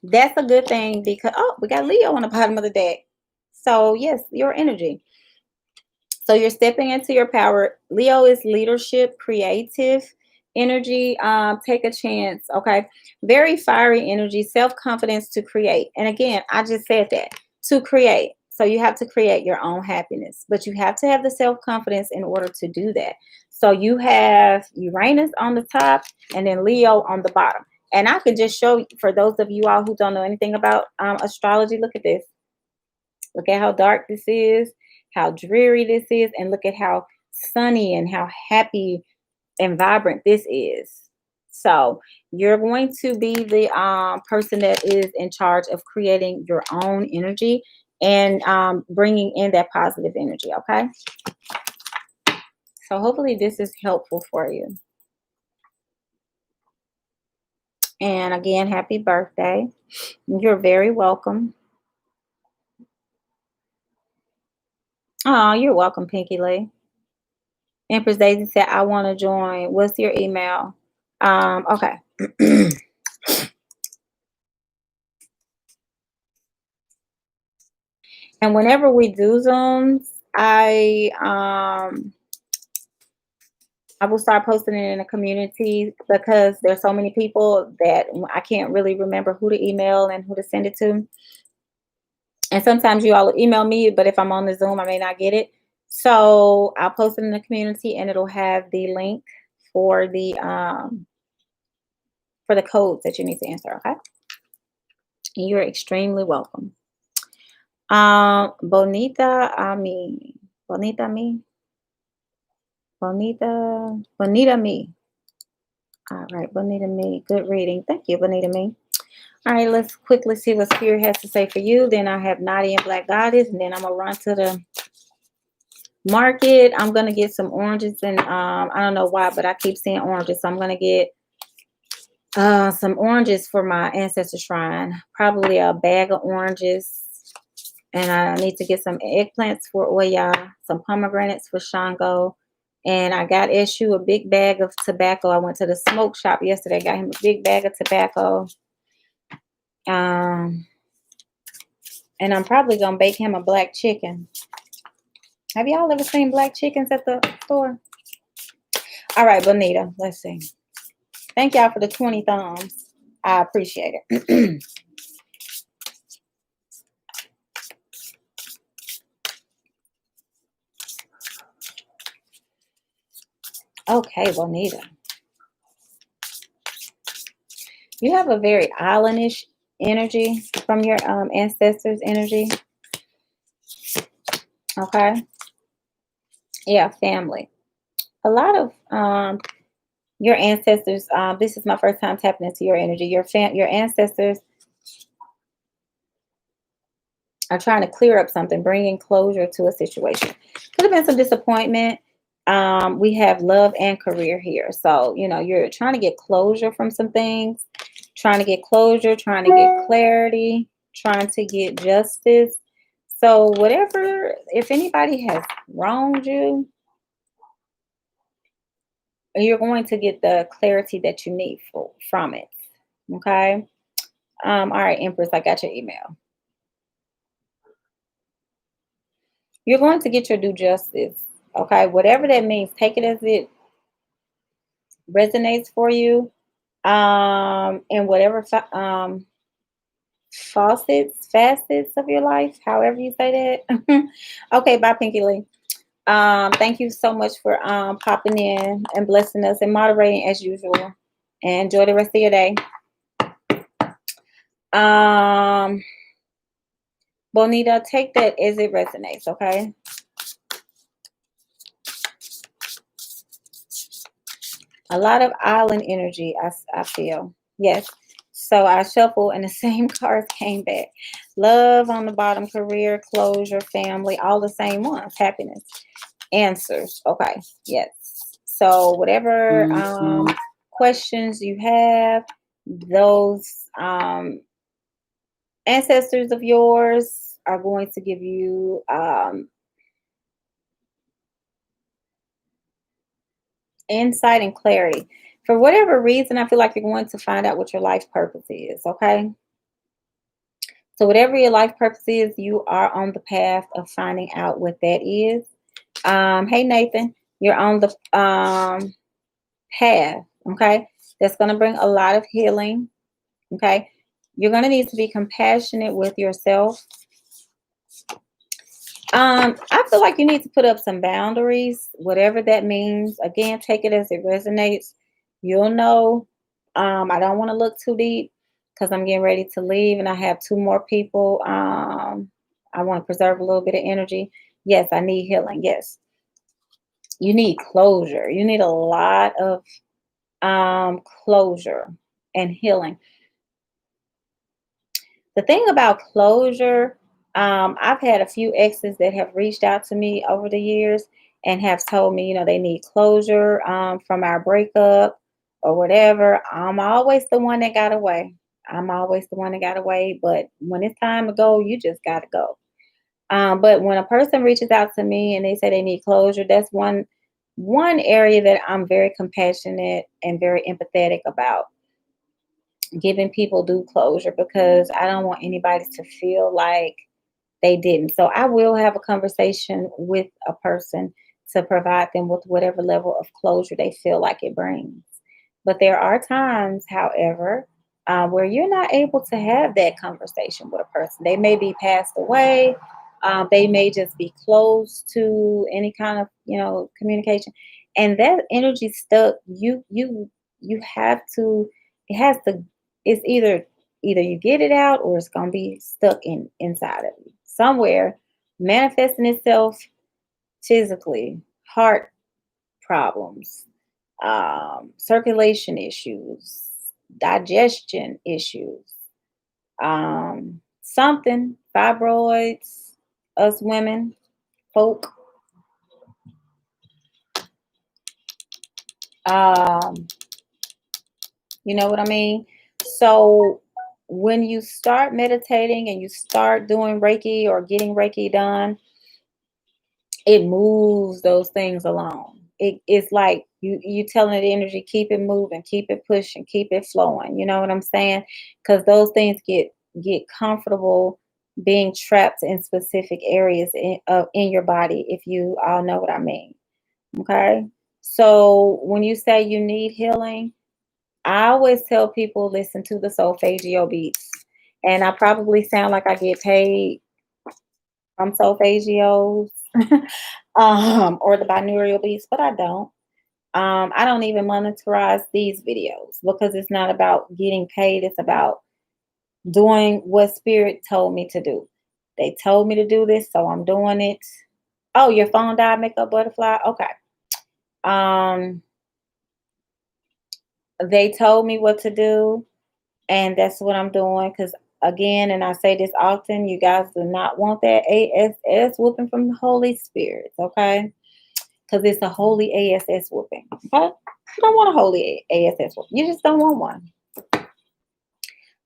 that's a good thing because, oh, we got Leo on the bottom of the deck. So, yes, your energy. So you're stepping into your power. Leo is leadership, creative energy. Take a chance. Okay. Very fiery energy, self-confidence to create. And again, I just said that, to create. So you have to create your own happiness, but you have to have the self-confidence in order to do that. So you have Uranus on the top and then Leo on the bottom. And I can just show you, for those of you all who don't know anything about astrology, look at this. Look at how dark this is, how dreary this is, and look at how sunny and how happy and vibrant this is. So you're going to be the person that is in charge of creating your own energy and bringing in that positive energy. Okay. So hopefully this is helpful for you. And again, happy birthday. You're very welcome. Oh, you're welcome, Pinky Lee. Empress Daisy said, I want to join. What's your email? Okay. And whenever we do Zooms, I will start posting it in the community because there's so many people that I can't really remember who to email and who to send it to. And sometimes you all email me, but if I'm on the Zoom, I may not get it. So I'll post it in the community and it'll have the link for the codes that you need to answer. Okay. And you're extremely welcome. Bonita Ami. Bonita Me. Bonita Me. All right, Bonita Me. Good reading. Thank you, Bonita Me. All right, let's quickly see what Spirit has to say for you. Then I have Nadia and Black Goddess, and then I'm gonna run to the market. I'm gonna get some oranges, and I don't know why, but I keep seeing oranges, so I'm gonna get some oranges for my ancestor shrine. Probably a bag of oranges. And I need to get some eggplants for Oya, some pomegranates for Shango. And I got Eshu a big bag of tobacco. I went to the smoke shop yesterday, got him a big bag of tobacco. And I'm probably going to bake him a black chicken. Have y'all ever seen black chickens at the store? All right, Bonita, let's see. Thank y'all for the 20 thumbs. I appreciate it. Okay, Bonita. You have a very islandish energy from your ancestors' energy. Okay. Yeah, family. A lot of your ancestors. This is my first time tapping into your energy. Your ancestors are trying to clear up something, bringing closure to a situation. Could have been some disappointment. We have love and career here, so you're trying to get closure from some things. Trying to get closure, trying to get clarity, trying to get justice. So whatever, if anybody has wronged you, you're going to get the clarity that you need from it. Okay. All right, Empress, I got your email. You're going to get your due justice. Okay. Whatever that means, take it as it resonates for you. And whatever facets of your life, however you say that. Okay, bye, Pinky Lee. Thank you so much for popping in and blessing us and moderating as usual. And enjoy the rest of your day. Um, Bonita, take that as it resonates, okay? A lot of island energy, I feel. Yes. So I shuffled and the same cards came back. Love on the bottom, career, closure, family, all the same ones. Happiness. Answers. Okay. Yes. So whatever questions you have, those ancestors of yours are going to give you insight and clarity. For whatever reason, I feel like you're going to find out what your life purpose is. Okay. So whatever your life purpose is, you are on the path of finding out what that is. Hey Nathan, you're on the path. Okay. That's going to bring a lot of healing. Okay. You're going to need to be compassionate with yourself. I feel like you need to put up some boundaries, whatever that means. Again, take it as it resonates. You'll know. I don't want to look too deep because I'm getting ready to leave and I have two more people. I want to preserve a little bit of energy. Yes, I need healing. Yes. You need closure. You need a lot of closure and healing. The thing about closure, I've had a few exes that have reached out to me over the years and have told me, they need closure from our breakup or whatever. I'm always the one that got away. I'm always the one that got away. But when it's time to go, you just got to go. But when a person reaches out to me and they say they need closure, that's one area that I'm very compassionate and very empathetic about giving people due closure because I don't want anybody to feel like they didn't. So I will have a conversation with a person to provide them with whatever level of closure they feel like it brings. But there are times, however, where you're not able to have that conversation with a person. They may be passed away. They may just be close to any kind of communication, and that energy stuck. You have to. It has to. It's either you get it out or it's gonna be stuck inside of you somewhere, manifesting itself physically, heart problems, circulation issues, digestion issues, something, fibroids, us women, folk, um, you know what I mean? So when you start meditating and you start doing Reiki or getting Reiki done, it moves those things along. It's like you telling the energy, keep it moving, keep it pushing, keep it flowing. You know what I'm saying? Because those things get comfortable being trapped in specific areas in your body. If you all know what I mean. Okay. So when you say you need healing, I always tell people listen to the Solfeggio beats, and I probably sound like I get paid from Solfeggios or the binaural beats, but I don't. I don't even monetize these videos because it's not about getting paid. It's about doing what spirit told me to do. They told me to do this, so I'm doing it. Oh, your phone died, make a butterfly. Okay. Um, they told me what to do, and that's what I'm doing. Because again, and I say this often, you guys do not want that ASS whooping from the Holy Spirit. Okay, because it's a holy ASS whooping. Okay, you don't want a holy ASS whooping. You just don't want one.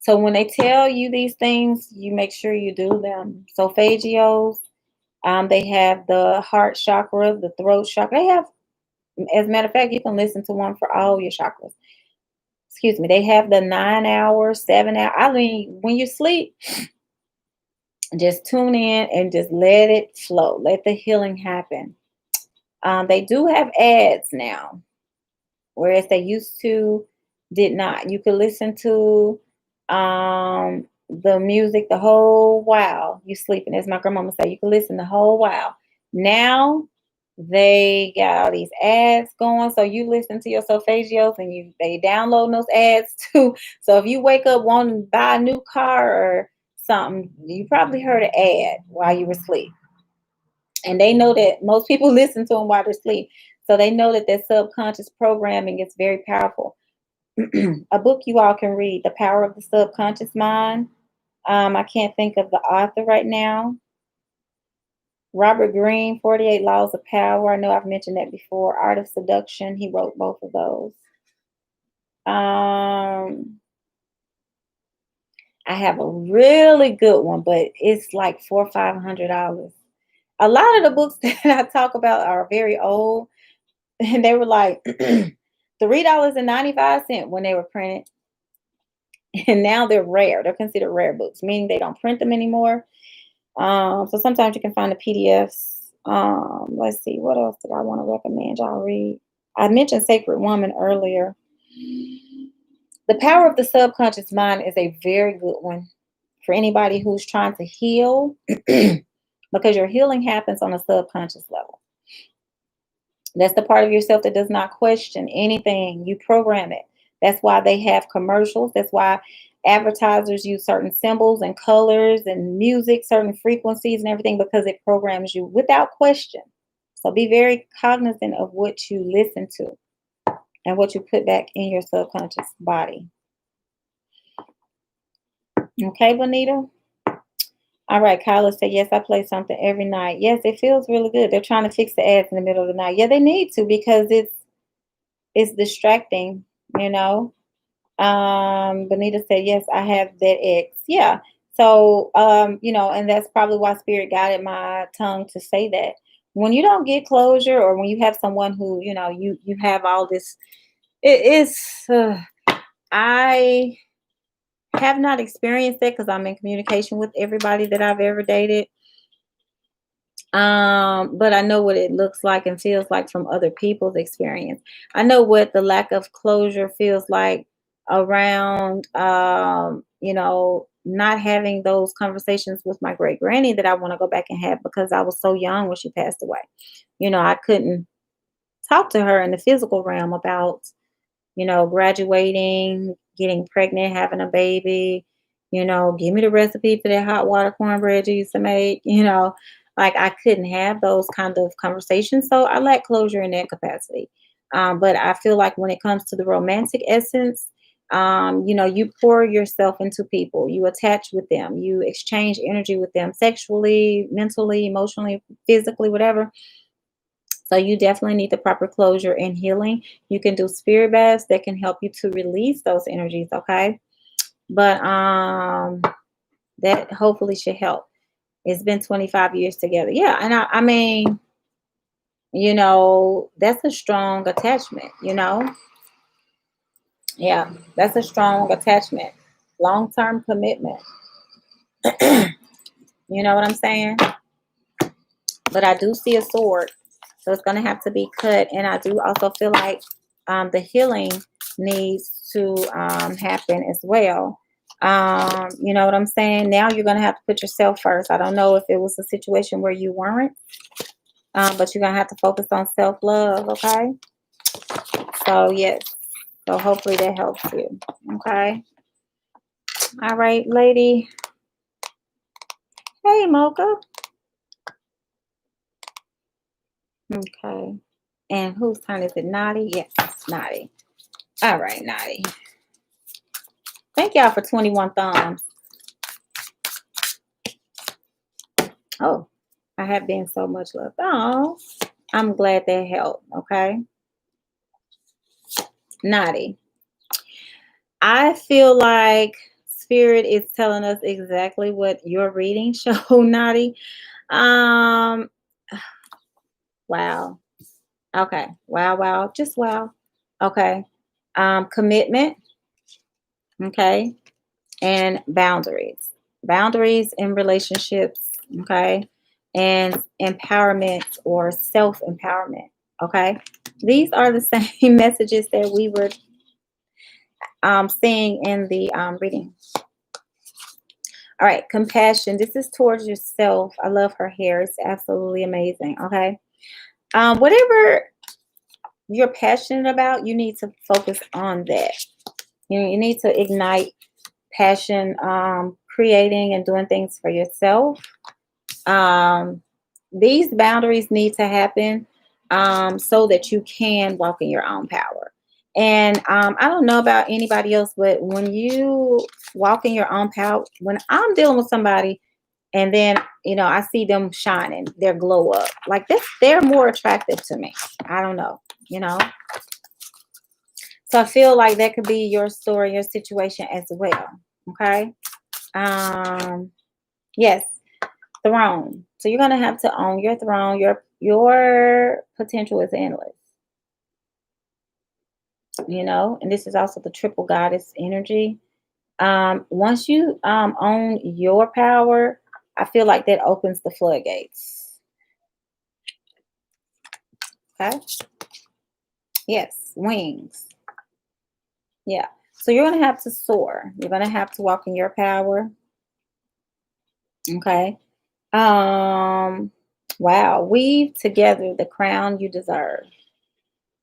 So when they tell you these things, you make sure you do them. Solfeggios, they have the heart chakra, the throat chakra. They have, as a matter of fact, you can listen to one for all your chakras. Excuse me. They have the 9 hour, 7 hour. I mean, when you sleep, just tune in and just let it flow. Let the healing happen. They do have ads now, whereas they used to did not. You could listen to the music the whole while you sleeping. As my grandmama say, you can listen the whole while. Now They got all these ads going, so you listen to your solfeggios and they download those ads too. So if you wake up wanting to buy a new car or something, you probably heard an ad while you were asleep. And they know that most people listen to them while they're asleep. So they know that their subconscious programming is very powerful. A book you all can read, The Power of the Subconscious Mind. I can't think of the author right now. Robert Greene, 48 Laws of Power. I know I've mentioned that before. Art of Seduction. He wrote both of those. Um, I have a really good one, but it's like $400 or $500. A lot of the books that I talk about are very old, and they were like $3.95 when they were printed, and now they're rare. They're considered rare books, meaning they don't print them anymore. So sometimes you can find the PDFs. Let's see, what else did I want to recommend y'all read? I mentioned Sacred Woman earlier. The Power of the Subconscious Mind is a very good one for anybody who's trying to heal, because your healing happens on a subconscious level. That's the part of yourself that does not question anything. You program it. That's why they have commercials. That's why advertisers use certain symbols and colors and music, certain frequencies and everything, because it programs you without question. So be very cognizant of what you listen to and what you put back in your subconscious body. Okay, Bonita? All right, Kyla said, yes, I play something every night. Yes, it feels really good. They're trying to fix the ads in the middle of the night. Yeah, they need to, because it's distracting, you know. Bonita said, yes, I have that X. Yeah. So, and that's probably why Spirit guided my tongue to say that. When you don't get closure, or when you have someone who, you have all this, it is, I have not experienced that because I'm in communication with everybody that I've ever dated. But I know what it looks like and feels like from other people's experience. I know what the lack of closure feels like around, not having those conversations with my great granny that I want to go back and have, because I was so young when she passed away. I couldn't talk to her in the physical realm about, graduating, getting pregnant, having a baby, give me the recipe for that hot water cornbread you used to make, like I couldn't have those kind of conversations. So I lack closure in that capacity. But I feel like when it comes to the romantic essence, you pour yourself into people, you attach with them, you exchange energy with them sexually, mentally, emotionally, physically, whatever. So you definitely need the proper closure and healing. You can do spirit baths that can help you to release those energies, okay? But that hopefully should help. It's been 25 years together. Yeah, and I mean, that's a strong attachment. Yeah, that's a strong attachment. Long-term commitment. You know what I'm saying? But I do see a sword. So it's going to have to be cut. And I do also feel like the healing needs to happen as well. You know what I'm saying? Now you're going to have to put yourself first. I don't know if it was a situation where you weren't, but you're going to have to focus on self-love, okay? So, yes. So hopefully that helps you, okay? All right, lady. Hey, Mocha. Okay. And whose turn is it? Naughty? Yes, Naughty. All right, Naughty. Thank y'all for 21 thumbs. Oh, I have been so much love. Oh, I'm glad that helped. Okay. Naughty. I feel like Spirit is telling us exactly what your reading show, Naughty. Um, wow. Okay. Wow, wow. Just wow. Okay. Commitment. Okay. And boundaries. Boundaries in relationships. Okay. And empowerment or self-empowerment. Okay. These are the same messages that we were seeing in the reading. All right, compassion. This is towards yourself. I love her hair. It's absolutely amazing. Okay. Whatever you're passionate about, you need to focus on that. You need to ignite passion, creating and doing things for yourself. Um, these boundaries need to happen so that you can walk in your own power. And I don't know about anybody else, but when you walk in your own power, when I'm dealing with somebody and then I see them shining, their glow up, like this, they're more attractive to me. I don't know, you know. So I feel like that could be your story, your situation as well. Okay. Um, yes, throne. So you're gonna have to own your throne. Your potential is endless. And this is also the triple goddess energy. Once you own your power, I feel like that opens the floodgates. Okay. Yes, wings. Yeah. So you're gonna have to soar. You're gonna have to walk in your power. Okay. Um, wow. Weave together the crown you deserve.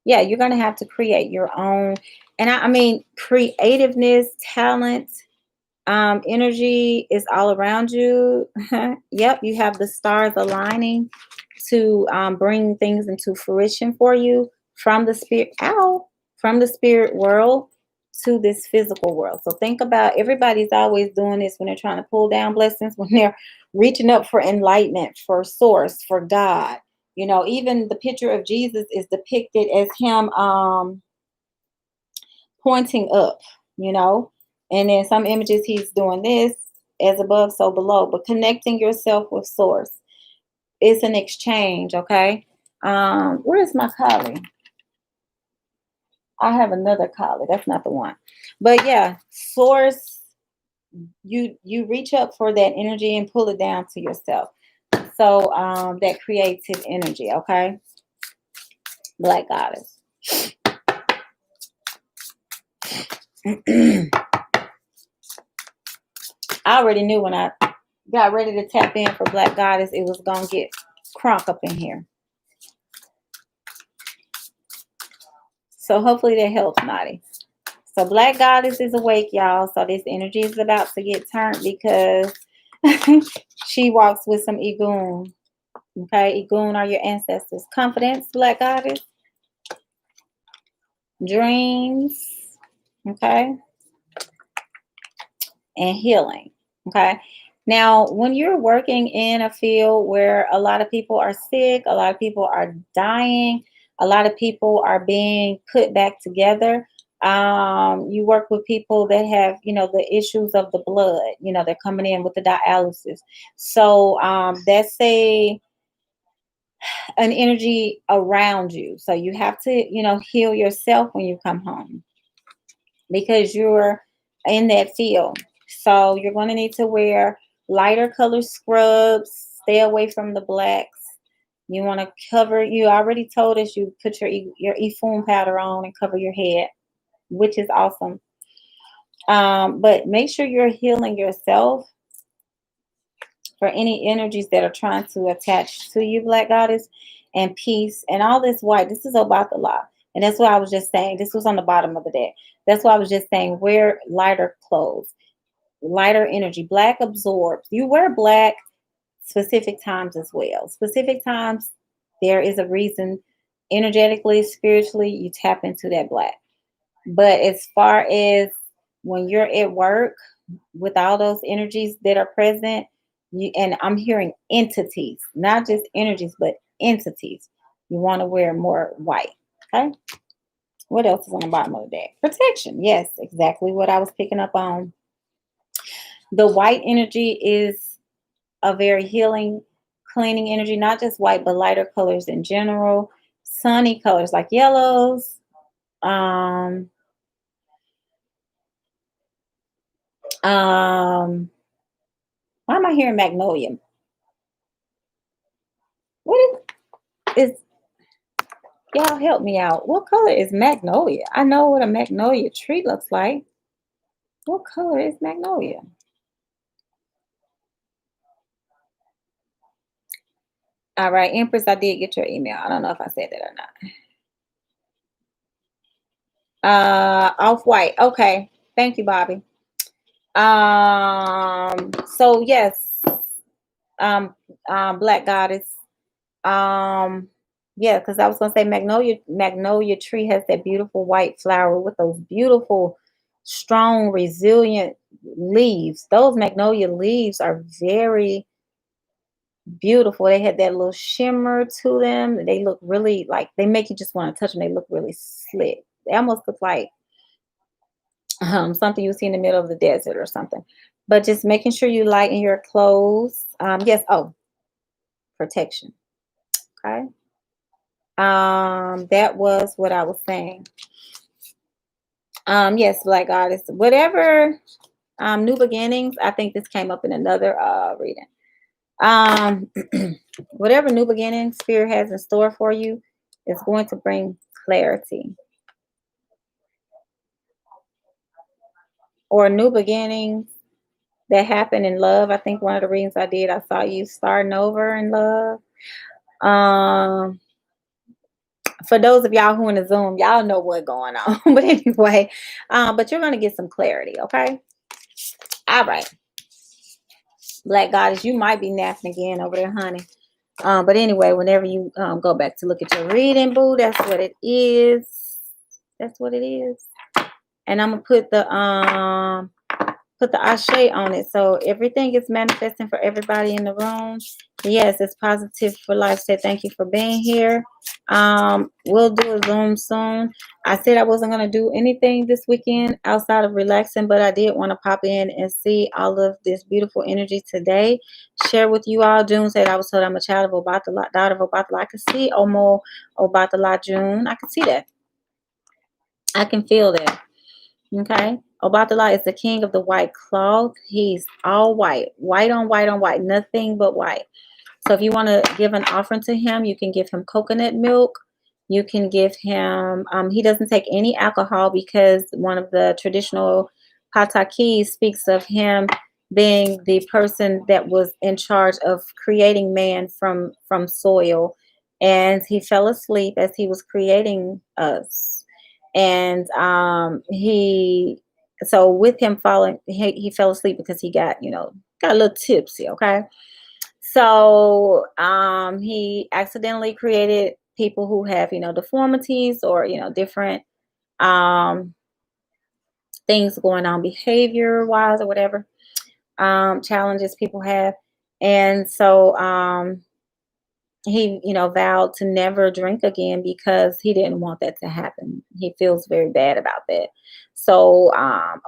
Yeah, you're gonna have to create your own. And I mean, creativeness, talent, energy is all around you. Yep, you have the stars aligning to bring things into fruition for you from the spirit. Ow, from the spirit world to this physical world. So think about, everybody's always doing this when they're trying to pull down blessings, when they're reaching up for enlightenment, for source, for God. Even the picture of Jesus is depicted as him pointing up, you know, and in some images he's doing this, as above, so below, but connecting yourself with source. It's an exchange, okay? Where is my collie? I have another collie. That's not the one. But yeah, source, you reach up for that energy and pull it down to yourself. So that creative energy, okay? Black goddess. I already knew when I got ready to tap in for Black Goddess, it was gonna get crunk up in here. So hopefully that helps, Naughty. So Black Goddess is awake, y'all. So this energy is about to get turned because she walks with some Egun. Okay, Egun are your ancestors. Confidence, Black Goddess. Dreams. Okay. And healing. Okay. Now, when you're working in a field where a lot of people are sick, a lot of people are dying, a lot of people are being put back together, you work with people that have, the issues of the blood, they're coming in with the dialysis. So that's an energy around you. So you have to, heal yourself when you come home because you're in that field. So you're going to need to wear lighter color scrubs, stay away from the blacks. You want to cover, you already told us you put your Ifun powder on and cover your head, which is awesome. But make sure you're healing yourself for any energies that are trying to attach to you, Black Goddess, and peace and all this white. This is about the law. And that's what I was just saying. This was on the bottom of the deck. That's why I was just saying wear lighter clothes, lighter energy. Black absorbs. You wear black specific times as well. Specific times, there is a reason energetically, spiritually, you tap into that black. But as far as when you're at work with all those energies that are present, and I'm hearing entities, not just energies, but entities. You want to wear more white. Okay. What else is on the bottom of the deck? Protection. Yes, exactly what I was picking up on. The white energy is a very healing, cleaning energy, not just white, but lighter colors in general. Sunny colors like yellows. Um, why am I hearing magnolia? What is y'all help me out? What color is magnolia? I know what a magnolia tree looks like. What color is magnolia? All right, Empress, I did get your email. I don't know if I said that or not. Off white. Okay. Thank you, Bobby. So yes, um, Black Goddess. Um, yeah, because I was gonna say magnolia tree has that beautiful white flower with those beautiful, strong, resilient leaves. Those magnolia leaves are very beautiful. They had that little shimmer to them. They look really like they make you just want to touch them. They look really slick. They almost look like something you see in the middle of the desert or something. But just making sure you lighten your clothes. Yes. Oh, protection. Okay. That was what I was saying. Yes, Black Goddess. Whatever. New beginnings. I think this came up in another reading. Um, whatever new beginning Spirit has in store for you is going to bring clarity or new beginnings that happen in love. I think one of the readings I did, I saw you starting over in love. Um, for those of y'all who in the Zoom, y'all know what's going on. But anyway, but you're gonna get some clarity, okay? All right. Black Goddess, you might be napping again over there, honey. But anyway, whenever you go back to look at your reading, boo, that's what it is. That's what it is. And I'm gonna put the ashe on it. So everything is manifesting for everybody in the room. Yes, it's positive for life. Said thank you for being here. We'll do a Zoom soon. I said I wasn't gonna do anything this weekend outside of relaxing, but I did want to pop in and see all of this beautiful energy today. Share with you all. June said I was told I'm a child of Obatala, daughter of Obatala. I can see Omo Obatala June. I can see that. I can feel that. Okay. Obatala is the king of the white cloth. He's all white, white on white on white, nothing but white. So if you want to give an offering to him, you can give him coconut milk. You can give him, he doesn't take any alcohol because one of the traditional patakis speaks of him being the person that was in charge of creating man from soil. And he fell asleep as he was creating us. And so with him falling, he fell asleep because he got, got a little tipsy, okay? So he accidentally created people who have, deformities or, different um, things going on behavior wise or whatever challenges people have. And so he, vowed to never drink again because he didn't want that to happen. He feels very bad about that. So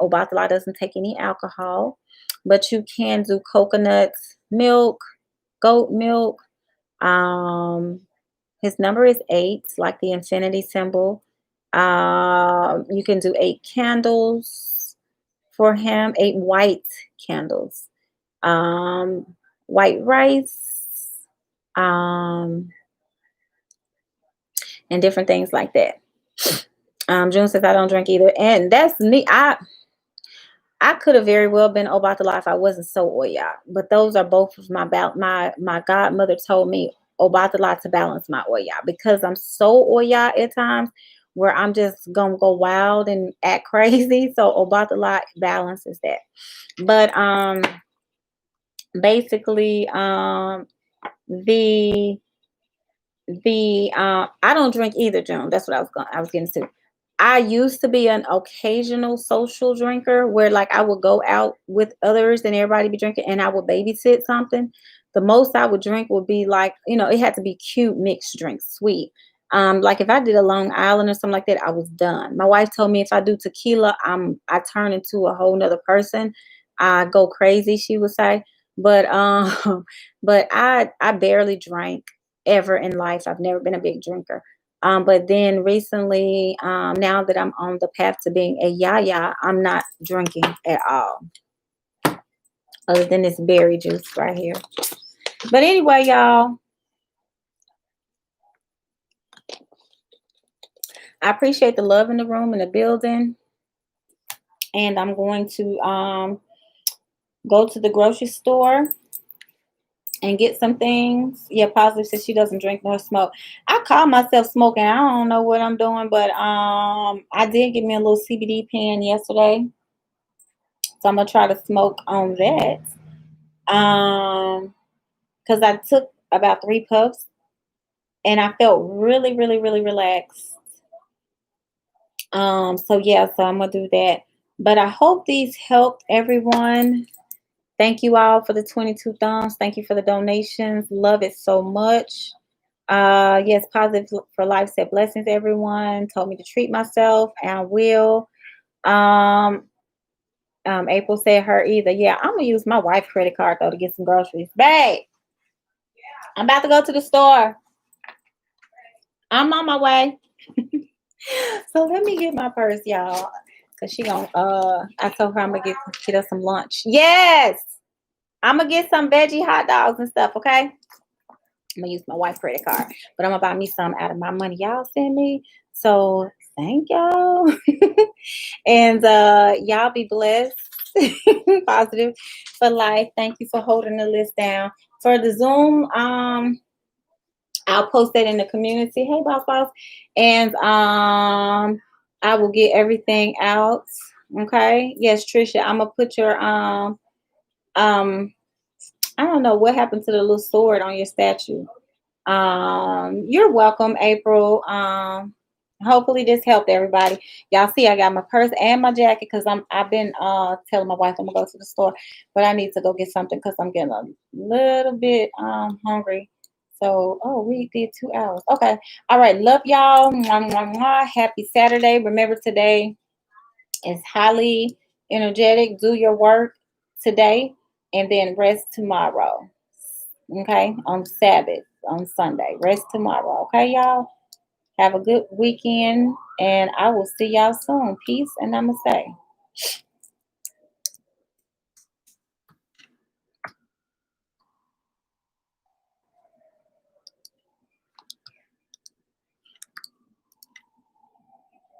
Obatala doesn't take any alcohol, but you can do coconut milk, goat milk. His number is 8, like the infinity symbol. You can do 8 candles for him, 8 white candles. White rice, and different things like that. June says I don't drink either, and that's me. I could have very well been Obatala if I wasn't so Oya. But those are both of my godmother told me Obatala to balance my Oya because I'm so Oya at times where I'm just gonna go wild and act crazy. So Obatala balances that. But basically the I don't drink either, June. That's what I was getting to. I used to be an occasional social drinker where like I would go out with others and everybody be drinking and I would babysit something. The most I would drink would be like, it had to be cute mixed drinks, sweet. Like if I did a Long Island or something like that, I was done. My wife told me if I do tequila, I turn into a whole nother person. I go crazy, she would say. But but I barely drank ever in life. I've never been a big drinker. But then recently, now that I'm on the path to being a yaya, I'm not drinking at all, other than this berry juice right here. But anyway, y'all, I appreciate the love in the room and the building. And I'm going to go to the grocery store and get some things. Yeah, positive says she doesn't drink nor smoke. I call myself smoking. I don't know what I'm doing, but I did get me a little CBD pen yesterday, so I'm gonna try to smoke on that. Because I took about 3 puffs and I felt really, really, really relaxed. So yeah, so I'm gonna do that. But I hope these helped everyone. Thank you all for the 22 thumbs. Thank you for the donations. Love it so much. Yes, positive for life said blessings, everyone. Told me to treat myself, and I will. Um, April said her either. Yeah, I'm gonna use my wife's credit card though to get some groceries. Babe, I'm about to go to the store. I'm on my way. So let me get my purse, y'all. Cause she gonna I told her I'm gonna get us some lunch. Yes. I'm gonna get some veggie hot dogs and stuff, okay? I'm gonna use my wife's credit card, but I'm gonna buy me some out of my money y'all send me. So thank y'all. And y'all be blessed. Positive for life. Thank you for holding the list down. For the Zoom, I'll post that in the community. Hey boss. And I will get everything out. Okay. Yes, Trisha, I'm gonna put your um I don't know what happened to the little sword on your statue. You're welcome, April. Hopefully this helped everybody. Y'all see, I got my purse and my jacket because I've been telling my wife I'm gonna go to the store, but I need to go get something because I'm getting a little bit hungry. So, oh, we did 2 hours. Okay, all right. Love y'all. Mwah, mwah, mwah. Happy Saturday. Remember today is highly energetic. Do your work today and then rest tomorrow. Okay, on Sabbath, on Sunday. Rest tomorrow. Okay, y'all. Have a good weekend, and I will see y'all soon. Peace and namaste.